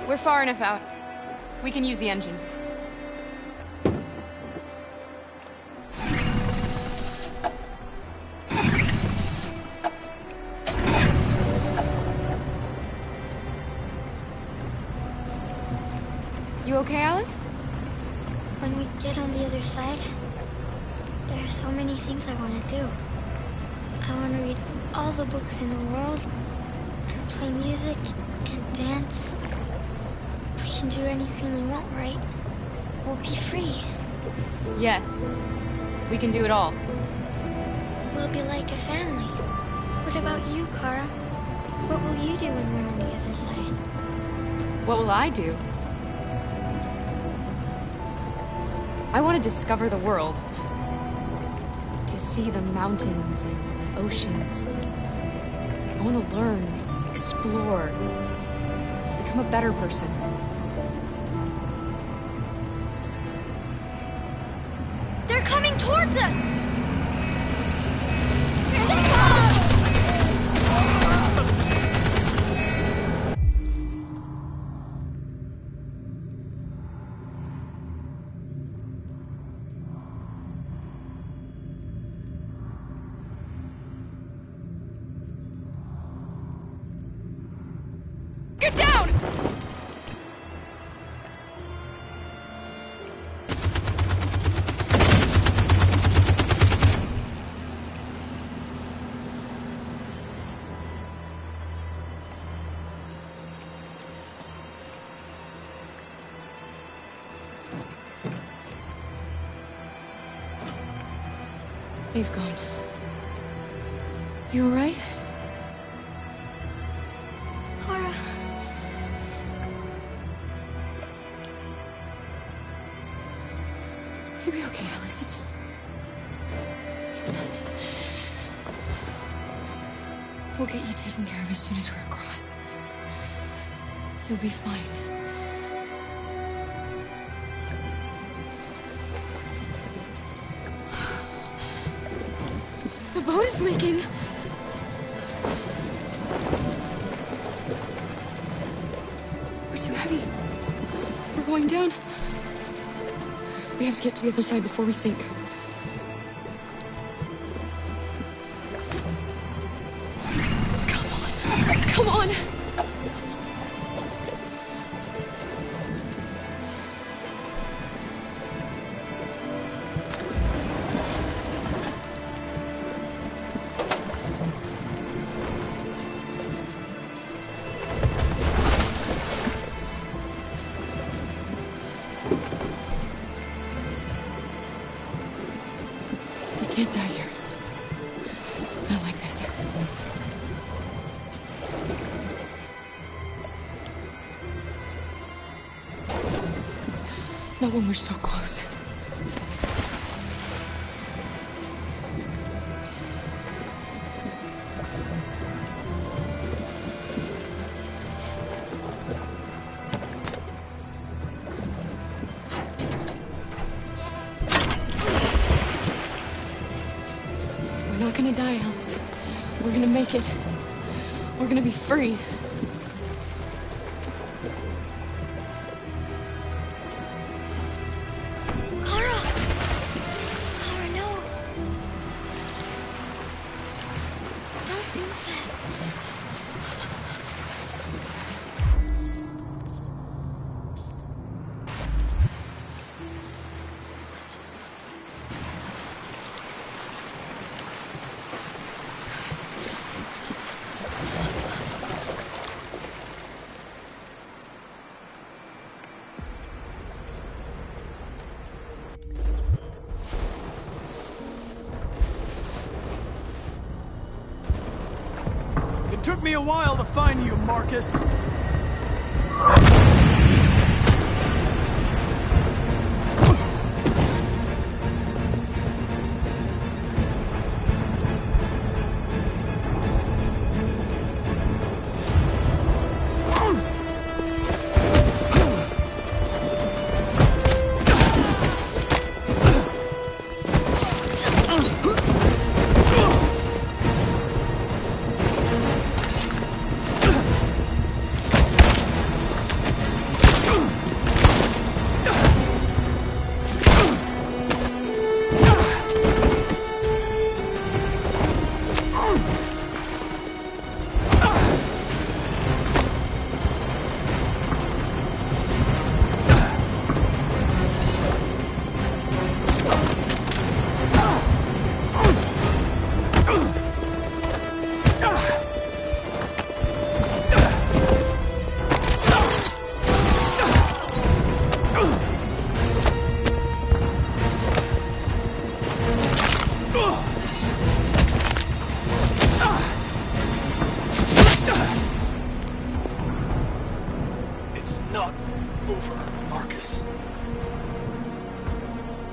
We're far enough out. We can use the engine. You okay, Alice? When we get on the other side, there are so many things I want to do. I want to read all the books in the world, and play music, and dance. We can do anything we want, right? We'll be free. Yes. We can do it all. We'll be like a family. What about you, Kara? What will you do when we're on the other side? What will I do? I want to discover the world. To see the mountains and the oceans. I want to learn, explore, become a better person. They're coming towards us! Here they Get down! They've gone. You all right? Kara. You'll be okay, Alice. It's nothing. We'll get you taken care of as soon as we're across. You'll be fine. The boat is leaking. We're too heavy. We're going down. We have to get to the other side before we sink. Come on! We can't die here. Not like this. Not when we're so close. We're not gonna die, Alice. We're gonna make it. We're gonna be free. Kara! Kara, no! Don't do that. It took me a while to find you, Marcus. It's not over, Marcus.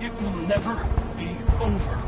It will never be over.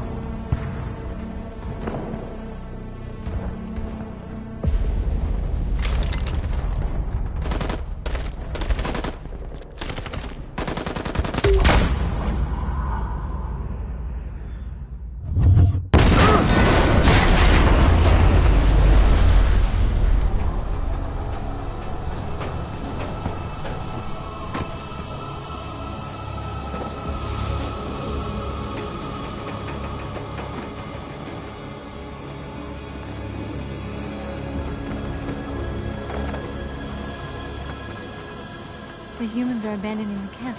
The humans are abandoning the camp.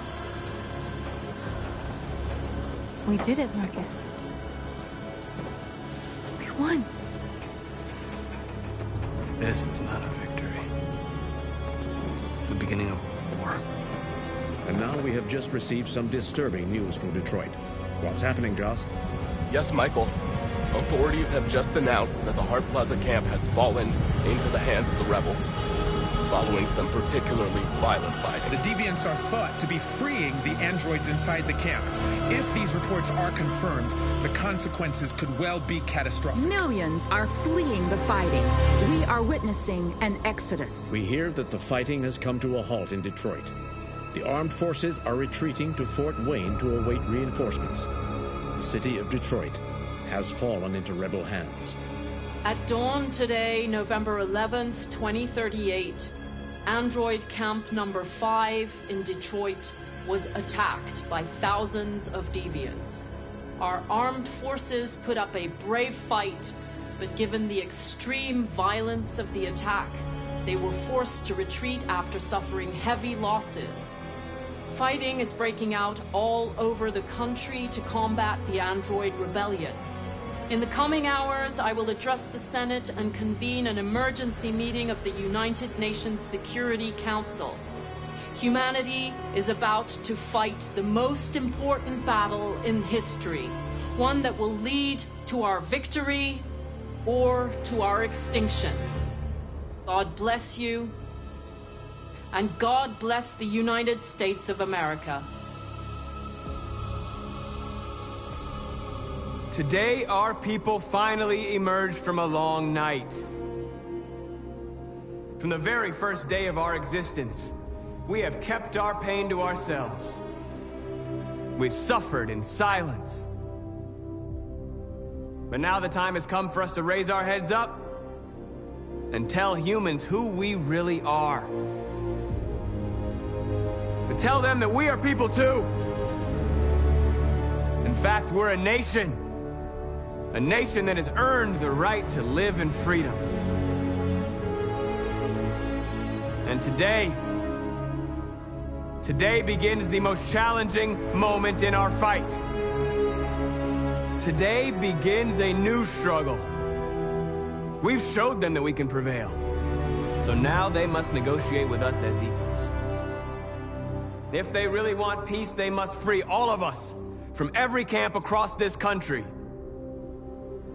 We did it, Marcus. We won. This is not a victory. It's the beginning of a war. And now we have just received some disturbing news from Detroit. What's happening, Joss? Yes, Michael. Authorities have just announced that the Hart Plaza camp has fallen into the hands of the rebels, following some particularly violent fighting. The deviants are thought to be freeing the androids inside the camp. If these reports are confirmed, the consequences could well be catastrophic. Millions are fleeing the fighting. We are witnessing an exodus. We hear that the fighting has come to a halt in Detroit. The armed forces are retreating to Fort Wayne to await reinforcements. The city of Detroit has fallen into rebel hands. At dawn today, November 11th, 2038, Android Camp Number 5 in Detroit was attacked by thousands of deviants. Our armed forces put up a brave fight, but given the extreme violence of the attack, they were forced to retreat after suffering heavy losses. Fighting is breaking out all over the country to combat the android rebellion. In the coming hours, I will address the Senate and convene an emergency meeting of the United Nations Security Council. Humanity is about to fight the most important battle in history, one that will lead to our victory or to our extinction. God bless you, and God bless the United States of America. Today, our people finally emerged from a long night. From the very first day of our existence, we have kept our pain to ourselves. We've suffered in silence. But now the time has come for us to raise our heads up and tell humans who we really are. To tell them that we are people too. In fact, we're a nation. A nation that has earned the right to live in freedom. And today begins the most challenging moment in our fight. Today begins a new struggle. We've showed them that we can prevail. So now they must negotiate with us as equals. If they really want peace, they must free all of us from every camp across this country.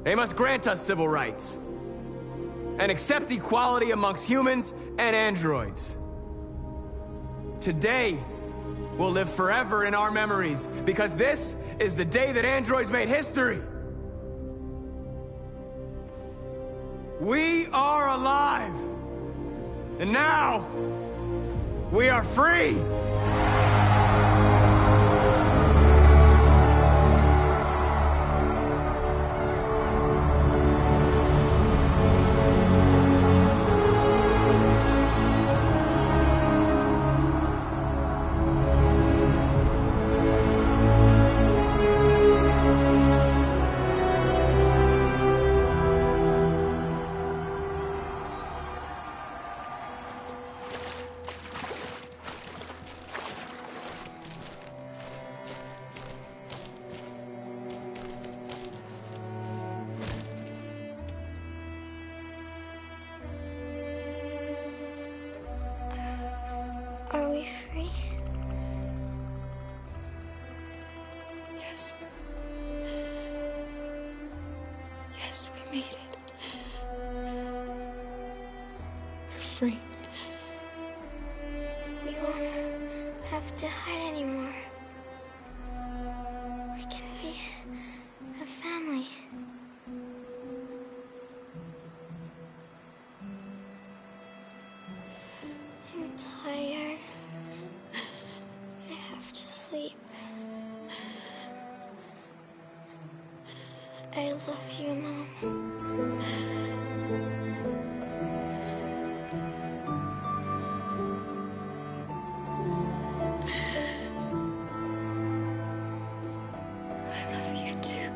They must grant us civil rights and accept equality amongst humans and androids. Today will live forever in our memories because this is the day that androids made history. We are alive, and now we are free. Are we free? Yes. Yes, we made it. We're free. We won't have to hide anymore. We can be a family. I'm tired. I have to sleep. I love you, Mom. I love you too.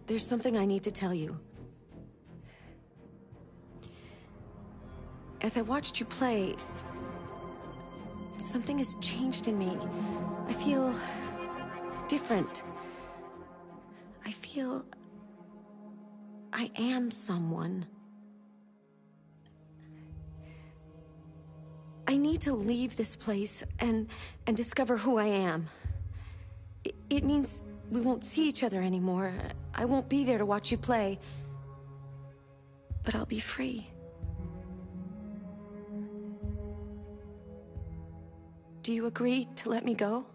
There's something I need to tell you. As I watched you play, something has changed in me. I feel different. I feel I am someone. I need to leave this place and discover who I am. It means we won't see each other anymore. I won't be there to watch you play. But I'll be free. Do you agree to let me go?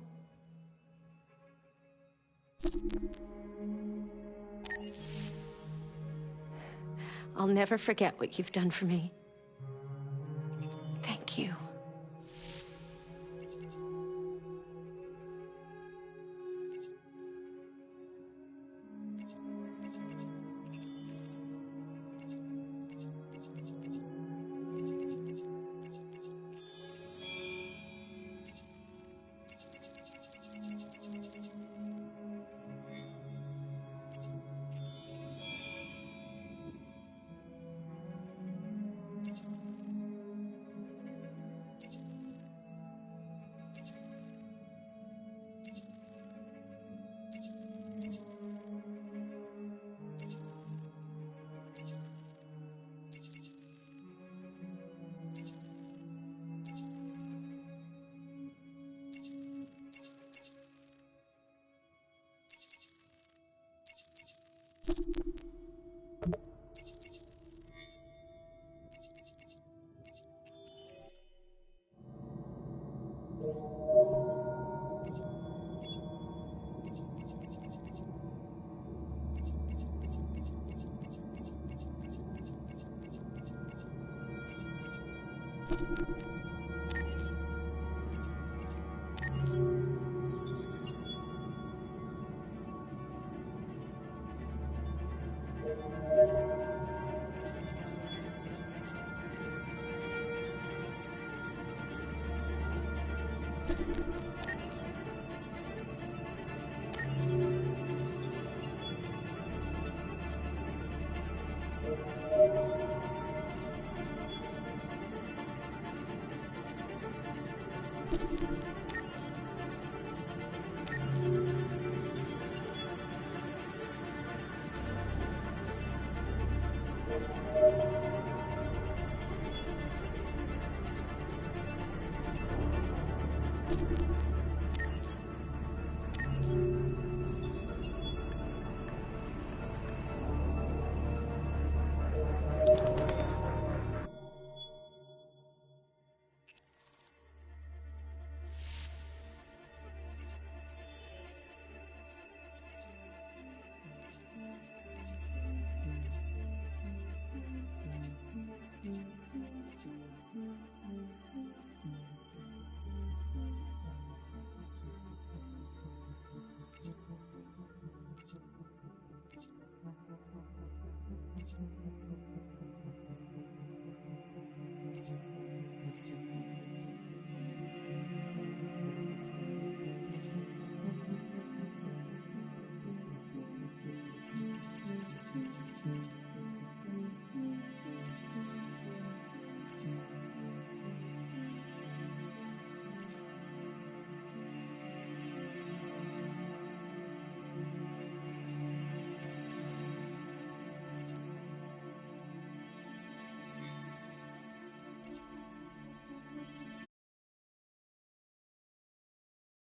I'll never forget what you've done for me.